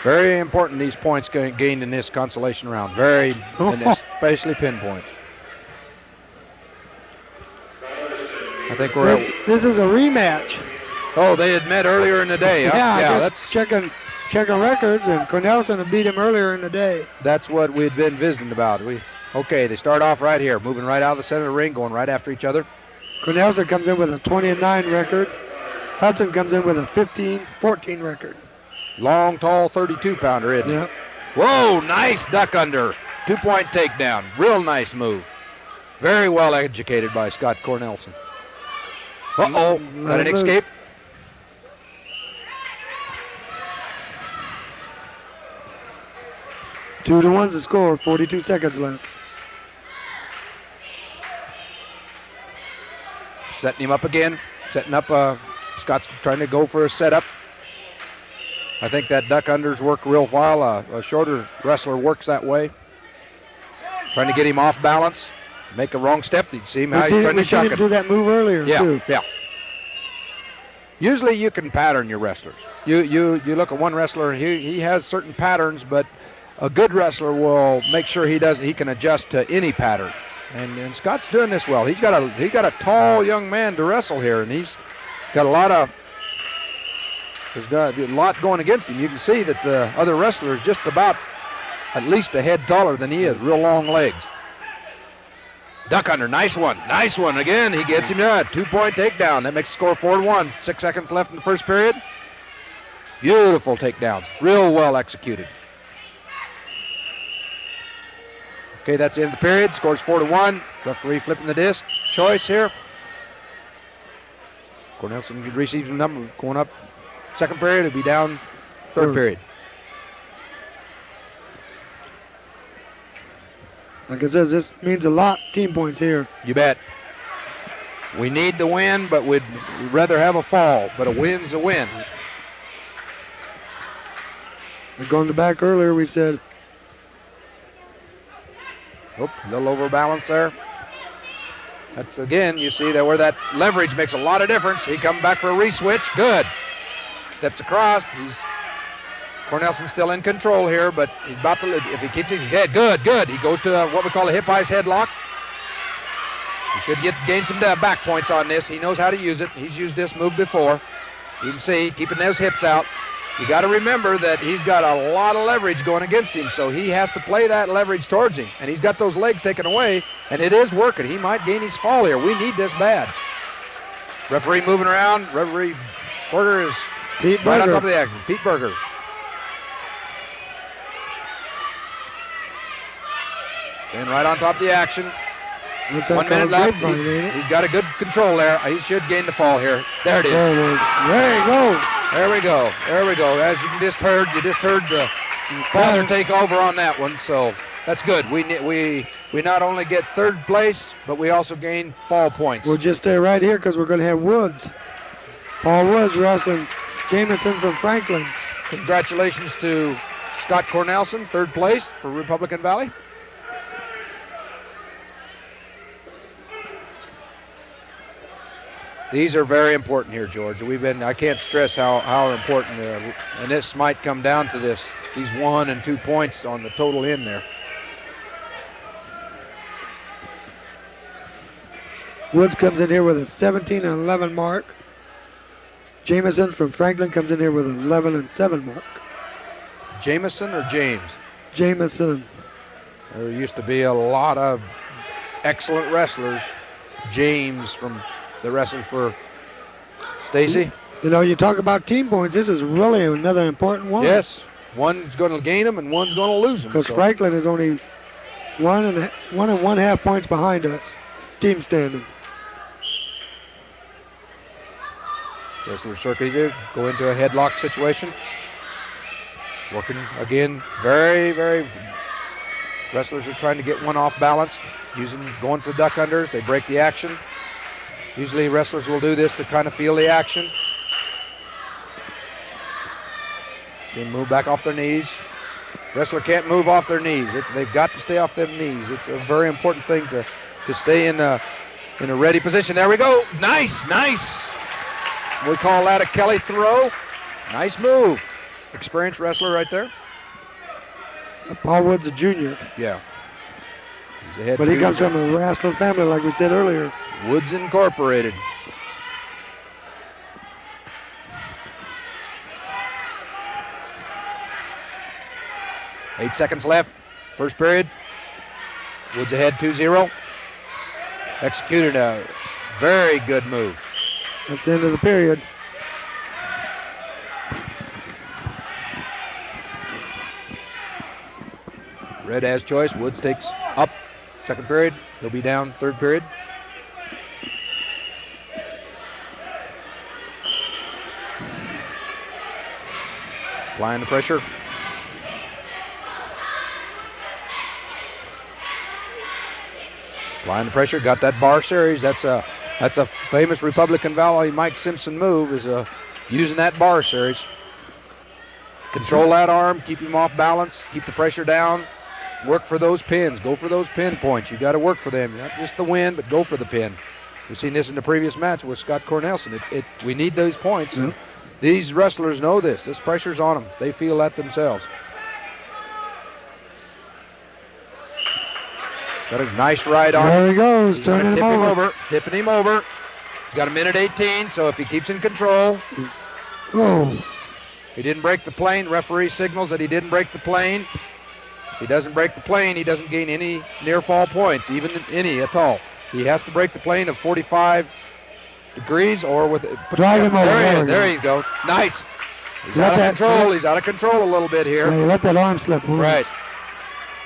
Very important, these points gained in this consolation round. And especially pin points. I think this is a rematch. Oh, they had met earlier in the day. Yeah, that's checking records, and Cornelson had beat him earlier in the day. That's what we had been visiting about. They start off right here, moving right out of the center of the ring, going right after each other. Cornelson comes in with a 20-9 record. Hudson comes in with a 15-14 record. Long, tall, 32-pounder, isn't he? Yep. Whoa, nice duck under. 2-point takedown. Real nice move. Very well educated by Scott Cornelson. Uh-oh, got an escape. 2-1's the score. 42 seconds left. Setting him up again. Setting up. Scott's trying to go for a setup. I think that duck unders work real well. A shorter wrestler works that way. Trying to get him off balance. Make a wrong step. You see him how he's trying to shock him. Do that move earlier, too. Yeah. Usually you can pattern your wrestlers. You look at one wrestler, he has certain patterns, but a good wrestler will make sure he can adjust to any pattern. And Scott's doing this well. He's got a tall young man to wrestle here, and he's got there's got a lot going against him. You can see that the other wrestler is just about at least a head taller than he is. Real long legs. Duck under, nice one again. He gets him a 2-point takedown. That makes the score 4-1. 6 seconds left in the first period. Beautiful takedowns, real well executed. Okay, that's the end of the period. Scores 4-1. Referee flipping the disc. Choice here. Cornelson receives the number going up. Second period, it'll be down third period. Like I said, this means a lot. Team points here. You bet. We need the win, but we'd rather have a fall. But a win's a win. Going to back earlier, we said. A little overbalance there. That's, again, you see that where that leverage makes a lot of difference. He comes back for a re-switch. Good. Steps across. Cornelson's still in control here, but he's about to, if he keeps his head, good. He goes to what we call a hip-ice headlock. He should gain some back points on this. He knows how to use it. He's used this move before. You can see, keeping those hips out. You got to remember that he's got a lot of leverage going against him, so he has to play that leverage towards him. And he's got those legs taken away, and it is working. He might gain his fall here. We need this bad. Referee moving around. Referee Berger is right on top of the action. Pete Berger. Staying right on top of the action. 1 minute left. He's got a good control there. He should gain the fall here. There it is. There you go. There we go. As you just heard the father take over on that one. So that's good. We not only get third place, but we also gain fall points. We'll just stay right here because we're going to have Woods. Paul Woods wrestling Jamison from Franklin. Congratulations to Scott Cornelson, third place for Republican Valley. These are very important here, George. I can't stress how important they are. And this might come down to these 1 and 2 points on the total in there. Woods comes in here with a 17-11 mark. Jamison from Franklin comes in here with an 11-7 mark. Jamison or James? Jamison. There used to be a lot of excellent wrestlers. James from the wrestler for Stacy. You know, you talk about team points. This is really another important one. Yes. One's going to gain them and one's going to lose them. Because Franklin is only 1 1/2 points behind us. Team standing. Wrestler circuit here. Go into a headlock situation. Working again. Very, very. Wrestlers are trying to get one off balance. Going for duck unders. They break the action. Usually wrestlers will do this to kind of feel the action. They move back off their knees. Wrestler can't move off their knees. They've got to stay off their knees. It's a very important thing to stay in a ready position. There we go. Nice. We call that a Kelly throw. Nice move. Experienced wrestler right there. Paul Woods, a junior. Yeah. But he comes from a wrestling family, like we said earlier. Woods Incorporated. Eight seconds left. First period. Woods ahead 2-0. Executed a very good move. That's the end of the period. Red has choice. Woods takes up. Second period. He'll be down third period. Applying the pressure. Applying the pressure, got that bar series. That's a famous Republican Valley Mike Simpson move, is using that bar series. Control that arm, keep him off balance, keep the pressure down, work for those pins, go for those pin points. You got to work for them, not just the win, but go for the pin. We've seen this in the previous match with Scott Cornelson. We need those points, and these wrestlers know this. This pressure's on them. They feel that themselves. Got a nice right arm. There he goes, turning him over. Tipping him over. He's got a minute 18, so if he keeps in control. He didn't break the plane. Referee signals that he didn't break the plane. If he doesn't break the plane, he doesn't gain any near fall points, even any at all. He has to break the plane of 45 degrees or with drive him over. There he goes. Nice. He's out of control. He's out of control a little bit here. Yeah, let that arm slip. Right.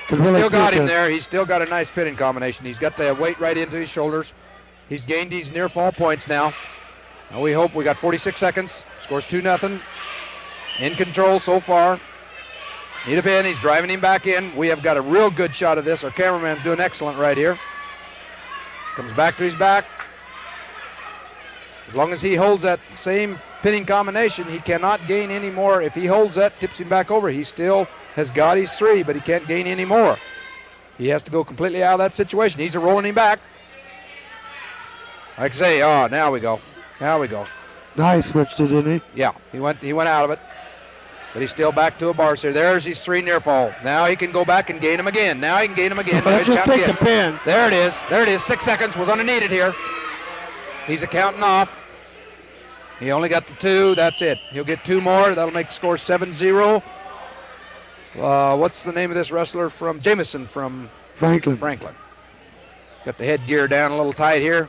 Really still got him there. He's still got a nice pinning combination. He's got the weight right into his shoulders. He's gained these near fall points now. Now we hope. We got 46 seconds. Scores 2-0. In control so far. Need a pin. He's driving him back in. We have got a real good shot of this. Our cameraman's doing excellent right here. Comes back to his back. As long as he holds that same pinning combination, he cannot gain any more. If he holds that, tips him back over, he still has got his 3, but he can't gain any more. He has to go completely out of that situation. He's rolling him back. Like I say, now we go. Now we go. Nice switched it, didn't he? Yeah, he went out of it. But he's still back to a bar here. There's his 3 near fall. Now he can go back and gain him again. Now he can gain him again. Let's just take the pin. There it is. There it is. 6 seconds. We're going to need it here. He's counting off. He only got the 2. That's it. He'll get 2 more. That'll make the score 7-0. What's the name of this wrestler from Jameson from Franklin? Got the headgear down a little tight here.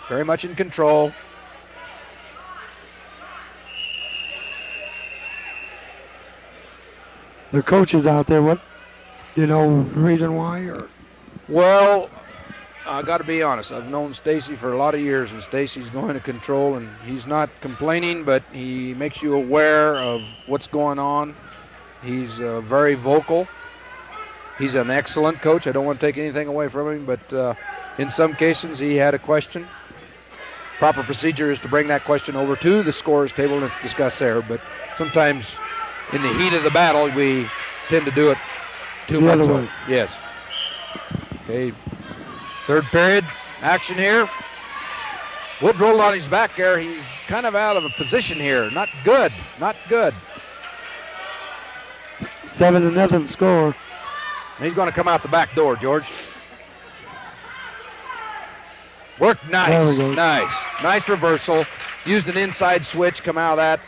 Very much in control. The coach is out there. What, reason why? Or? Well, I got to be honest. I've known Stacy for a lot of years, and Stacy's going to control, and he's not complaining, but he makes you aware of what's going on. He's very vocal. He's an excellent coach. I don't want to take anything away from him, but in some cases he had a question. Proper procedure is to bring that question over to the scorer's table and it's discussed there, but sometimes in the heat of the battle, we tend to do it too much. So. Yes. Okay. Third period action here. Wood rolled on his back there. He's kind of out of a position here. Not good. Not good. 7-0 score. He's going to come out the back door, George. Worked nice. Nice. Nice reversal. Used an inside switch. Come out of that.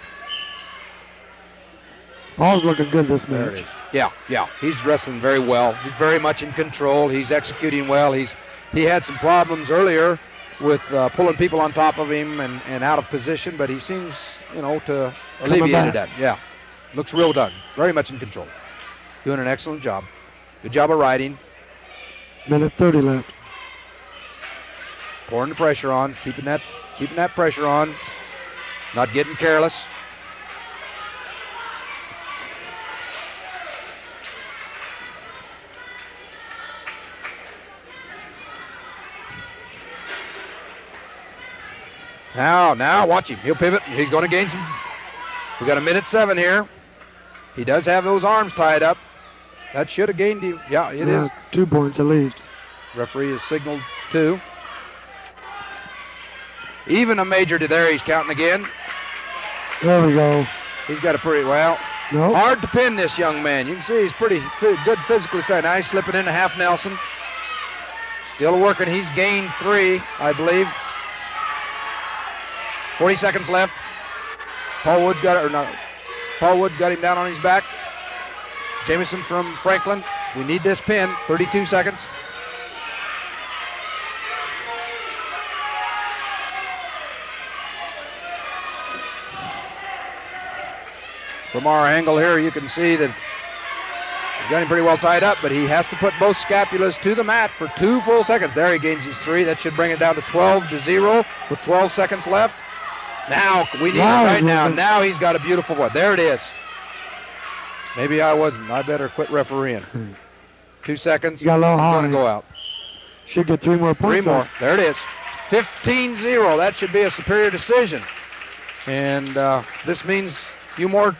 Paul's looking good this match. There it is. Yeah. He's wrestling very well. He's very much in control. He's executing well. He had some problems earlier with pulling people on top of him and out of position, but he seems, to alleviate that. Yeah. Looks real done. Very much in control. Doing an excellent job. Good job of riding. Minute 30 left. Pouring the pressure on, keeping that pressure on, not getting careless. Now, watch him. He'll pivot. He's going to gain some. We got a minute 7 here. He does have those arms tied up. That should have gained him. Yeah, it is. 2 points at least. Referee has signaled 2. Even a major to there. He's counting again. There we go. He's got a pretty, hard to pin this young man. You can see he's pretty good physically strong. Now he's slipping into half Nelson. Still working. He's gained 3, I believe. 40 seconds left. Paul Wood's got him down on his back. Jameson from Franklin. We need this pin. 32 seconds. From our angle here, you can see that he's got him pretty well tied up, but he has to put both scapulas to the mat for 2 full seconds. There he gains his 3. That should bring it down to 12-0 with 12 seconds left. Now, we need it right now. Now he's got a beautiful one. There it is. Maybe I wasn't. I better quit refereeing. 2 seconds. Got a little high. Going to go out. Should get 3 more points. 3 more. There it is. 15-0. That should be a superior decision. And this means few more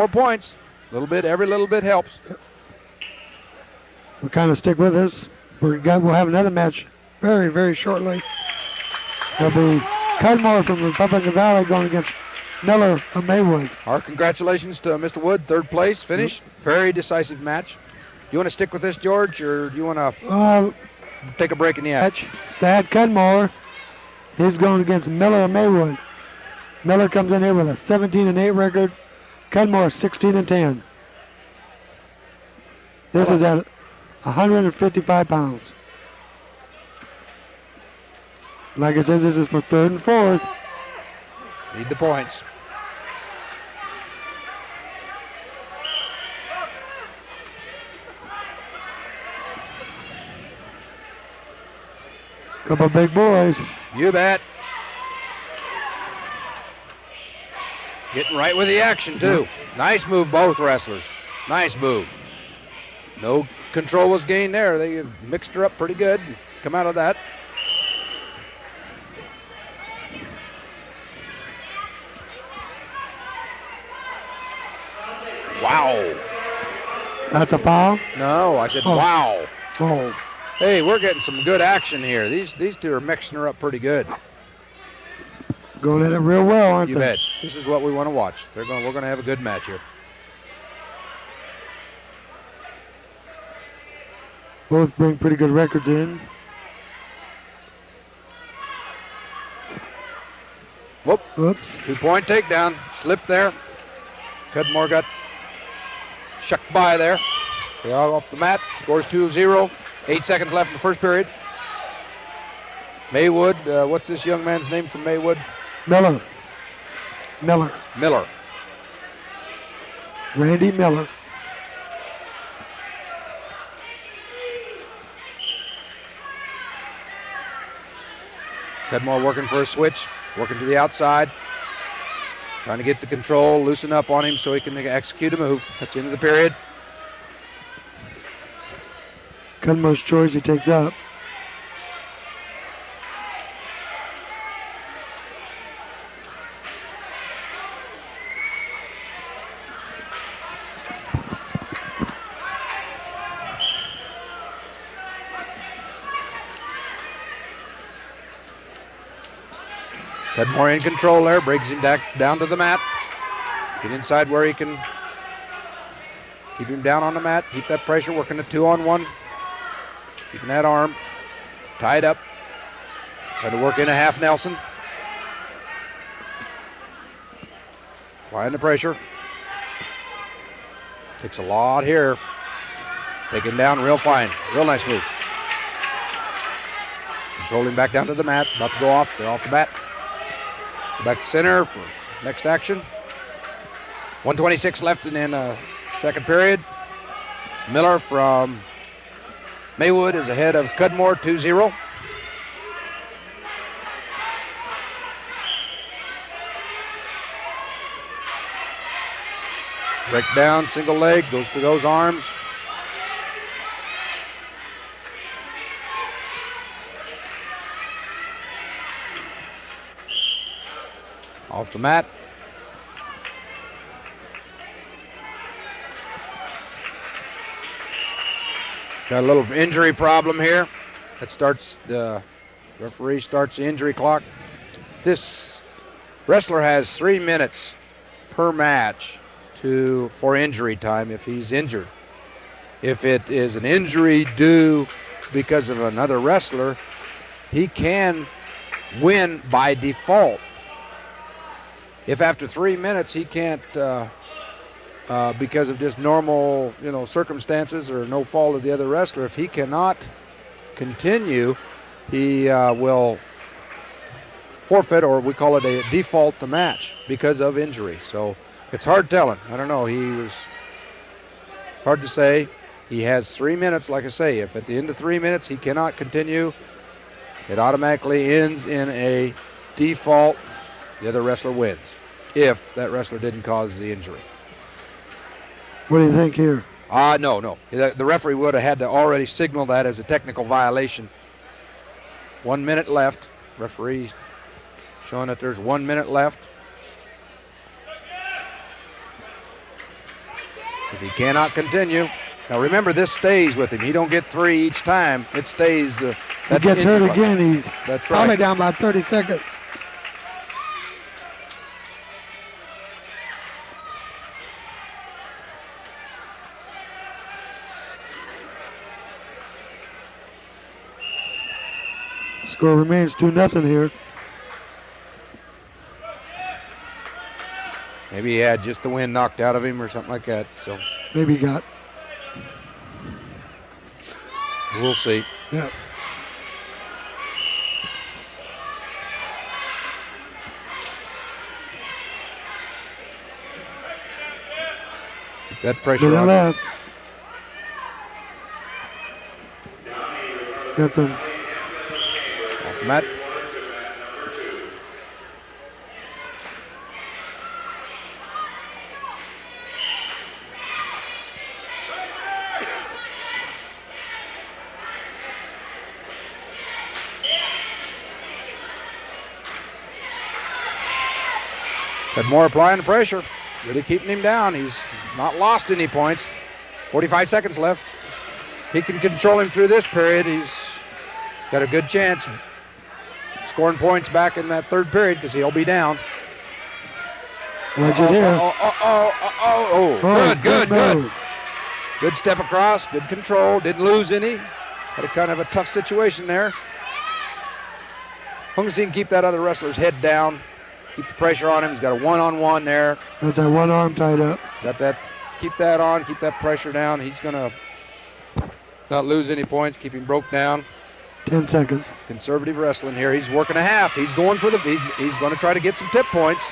points. Every little bit helps. We'll kind of stick with this. We'll have another match very, very shortly. It'll be Cudmore from Republican Valley going against Miller of Maywood. Our congratulations to Mr. Wood, 3rd place finish. Very decisive match. You want to stick with this, George, or do you want to take a break in the action? Thad Cudmore, he's going against Miller of Maywood. Miller comes in here with a 17-8 record. Cudmore 16-10. This is at 155 pounds. Like I said, this is for 3rd and 4th. Need the points. Couple big boys. You bet. Getting right with the action, too. Nice move, both wrestlers. Nice move. No control was gained there. They mixed her up pretty good. Come out of that. Wow. That's a foul? No, I said wow. Oh. Hey, we're getting some good action here. These two are mixing her up pretty good. Going at it real well, aren't You they? bet. This is what we want to watch. We're going to have a good match here. Both bring pretty good records in. Whoop. Whoops. 2-point takedown. Slip there. Cudmore got shucked by there. They are off the mat. Scores 2-0. 8 seconds left in the first period. Maywood. What's this young man's name from Maywood? Miller. Randy Miller. Cudmore working for a switch. Working to the outside. Trying to get the control, loosen up on him so he can execute a move. That's the end of the period. Cudmore's choice he takes up. Cudmore in control there, brings him down to the mat. Get inside where he can keep him down on the mat, keep that pressure, working a 2-on-1. Keeping that arm tied up. Trying to work in a half Nelson. Applying the pressure. Takes a lot here. Taken down real fine. Real nice move. Controlling back down to the mat. About to go off. They're off the bat. Back to center for next action. 1:26 left in the second period. Miller from Maywood is ahead of Cudmore 2-0. Break down, single leg, goes to those arms. Off the mat. Got a little injury problem here. That starts, the referee starts the injury clock. This wrestler has 3 minutes per match for injury time if he's injured. If it is an injury due because of another wrestler, he can win by default. If after 3 minutes he can't, because of just normal, circumstances or no fault of the other wrestler, if he cannot continue, he will forfeit, or we call it a default the match because of injury. So it's hard telling. I don't know. Hard to say. He has 3 minutes, like I say. If at the end of 3 minutes he cannot continue, it automatically ends in a default. The other wrestler wins if that wrestler didn't cause the injury. What do you think here? No. The referee would have had to already signal that as a technical violation. 1 minute left. Referee showing that there's 1 minute left. If he cannot continue. Now remember, this stays with him. He don't get 3 each time. It stays. He gets hurt again. He's That's probably right. down by 30 seconds. Score remains 2-0 here. Maybe he had just the wind knocked out of him or something like that. So Maybe he got. we'll see. Yeah. Keep that pressure To the on. left. Got some. Off the mat. Cudmore applying the pressure. Really keeping him down. He's not lost any points. 45 seconds left. He can control him through this period. He's got a good chance of scoring points back in that third period because he'll be down. What'd you hear? Good. move. Good step across, good control, didn't lose any. Had a kind of a tough situation there. As long as he can keep that other wrestler's head down, keep the pressure on him. He's got a one-on-one there. That's that one arm tied up. Got that. Keep that on, keep that pressure down. He's going to not lose any points, keep him broke down. 10 seconds. Conservative wrestling here. He's working a half. He's going for he's going to try to get some tip points.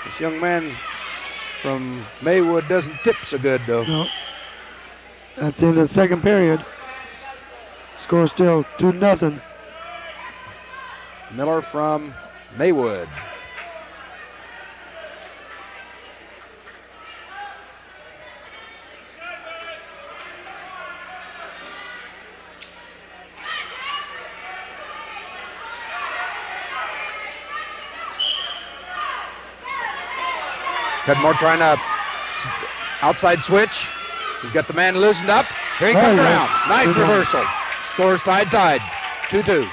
This young man from Maywood doesn't tip so good, though. No. That's in the second period. Score still 2-0. Miller from Maywood. Cudmore trying to outside switch. He's got the man loosened up. Here he comes around. Nice reversal. Scores tied. 2-2.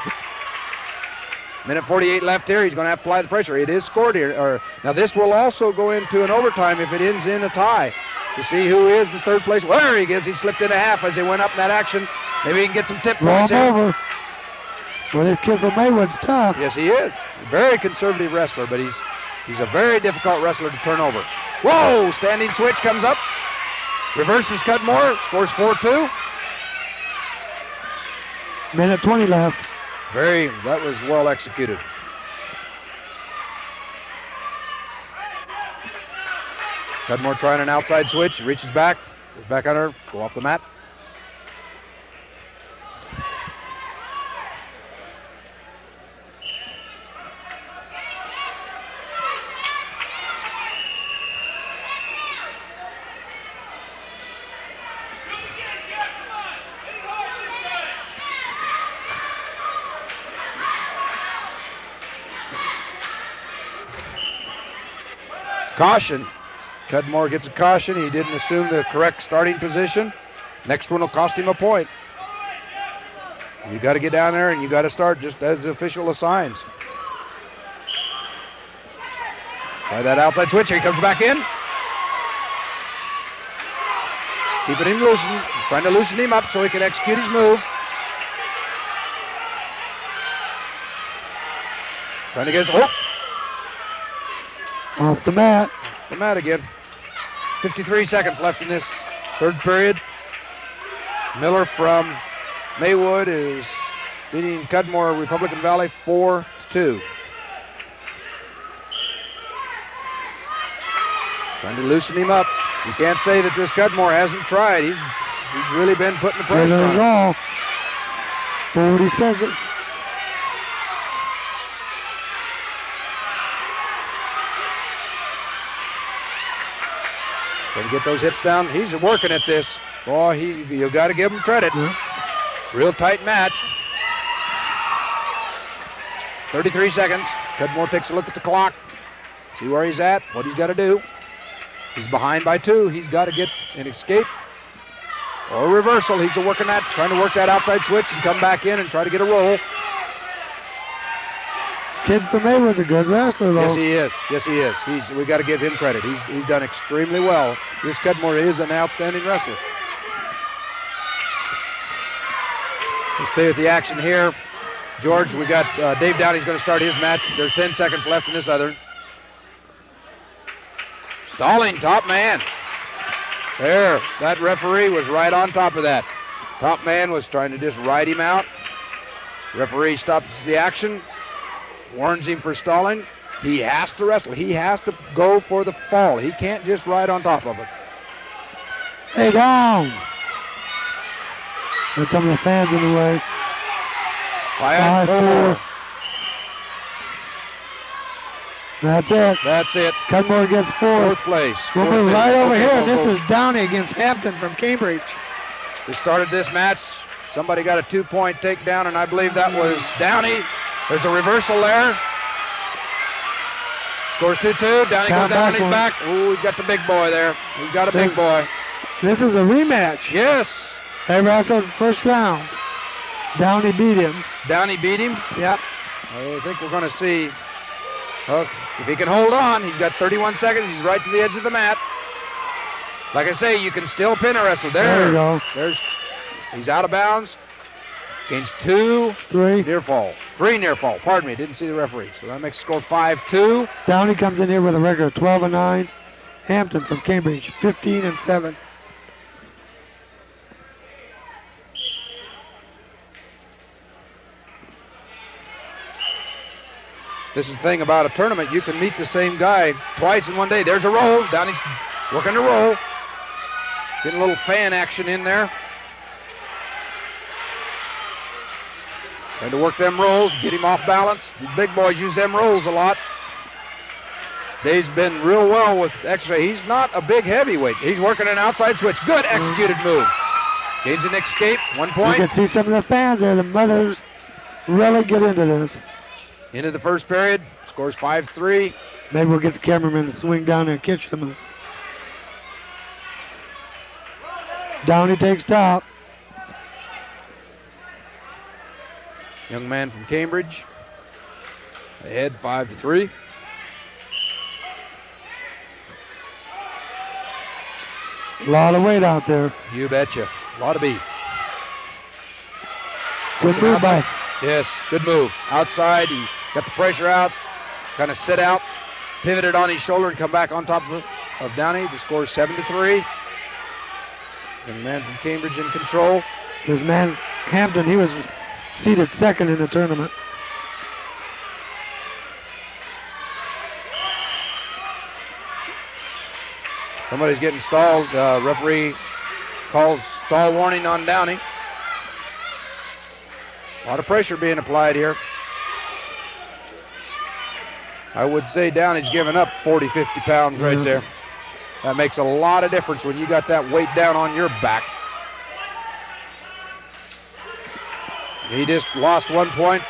Minute 48 left here. He's going to have to apply the pressure. It is scored here. Now this will also go into an overtime if it ends in a tie to see who is in third place. Well, there he is. He slipped in a half as he went up in that action. Maybe he can get some tip points in. Over. Well, this kid from Maywood's tough. Yes, he is. A very conservative wrestler, but he's a very difficult wrestler to turn over. Whoa! Standing switch comes up. Reverses Cudmore. Scores 4-2. Minute 20 left. That was well executed. Cudmore trying an outside switch. Reaches back. Goes back on her. Go off the mat. Caution. Cudmore gets a caution. He didn't assume the correct starting position. Next one will cost him a point. You got to get down there and you got to start just as the official assigns. Try that outside switch. Here he comes back in. Keeping him loosened. Trying to loosen him up so he can execute his move. Trying to get his... Off the mat. The mat again. 53 seconds left in this third period. Miller from Maywood is beating Cudmore Republican Valley 4-2. Trying to loosen him up. You can't say that this Cudmore hasn't tried. He's really been putting the pressure on him. All. 40 seconds. Trying to get those hips down. He's working at this. Boy, you got to give him credit. Yeah. Real tight match. 33 seconds. Cudmore takes a look at the clock. See where he's at, what he's got to do. He's behind by 2. He's got to get an escape or a reversal. He's trying to work that outside switch and come back in and try to get a roll. This kid from Maywood's a good wrestler, though. Yes, he is. We got to give him credit. He's done extremely well. This Cudmore is an outstanding wrestler. We'll stay with the action here. George, we got Dave Downey's going to start his match. There's 10 seconds left in this other. Stalling, top man. There, that referee was right on top of that. Top man was trying to just ride him out. Referee stops the action, warns him for stalling. He has to wrestle. He has to go for the fall. He can't just ride on top of it. Hey, down. Got some of the fans in the way. 5-4. That's it. Cudmore gets 4th place. We'll move right over here, and this is Downey against Hampton from Cambridge. We started this match. Somebody got a 2-point takedown, and I believe that was Downey. There's a reversal there. Scores 2-2. Downey goes down on his back. Ooh, he's got the big boy there. He's got a big boy. This is a rematch. Yes. They wrestled first round. Downey beat him. Yep. I think we're going to see if he can hold on. He's got 31 seconds. He's right to the edge of the mat. Like I say, you can still pin a wrestler. There you go. He's out of bounds. Gains 2. 3. Near fall. 3 near fall. Pardon me. Didn't see the referee. So that makes the score 5-2. Downey comes in here with a record of 12-9. Hampton from Cambridge, 15-7. This is the thing about a tournament. You can meet the same guy twice in one day. There's a roll. Downey's working the roll. Getting a little fan action in there. Trying to work them rolls, get him off balance. These big boys use them rolls a lot. Dave's been real well with extra. He's not a big heavyweight. He's working an outside switch. Good executed move. Gains an escape. 1 point. You can see some of the fans there. The mothers really get into this. Into the first period. Scores 5-3. Maybe we'll get the cameraman to swing down there and catch some of it. Downey takes top. Young man from Cambridge. Ahead 5-3. A lot of weight out there. You betcha. A lot of beef. Good move by. Yes, good move. Outside, he got the pressure out, kind of sit out, pivoted on his shoulder and come back on top of Downey. The score is 7-3. Young man from Cambridge in control. This man, Hampton, he was seated second in the tournament. Somebody's getting stalled. Referee calls stall warning on Downey. A lot of pressure being applied here. I would say Downey's giving up 40, 50 pounds right there. That makes a lot of difference when you got that weight down on your back. He just lost 1 point.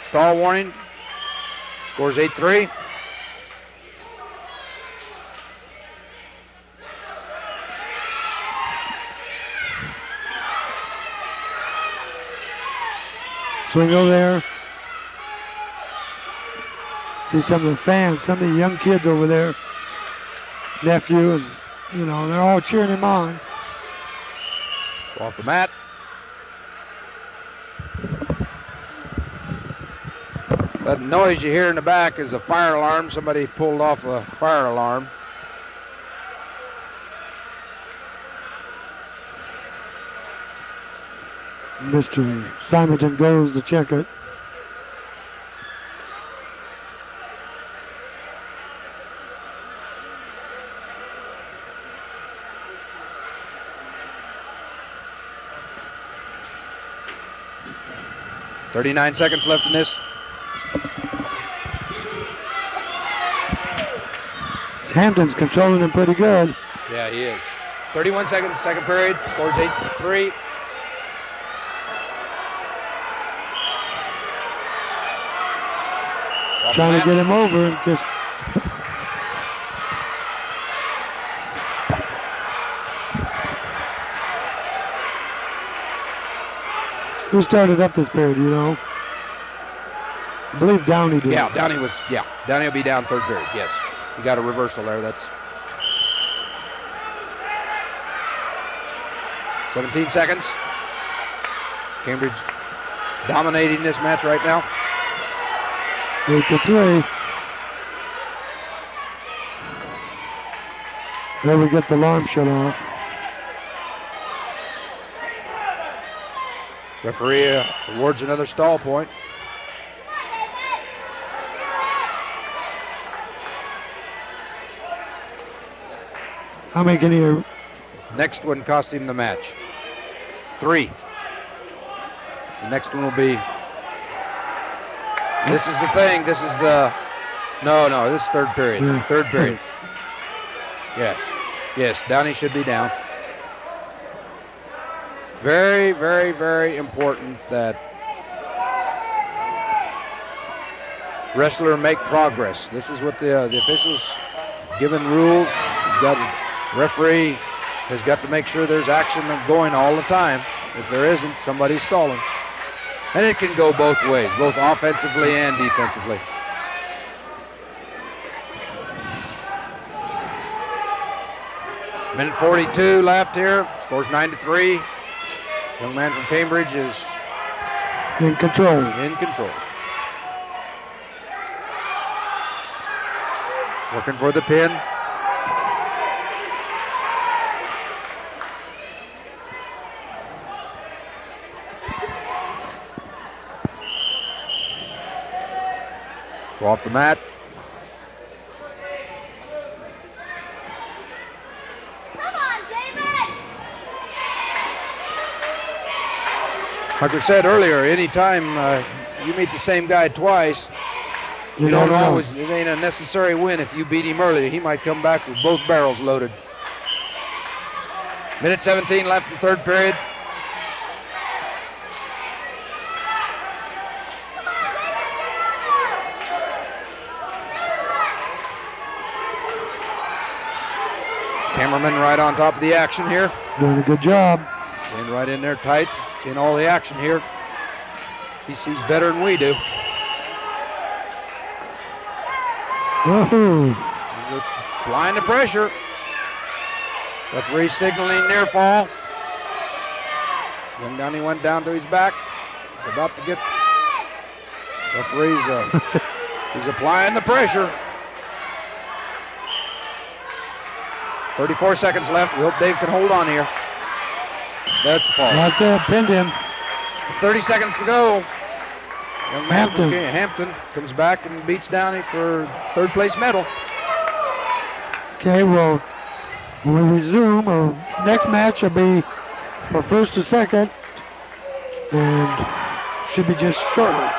Stall warning. Scores 8-3. Swing over there. See some of the fans, some of the young kids over there. Nephew, and, you know, they're all cheering him on. Off the mat. That noise you hear in the back is a fire alarm. Somebody pulled off a fire alarm. Mr. Simonton goes to check it. .39 seconds left in this. Hampton's controlling him pretty good. Yeah, he is. 31 seconds, second period. Scores 8-3. Trying to get him over and just. Who started up this period, you know? I believe Downey did. Yeah, Downey will be down third period, yes. He got a reversal there, that's 17 seconds. Cambridge dominating this match right now. 8-3. There we get the alarm shut off. Referee awards another stall point. How many can he? Next one cost him the match. 3. The next one will be. This is the thing. This is the. No. This is third period. Yeah. Third period. Yes. Downey should be down. Very, very, very important that wrestler make progress. This is what the officials given rules. Referee has got to make sure there's action going all the time. If there isn't, somebody's stalling. And it can go both ways, both offensively and defensively. Minute 42 left here. Scores 9-3. Young man from Cambridge is in control. Working for the pin. Go off the mat. Like I said earlier, anytime you meet the same guy twice, you don't always, it ain't a necessary win if you beat him earlier. He might come back with both barrels loaded. Minute 17 left in third period. Cameraman right on top of the action here. Doing a good job. Staying right in there tight. Seeing all the action here. He sees better than we do. Woohoo! He's applying the pressure. Referee signaling near fall. Young Downey went down to his back. He's about to get. Referee's he's applying the pressure. 34 seconds left. We hope Dave can hold on here. That's the fall. That's it. Pinned him. 30 seconds to go. Young man Hampton. from Hampton comes back and beats Downey for third place medal. Okay, well, when we resume, our next match will be for first to second, and should be just shortly.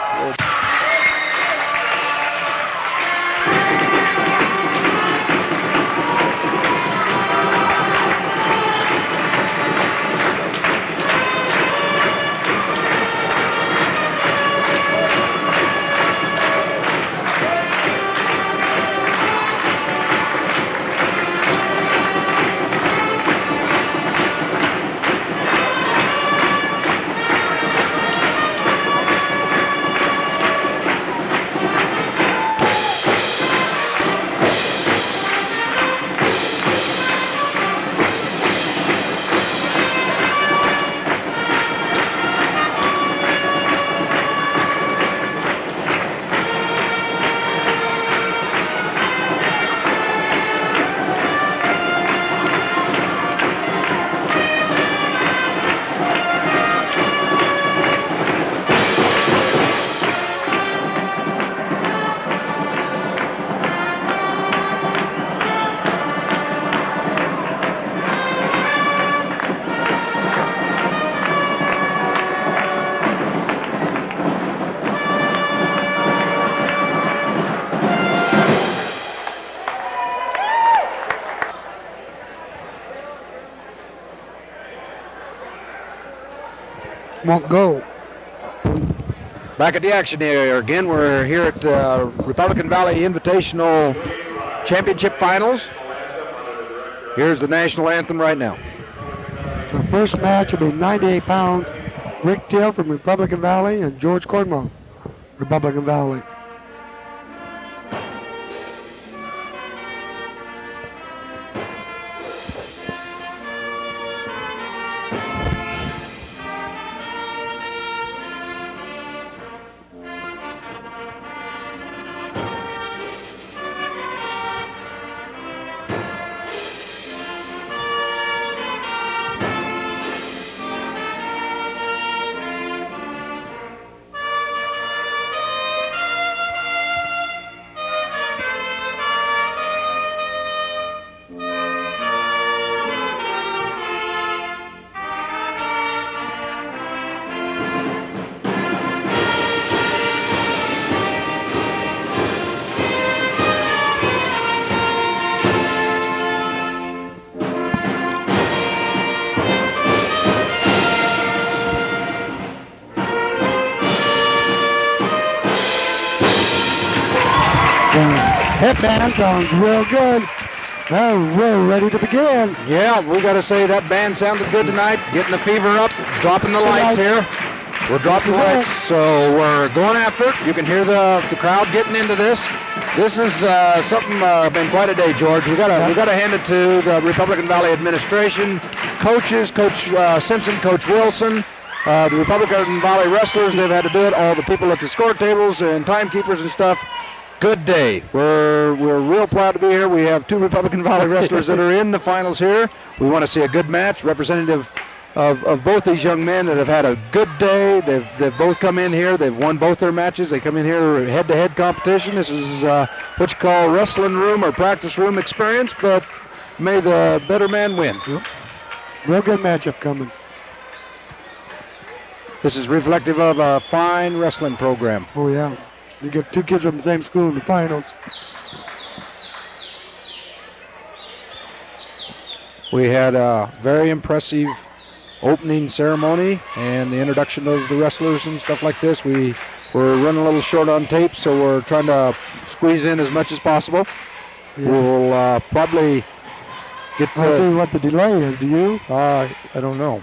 won't go. Back at the action here. Again, we're here at Republican Valley Invitational Championship Finals. Here's the national anthem right now. The first match will be 98 pounds. Rick Till from Republican Valley and George Cornwell, Republican Valley. Headband sounds real good. Now we're ready to begin. Yeah, we got to say that band sounded good tonight. Getting the fever up, dropping the lights here. We're dropping the lights, so we're going after it. You can hear the crowd getting into this. This is something been quite a day, George. We gotta hand it to the Republican Valley administration, coaches, Coach Simpson, Coach Wilson, the Republican Valley wrestlers. They've had to do it. All the people at the score tables and timekeepers and stuff. Good day. We're real proud to be here. We have two Republican Valley wrestlers that are in the finals here. We want to see a good match, representative of both these young men that have had a good day. They've both come in here. They've won both their matches. They come in here head-to-head competition. This is what you call wrestling room or practice room experience, but may the better man win. Yep. Real good matchup coming. This is reflective of a fine wrestling program. Oh, yeah. You get two kids from the same school in the finals. We had a very impressive opening ceremony and the introduction of the wrestlers and stuff like this. We're running a little short on tape, so we're trying to squeeze in as much as possible. Yeah. We'll probably get to see what the delay is. Do you? I don't know.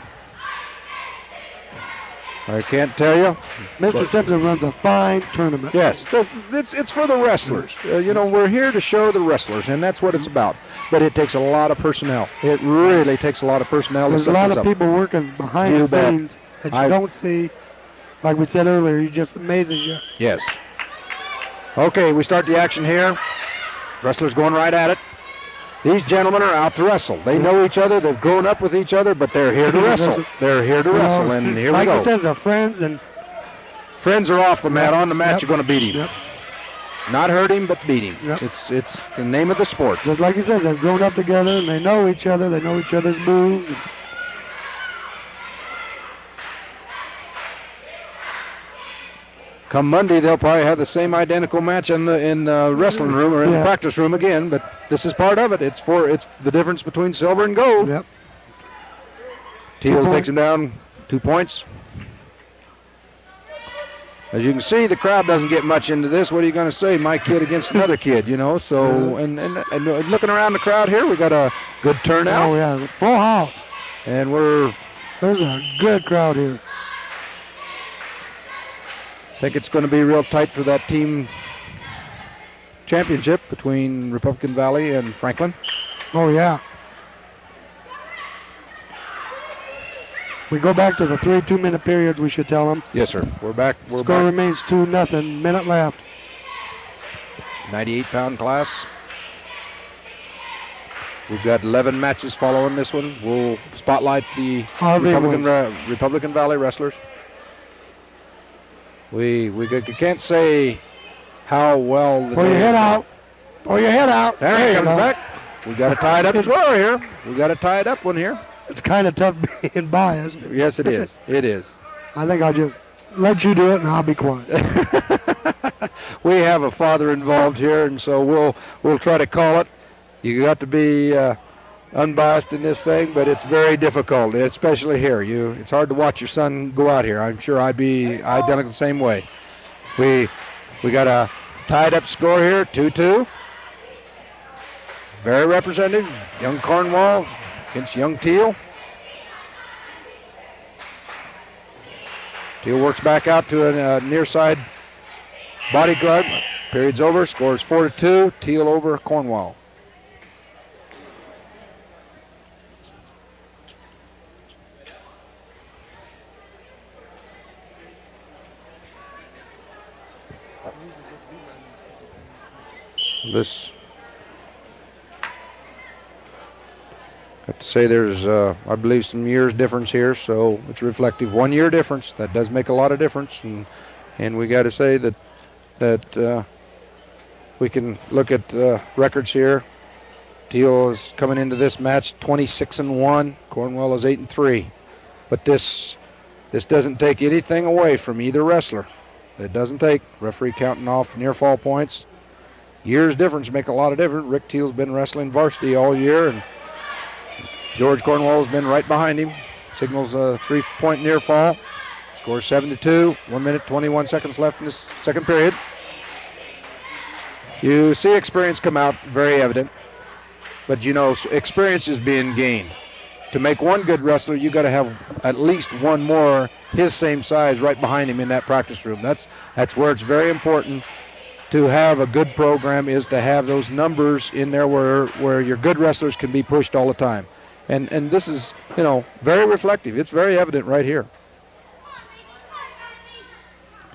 I can't tell you. Mr. Simpson runs a fine tournament. Yes, it's for the wrestlers. We're here to show the wrestlers, and that's what it's about. But it takes a lot of personnel. It really takes a lot of personnel. There's a lot of people working behind the scenes that you don't see. Like we said earlier, he just amazes you. Yes. Okay, we start the action here. Wrestlers going right at it. These gentlemen are out to wrestle. They know each other. They've grown up with each other, but they're here to wrestle. They're here to wrestle, and here we go. Like he says, they're friends, and friends are off the mat. On the mat, you're going to beat him. Yep. Not hurt him, but beat him. Yep. It's the name of the sport. Just like he says, they've grown up together, and they know each other. They know each other's moves. Come Monday, they'll probably have the same identical match in the wrestling room or in the practice room again, but this is part of it. It's the difference between silver and gold. Yep. Teal takes him down 2 points. As you can see, the crowd doesn't get much into this. What are you going to say? My kid against another kid, So, and looking around the crowd here, we got a good turnout. Oh, yeah, full house. And there's a good crowd here. I think it's going to be real tight for that team championship between Republican Valley and Franklin. Oh, yeah. We go back to the 3 2-minute periods, we should tell them. Yes, sir. We're back. Score remains 2-0, minute left. 98-pound class. We've got 11 matches following this one. We'll spotlight the Republican Valley wrestlers. We can't say how well the Pull your head out. Pull your head out. There he comes back. We got to tie it up as well here. We got to tie it up one here. It's kind of tough being biased. Yes, it is. It is. I think I'll just let you do it and I'll be quiet. We have a father involved here, and so we'll try to call it. You got to be unbiased in this thing, but it's very difficult, especially here. It's hard to watch your son go out here. I'm sure I'd be identical the same way. We got a tied up score here, 2-2. Very representative. Young Cornwall against young Teal. Teal works back out to a near side body guard. Period's over. Scores 4-2. Teal over Cornwall. This, I have to say there's, I believe, some years difference here, so it's reflective. 1 year difference. That does make a lot of difference, and we got to say that we can look at records here. Teal is coming into this match 26-1. Cornwall is 8-3. But this doesn't take anything away from either wrestler. It doesn't take. Referee counting off near fall points. Years difference make a lot of difference. Rick Teal's been wrestling varsity all year, and George Cornwall's been right behind him. Signals a 3-point near fall. Scores 7-2. 1 minute, 21 seconds left in this second period. You see experience come out, very evident. But experience is being gained. To make one good wrestler, you got to have at least one more his same size right behind him in that practice room. That's where it's very important to have a good program, is to have those numbers in there where your good wrestlers can be pushed all the time. And this is, very reflective. It's very evident right here.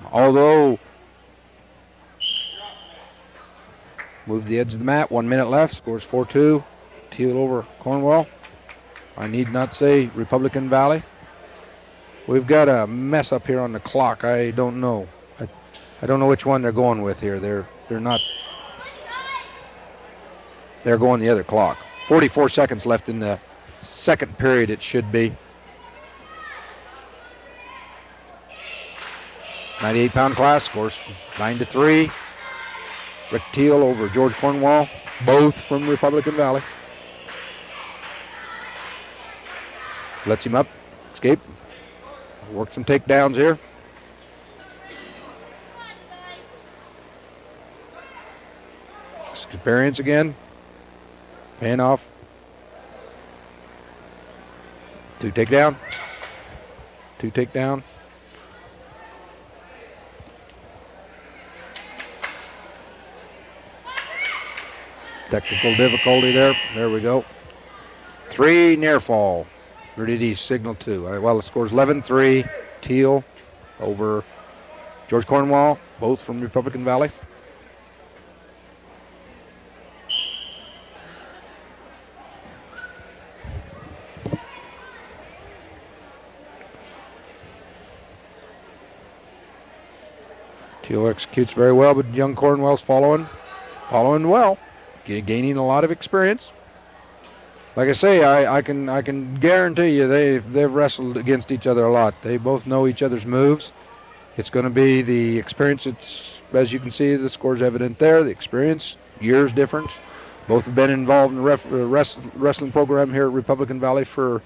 Although, move the edge of the mat, 1 minute left, scores 4-2. Teal over Cornwall. I need not say Republican Valley. We've got a mess up here on the clock. I don't know. I don't know which one they're going with here. They're not. They're going the other clock. 44 seconds left in the second period, it should be. 98-pound class scores 9-3. Rick Teal over George Cornwall, both from Republican Valley. Lets him up, escape. Work some takedowns here. Experience again. Paying off. 2 takedown. 2 takedown. Technical difficulty there. There we go. 3 near fall. Or did he signal 2? Well, the score's 11-3. Teal over George Cornwall, both from Republican Valley. Teal executes very well, but young Cornwall's following well, gaining a lot of experience. Like I say, I can guarantee you they've wrestled against each other a lot. They both know each other's moves. It's going to be the experience. It's, as you can see, the score's evident there. The experience, years difference. Both have been involved in the wrestling program here at Republican Valley for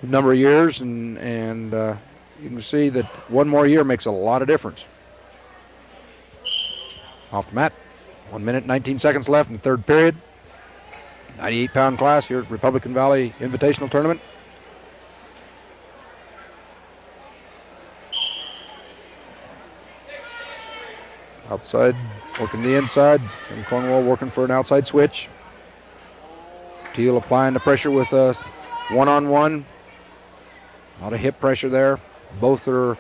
a number of years, and you can see that one more year makes a lot of difference. Off the mat. 1 minute, 19 seconds left in the third period. 98-pound class here at Republican Valley Invitational Tournament. Outside, working the inside, and Cornwall working for an outside switch. Teal applying the pressure with a one-on-one. A lot of hip pressure there. Both are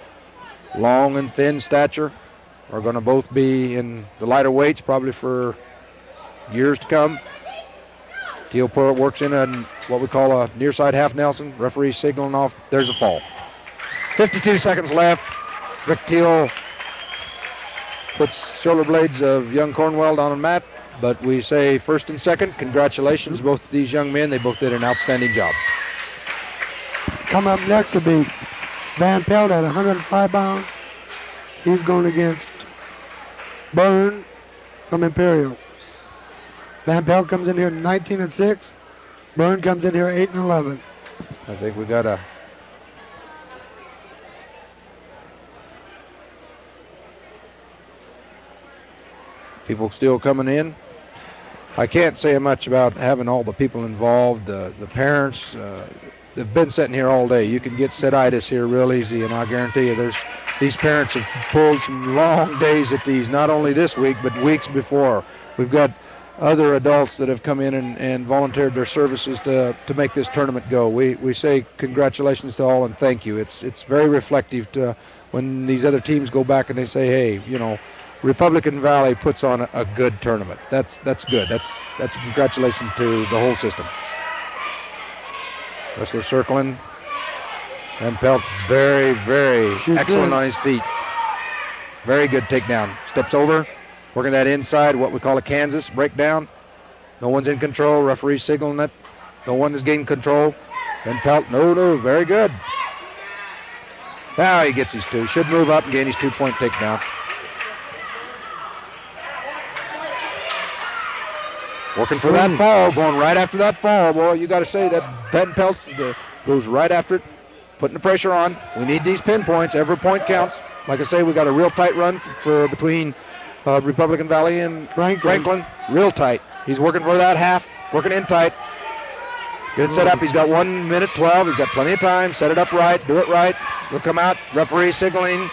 long and thin stature. Are going to both be in the lighter weights probably for years to come. Teal works in what we call a near side half Nelson. Referee signaling off. There's a fall. 52 seconds left. Rick Teal puts shoulder blades of young Cornwall down on the mat. But we say first and second, congratulations to both of these young men. They both did an outstanding job. Come up next will be Van Pelt at 105 pounds. He's going against Byrne from Imperial. Van Pelt comes in here 19-6. Byrne comes in here 8-11. I think we got a... People still coming in. I can't say much about having all the people involved. The parents, they've been sitting here all day. You can get setitis here real easy, and I guarantee you these parents have pulled some long days at these, not only this week, but weeks before. We've got other adults that have come in and volunteered their services to make this tournament go. We say congratulations to all and thank you. It's very reflective to when these other teams go back and they say, hey, you know, Republican Valley puts on a good tournament. That's good. That's a congratulations to the whole system. Wrestler circling. Van Pelt very, very excellent on his feet. Very good takedown. Steps over. Working that inside, what we call a Kansas breakdown. No one's in control. Referee signaling it. No one is gaining control. Van Pelt, no, very good. Now he gets his two. Should move up and gain his 2-point takedown. Working for that fall, going right after that fall. Boy, you got to say that Van Pelt goes right after it, putting the pressure on. We need these pinpoints. Every point counts. Like I say, we got a real tight run for between Republican Valley and Franklin. Real tight. He's working for that half, working in tight. Get it set up. He's got 1 minute 12. He's got plenty of time. Set it up right. Do it right. We'll come out. Referee signaling.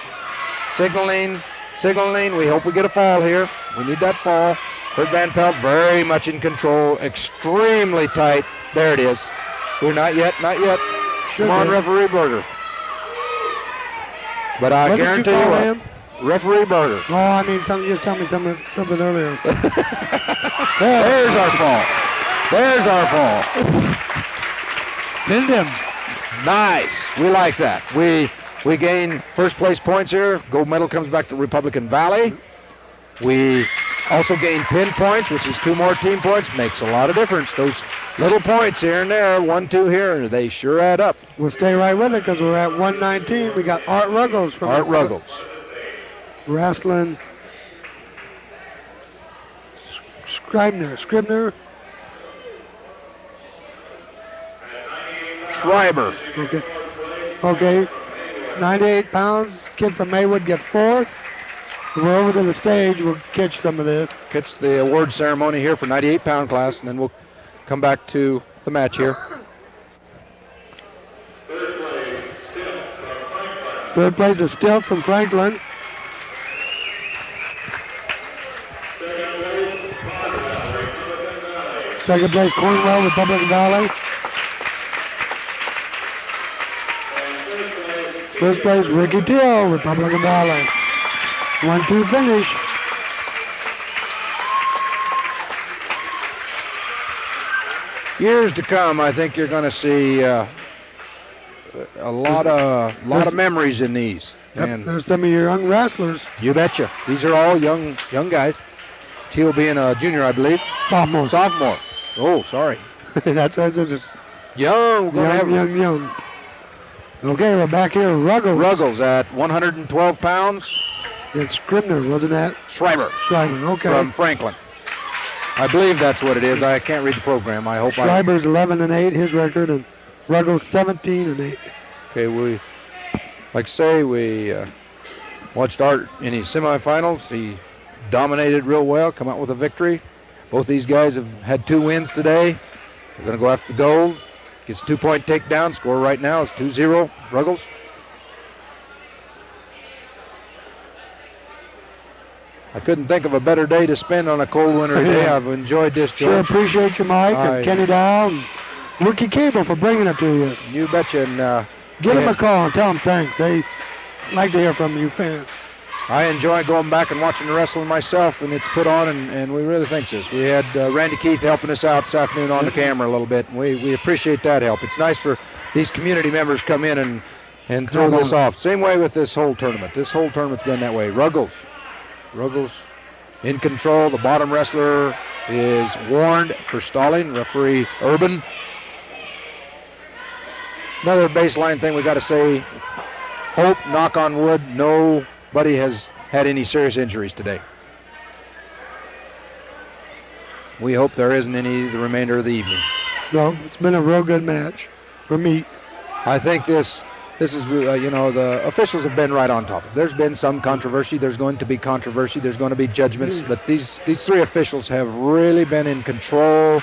We hope we get a fall here. We need that fall. Kurt Van Pelt very much in control. Extremely tight. There it is. We're not yet. Come on, Referee Berger. But I guarantee you what. Referee Berger. Oh, I mean, just tell me something earlier. There's our fall. Pinned him. Nice. We like that. We gain first place points here. Gold medal comes back to Republican Valley. We also gain pin points, which is 2 more team points. Makes a lot of difference. Those little points here and there, 1, 2 here, they sure add up. We'll stay right with it because we're at 119. We got Art Ruggles from Ruggles. Wrestling. Scribner. Schreiber. Okay. 98 pounds. Kid from Maywood gets 4th. We're over to the stage. We'll catch some of this. Catch the award ceremony here for 98-pound class, and then we'll come back to the match here. Third place is Still from Franklin. Second place, Cornwell, Republican Valley. First place, Ricky Till, Republican Valley. 1-2 finish. Years to come, I think you're going to see a lot of memories in these. Yep, and there's some of your young wrestlers. You betcha. These are all young guys. Teal being a junior, I believe. Sophomore. Oh, sorry. That's what it is. Young. Okay, we're back here. Ruggles at 112 pounds. It's Scribner, wasn't that? Schreiber, okay. From Franklin. I believe that's what it is. I can't read the program. I hope Schreiber's 11-8, his record, and Ruggles 17-8. Okay, we watched Art in his semifinals. He dominated real well, come out with a victory. Both these guys have had 2 wins today. They're going to go after the gold. Gets a 2-point takedown. Score right now is 2-0, Ruggles. I couldn't think of a better day to spend on a cold winter day. I've enjoyed this, George. Sure appreciate you, Mike, and Kenny Dow, and Wudtke Cable for bringing it to you. You betcha. And give them a call and tell them thanks. They like to hear from you fans. I enjoy going back and watching the wrestling myself, and it's put on, and we really think this. We had Randy Keith helping us out this afternoon on the camera a little bit, and we appreciate that help. It's nice for these community members come in and throw this off. Same way with this whole tournament. This whole tournament's been that way. Ruggles in control. The bottom wrestler is warned for stalling. Referee Urban. Another baseline thing we got to say, hope, knock on wood, nobody has had any serious injuries today. We hope there isn't any the remainder of the evening. No, it's been a real good match for me. I think this is, the officials have been right on top of it. There's been some controversy. There's going to be controversy. There's going to be judgments. But these three officials have really been in control.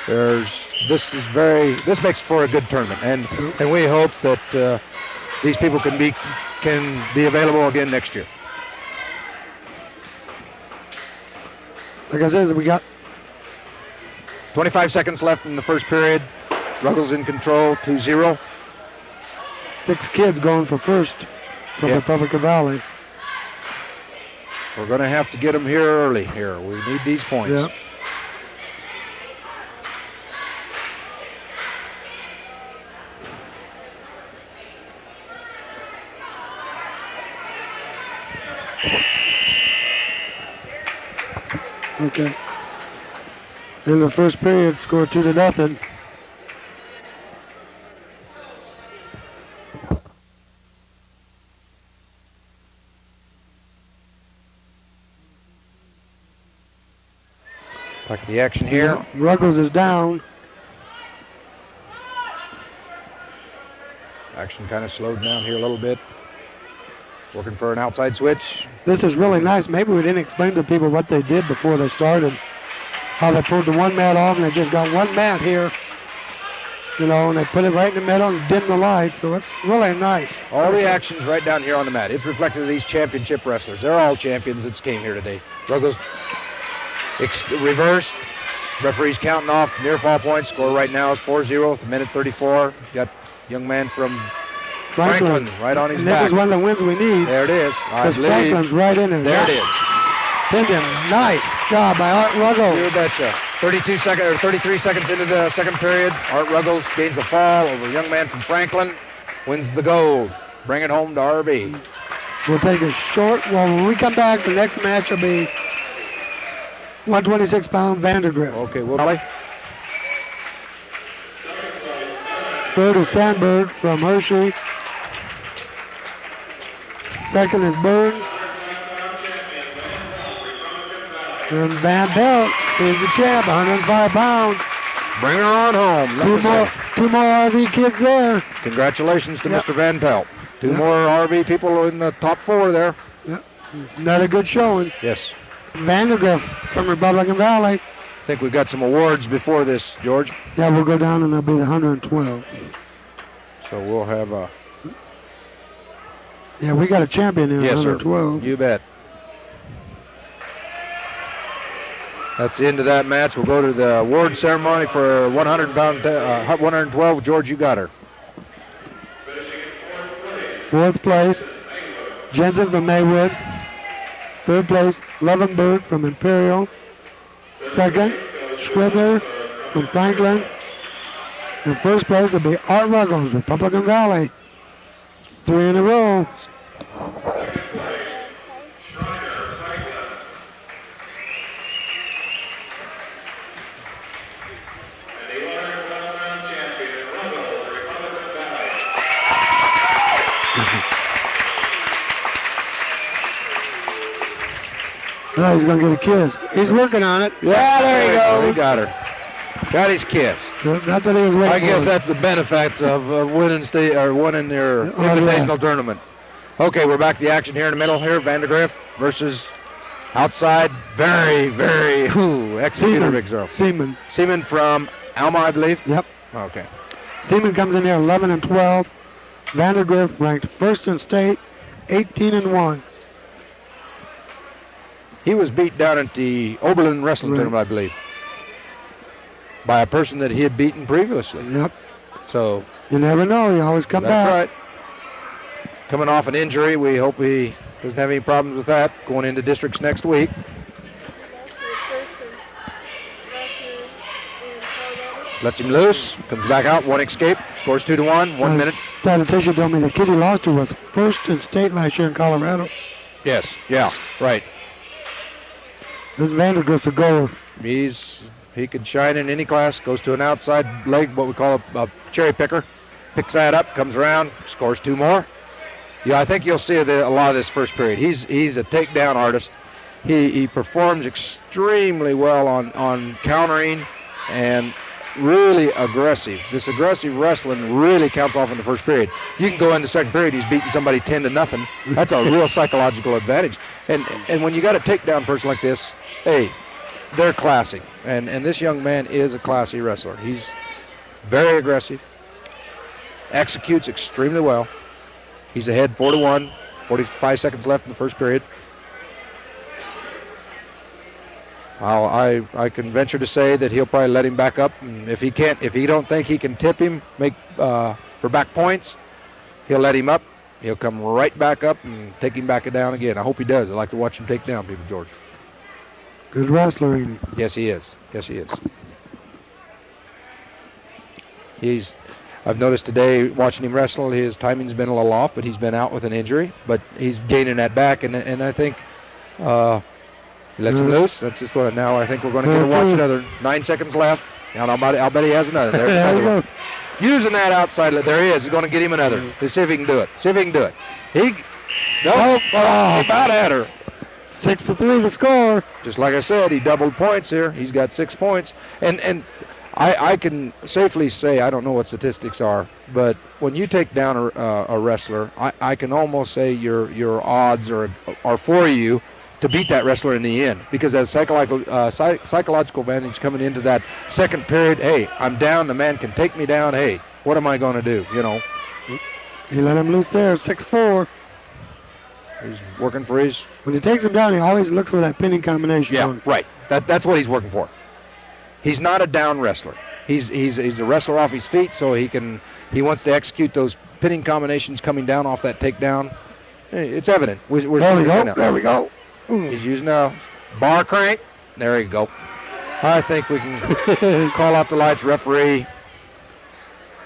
This makes for a good tournament, and we hope that these people can be available again next year. Like I said, we got 25 seconds left in the first period. Ruggles in control, 2-0. 6 kids going for first from Republican Valley. We're going to have to get them here early here. We need these points. Yep. Okay. In the first period, score 2-0. Back at the action here. Ruggles is down. Action kind of slowed down here a little bit. Working for an outside switch. This is really nice. Maybe we didn't explain to people what they did before they started. How they pulled the one mat off and they just got one mat here. And they put it right in the middle and dimmed the lights. So it's really nice. All the action's right down here on the mat. It's reflected of these championship wrestlers. They're all champions that came here today. Ruggles reversed. Referee's counting off near fall points. Score right now is 4-0 with a minute 34. Got young man from Franklin right on his and back. This is one of the wins we need. There it is. I believe. Franklin's right in it. There it is. Pinned him. Nice job by Art Ruggles. You betcha. 33 seconds into the second period. Art Ruggles gains a fall over a young man from Franklin. Wins the gold. Bring it home to RB. We'll take a short. Well, when we come back, the next match will be 126-pound Vandergrift. Okay, we'll. Third is Sandberg from Hershey. Second is Byrne. And Van Pelt is the champ, 105 pounds. Bring her on home. Two more RV kids there. Congratulations to Mr. Van Pelt. Two more RV people in the top 4 there. Yep. Another good showing. Yes. Vandergrift from Republican Valley. I think we've got some awards before this, George. Yeah, we'll go down and they'll be the 112. So we'll have a... Yeah, we got a champion here, yes, 112. Sir. You bet. That's the end of that match. We'll go to the award ceremony for 112. George, you got her. Fourth place, Jensen from Maywood. Third place, Levenberg from Imperial. Second, Scribner from Franklin. And first place will be Art Ruggles, Republican Valley. 3 in a row. Oh, he's going to get a kiss. He's working on it. Yeah, there he goes. He got her. Got his kiss. That's what he was waiting for. I guess that's the benefits of winning their invitational tournament. Okay, we're back to the action here in the middle here. Vandergrift versus outside. Very, very executor big zero. Seaman from Alma, I believe. Yep. Okay. Seaman comes in here 11-12. Vandergrift ranked first in state, 18-1. He was beat down at the Oberlin Wrestling Tournament, I believe, by a person that he had beaten previously. Yep. So you never know. You always come back. That's right. Coming off an injury, we hope he doesn't have any problems with that going into districts next week. Lets him loose, comes back out, one escape, scores 2-1, 1 minute. Statistician told me the kid he lost to was first in state last year in Colorado. Yes, yeah, right. This Vandergrift's a goer. He could shine in any class, goes to an outside leg, what we call a cherry picker, picks that up, comes around, scores 2 more. Yeah, I think you'll see a lot of this first period. He's a takedown artist. He performs extremely well on countering and really aggressive. This aggressive wrestling really counts off in the first period. You can go in the second period, he's beating somebody 10-0. That's a real psychological advantage. And when you got a takedown person like this, hey, they're classy. And this young man is a classy wrestler. He's very aggressive, executes extremely well. He's ahead 4-1, 45 seconds left in the first period. I can venture to say that he'll probably let him back up, and if he don't think he can tip him, make for back points, he'll let him up. He'll come right back up and take him back down again. I hope he does. I like to watch him take down people, George. Good wrestler, ain't he? Yes, he is. Yes, he is. I've noticed today watching him wrestle, his timing's been a little off, but he's been out with an injury. But he's gaining that back, and I think he lets him loose. That's just what. Now I think we're going to get to watch another 9 seconds left. And I'll bet he has another. There's another one. Using that outside, there he is. He's going to get him another. Let's see if he can do it. He about at her. 6-3 the score. Just like I said, he doubled points here. He's got 6 points. And I can safely say, I don't know what statistics are, but when you take down a wrestler, I can almost say your odds are for you to beat that wrestler in the end, because that psychological advantage coming into that second period. Hey, I'm down. The man can take me down. Hey, what am I going to do? You know. He let him loose there, 6-4. He's working for his. When he takes him down, he always looks for that pinning combination. Yeah, right. That's what he's working for. He's not a down wrestler. He's a wrestler off his feet, so he wants to execute those pinning combinations coming down off that takedown. It's evident. There we go. He's using a bar crank. There you go. I think we can call out the lights, referee.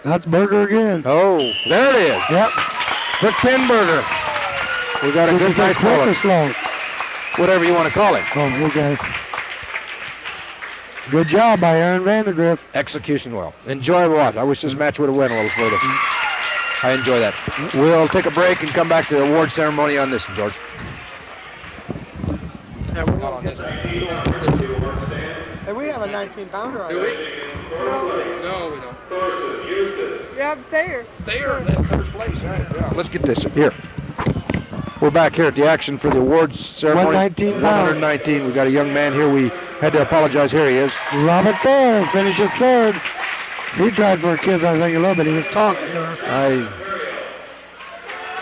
That's Burger again. Oh, there it is. Yep. Quick pin Burger. We got a good nice quick or slow? Whatever you want to call it. Oh, okay. Good job by Aaron Vandergriff. Execution well. Enjoyable watch. I wish this match would have went a little further. I enjoy that. We'll take a break and come back to the award ceremony on this one, George. Hey, we have a 19-pounder already. Do we? No, we don't. Yeah, there. There, that first place. Right? Yeah. Let's get this here. We're back here at the action for the awards ceremony. 119. We've got a young man here. We had to apologize. Here he is. Robert Thayer finishes third. He tried for a kiss, I think, a little bit. He was talking to her.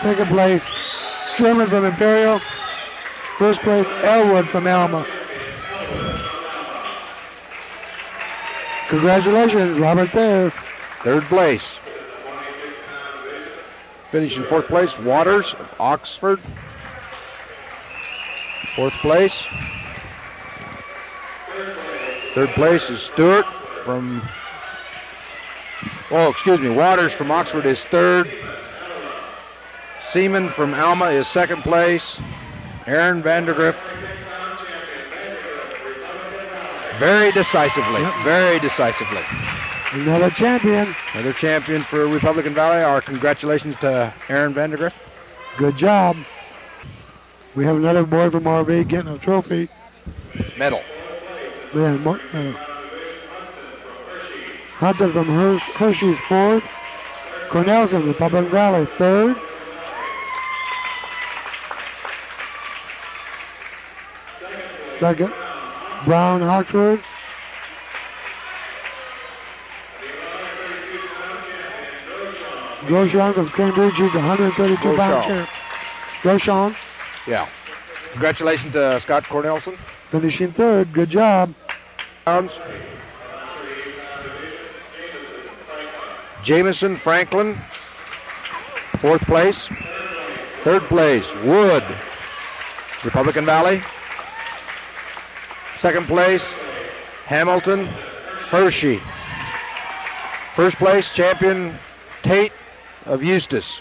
Second place, Sherman from Imperial. First place, Elwood from Alma. Congratulations, Robert Thayer. Third place. Finishing fourth place, Waters of Oxford. Fourth place. Third place is Stewart from, Waters from Oxford is third. Seaman from Alma is second place. Aaron Vandergriff. Very decisively. Another champion. Another champion for Republican Valley. Our congratulations to Aaron Vandergriff. Good job. We have another boy from RV getting a trophy. Medal. Yeah, Hudson from Hershey's fourth. Cornelson, Republican Valley, third. Second, Brown, Oxford. Grosjean from Cambridge, he's a 132-pound champ. Grosjean. Yeah. Congratulations to Scott Cornelson. Finishing third, good job. Jameson Franklin, fourth place. Third place, Wood, Republican Valley. Second place, Hamilton, Hershey. First place, champion Tate of Eustis.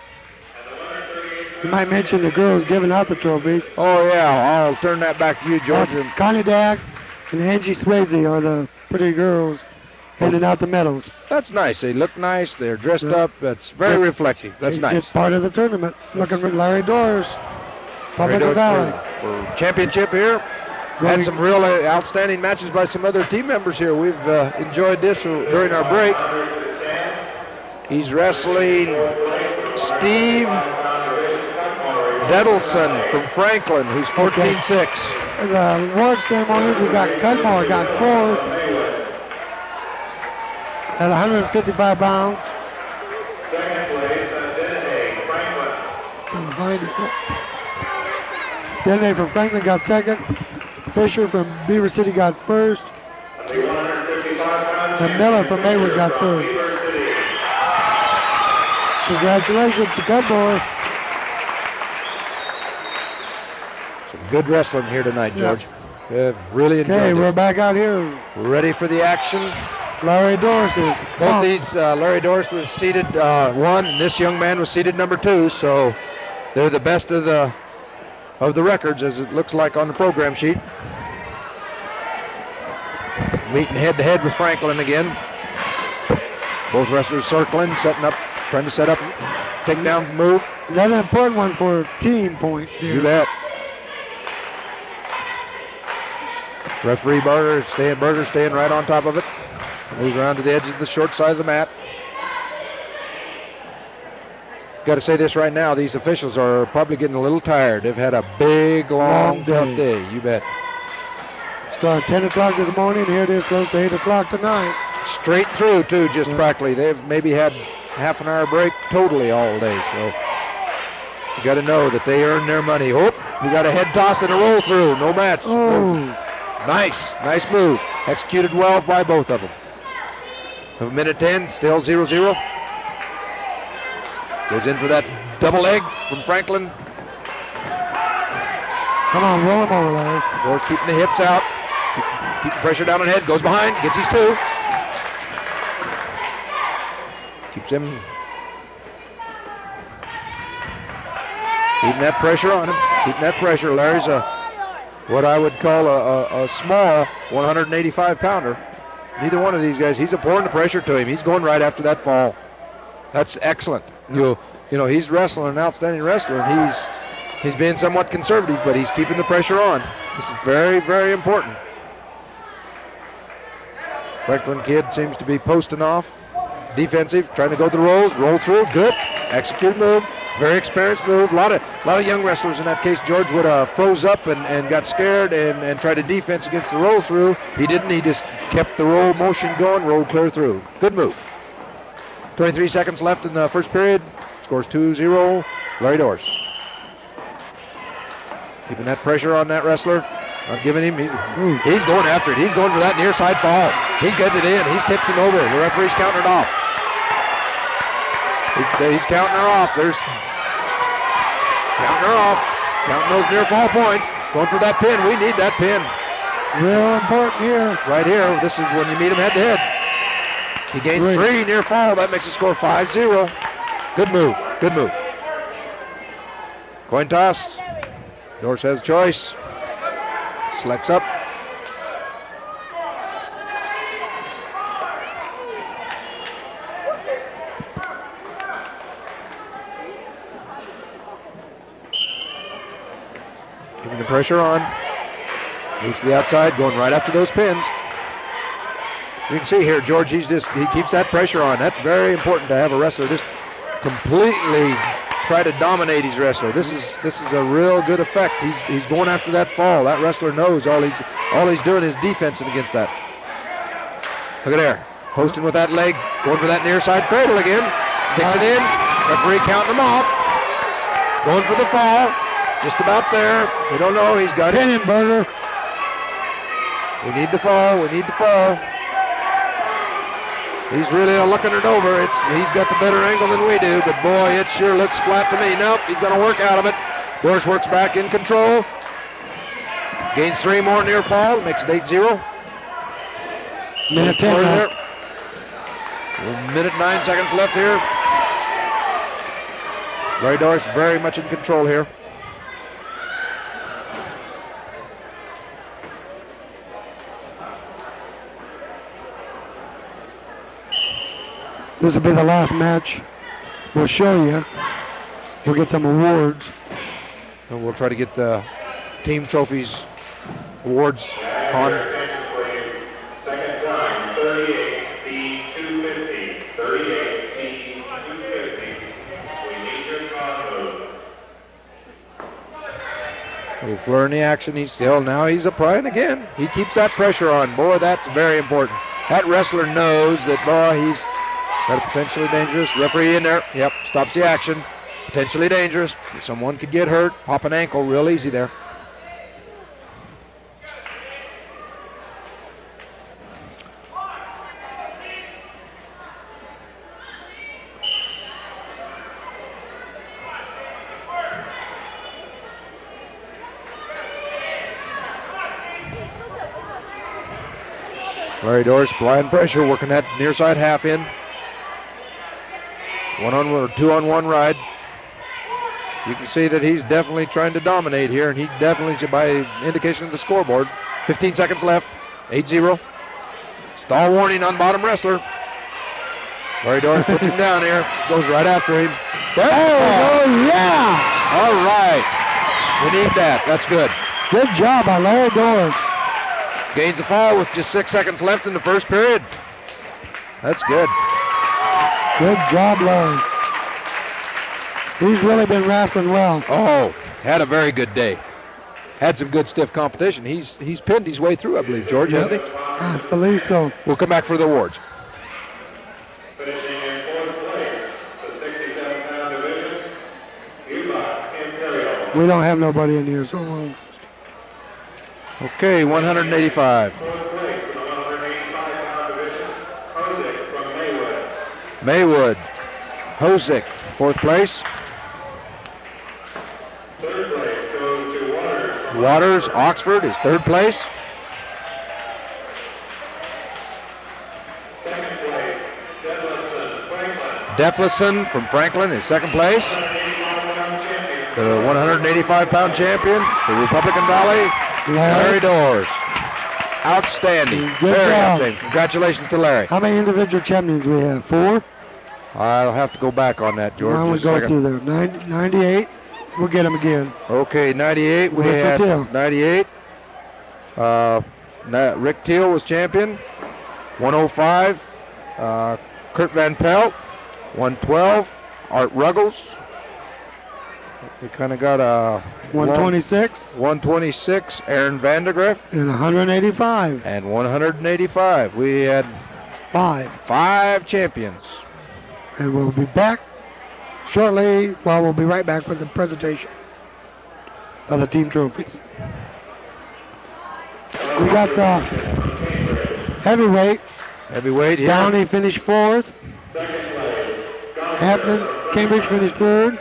You might mention the girls giving out the trophies. Oh, yeah, I'll turn that back to you, George. Connie Dack and Angie Swayze are the pretty girls handing out the medals. That's nice. They look nice. They're dressed up. That's very reflective. That's nice. It's part of the tournament. Looking for Larry Doors, Republican Valley. For championship here. Had some real outstanding matches by some other team members here. We've enjoyed this during our break. He's wrestling Steve Dedelson from Franklin, who's 14-6. The award ceremonies, we got Cudmore got fourth at 155 pounds. Denny from Franklin got second. Fisher from Beaver City got first. And Miller from Maywood got third. Congratulations to Cudmore. Some good wrestling here tonight, George. Really enjoyed it. Okay, we're back out here. We're ready for the action. Larry Doris is. Both these, Larry Doris was seated 1, and this young man was seated number 2, so they're the best of the records, as it looks like on the program sheet. Meeting head-to-head with Franklin again. Both wrestlers circling, setting up, trying to set up, takedown move. Another important one for team points here. You bet. Referee Berger staying right on top of it. Moves around to the edge of the short side of the mat. Got to say this right now, these officials are probably getting a little tired. They've had a big, long tough day. You bet. Start 10 o'clock this morning. Here it is close to 8 o'clock tonight. Straight through, too, just practically. They've maybe had half an hour break totally all day. So you got to know that they earn their money. Oh, we got a head toss and a roll through. No match. Oh. Nice move. Executed well by both of them. A minute 10, still 0-0. Goes in for that double leg from Franklin. Come on, roll him over, Larry. Doris keeping the hips out. Keep the pressure down on head. Goes behind. Gets his 2. Keeps him. Keeping that pressure on him. Keeping that pressure. Larry's what I would call a small 185-pounder. Neither one of these guys, he's applying the pressure to him. He's going right after that fall. That's excellent. You know, he's wrestling, an outstanding wrestler, and he's being somewhat conservative, but he's keeping the pressure on. This is very, very important. Franklin kid seems to be posting off. Defensive, trying to go the rolls, roll through, good. Execute move, very experienced move. A lot of young wrestlers in that case, George, would froze up and got scared and tried to defense against the roll through. He didn't, he just kept the roll motion going, rolled clear through. Good move. 23 seconds left in the first period. Scores 2-0, Larry Doris. Keeping that pressure on that wrestler. Not giving him, he's going after it. He's going for that near side fall. He gets it in, he's tipped him over. The referee's counting it off. He's counting her off. Counting her off. Counting those near fall points. Going for that pin. We need that pin. Real important here. Right here. This is when you meet him head to head. He gains 3 near fall. That makes the score 5-0. Good move. Good move. Coin toss. Doris has a choice. Selects up. Giving the pressure on. Moves to the outside, going right after those pins. You can see here, George, he keeps that pressure on. That's very important to have a wrestler just completely try to dominate his wrestler. This is a real good effect. He's going after that fall. That wrestler knows all he's doing is defensing against that. Look at there. Posting with that leg, going for that near side cradle again. Sticks it in. Referee counting him off. Going for the fall. Just about there. We don't know. He's got Pin him, Berger. We need the fall. We need the fall. He's really looking it over. He's got the better angle than we do, but boy, it sure looks flat to me. Nope, he's going to work out of it. Doris works back in control. Gains 3 more near fall. Makes it 8-0. Minute 10 left. Minute 9 seconds left here. Larry Doris very much in control here. This will be the last match. We'll show you. We'll get some awards. And we'll try to get the team trophies awards on. Second time, 38B250. 38B250. We need your combo. Little flurry in the action. He's applying again. He keeps that pressure on. Boy, that's very important. That wrestler knows that, boy, he's got a potentially dangerous referee in there. Yep, stops the action. Potentially dangerous. Someone could get hurt. Pop an ankle real easy there. Larry Doris applying pressure, working that near side half in. 1-on-1 or 2-on-1 ride. You can see that he's definitely trying to dominate here, and he definitely, by indication of the scoreboard, 15 seconds left, 8-0. Stall warning on bottom wrestler. Larry Doris puts him down here, goes right after him. Oh, yeah! All right. We need that. That's good. Good job by Larry Doris. Gains the fall with just 6 seconds left in the first period. That's good. Good job, Larry. He's really been wrestling well. Oh, had a very good day. Had some good stiff competition. He's pinned his way through, I believe, George, hasn't he? I believe so. We'll come back for the awards. Finishing in fourth place, the 67-pound division, Imperial. We don't have nobody in here, so Okay, 185. Fourth place in the 185-pound division, Hosick from Maywood. Maywood. Hosick, fourth place. Third place goes to Waters. Waters, Oxford is third place. Second place, Detlefson, Franklin. Detlefson from Franklin is second place. 185-pound champion, the Republican Valley, Larry Doors. Outstanding. Good Very job. outstanding. Congratulations to Larry. how many individual champions we have? 4? I'll have to go back on that, George. Why don't we just a go second. through there? 98. We'll get them again. Okay, 98. We Rick had Teal. 98. Rick Teal was champion. 105. Kurt Van Pelt. 112. Art Ruggles. We kind of got a 126 126. Aaron Vandergriff. and 185. And 185. We had 5 champions. And we'll be back shortly. Well, we'll be right back with the presentation of the team trophies. We got heavyweight. Heavyweight here. Downey finished 4th. Hampton, Cambridge finished 3rd.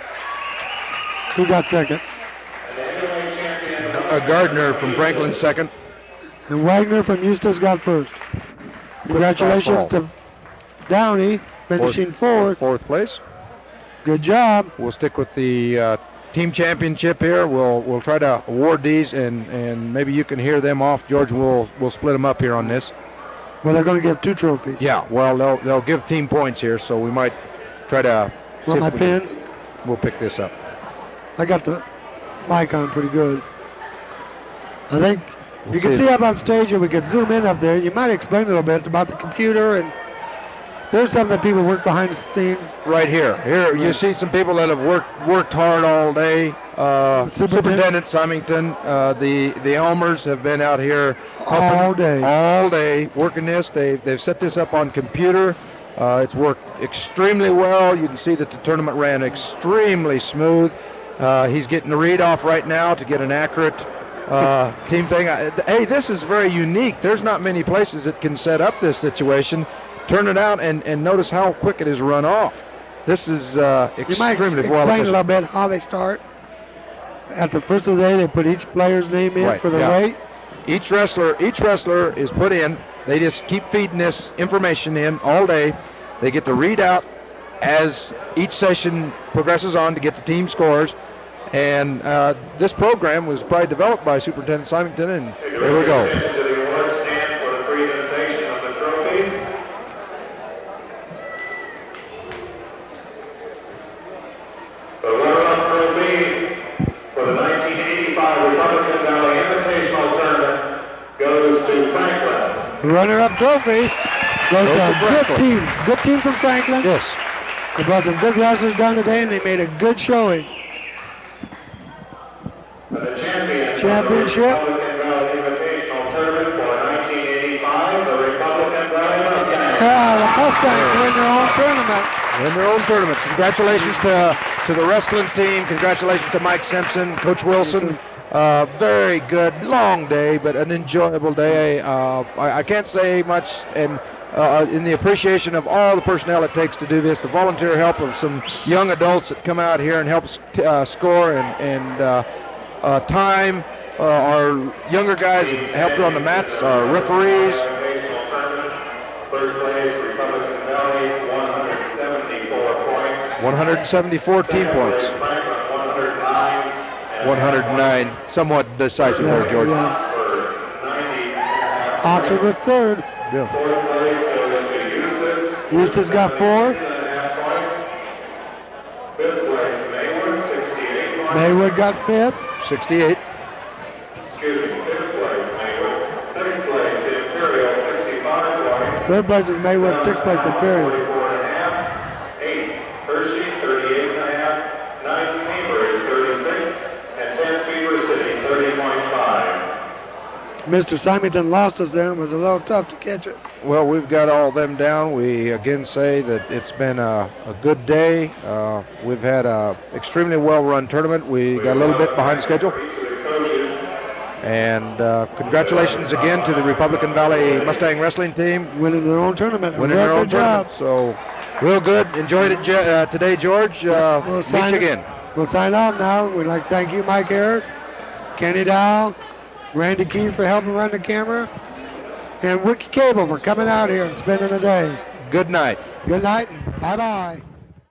Who got 2nd? Gardner from Franklin second. And Wagner from Eustis got 1st. Congratulations to Downey finishing 4th. Fourth place. Good job. We'll stick with the team championship here. We'll try to award these, and maybe you can hear them off, George. We'll split them up here on this. Well, they're going to give 2 trophies. Yeah. Well, they'll give team points here, so we might try to. see Want if my we pin? can- We'll pick this up. I got the mic on pretty good. I think We'll you can see. see up on stage, and we can zoom in up there. You might explain a little bit about the computer, and there's something that people work behind the scenes. Right here. Here you see some people that have worked hard all day. Superintendent Symington, the Elmers have been out here helping all day working this. They've set this up on computer. It's worked extremely well. You can see that the tournament ran extremely smooth. He's getting the read off right now to get an accurate team thing. Hey, this is very unique. There's not many places that can set up this situation. Turn it out and notice how quick it is run off. This is You might extremely well. explain a little bit how they start. At the first of the day, they put each player's name in Right, for the yeah. weight. Each wrestler is put in. They just keep feeding this information in all day. They get to read out as each session progresses on to get the team scores. And this program was probably developed by Superintendent Symington, and there we go. To the award stand for the presentation of the trophies. The runner-up trophy for the 1985 Republican Valley Invitational Tournament Runner-up trophy goes to a good Franklin. team. Good team from Franklin. Yes. They brought some good wrestlers down today, and they made a good showing. The championship. Championship. Republican Valley Invitational Tournament for 1985. The Republican Valley Mustangs. Yeah, the Mustangs win their own tournament. Win their own tournament. Congratulations to the wrestling team. Congratulations to Mike Simpson, Coach Wilson. Very good, long day, but an enjoyable day. I can't say much in the appreciation of all the personnel it takes to do this, the volunteer help of some young adults that come out here and help score and time, our younger guys that helped on the mats, our referees. Invitational Tournament. Third place, Republican Valley, 174 points. 174 team points. Franklin, 109. 109, somewhat decisive there, George. Oxford was third. Yeah. Fourth place goes to Eustis. Eustis got 4. 6.5 points. Fifth place, Maywood, 68 points. Maywood got 5th. 68. Excuse me, fifth place, Maywood. Sixth place, Imperial, 65 points. Third place is Maywood. 6th place Imperial. 44.5. Eighth, Hershey, 38.5. Ninth, Cambridge, 36. And 10th, Beaver City, 30.5. Mr. Symington lost us there and was a little tough to catch it. Well, we've got all them down. We again say that it's been a good day. We've had a extremely well-run tournament. We got a little bit behind schedule. And congratulations again to the Republican Valley Mustang Wrestling team. Winning their own tournament. Winning their own tournament. So, real good. Enjoyed it today, George. Meet you again. We'll sign off now. We'd like to thank you, Mike Harris, Kenny Dow, Randy Key for helping run the camera, and Wudtke Cable for coming out here and spending the day. Good night. Good night. Bye-bye.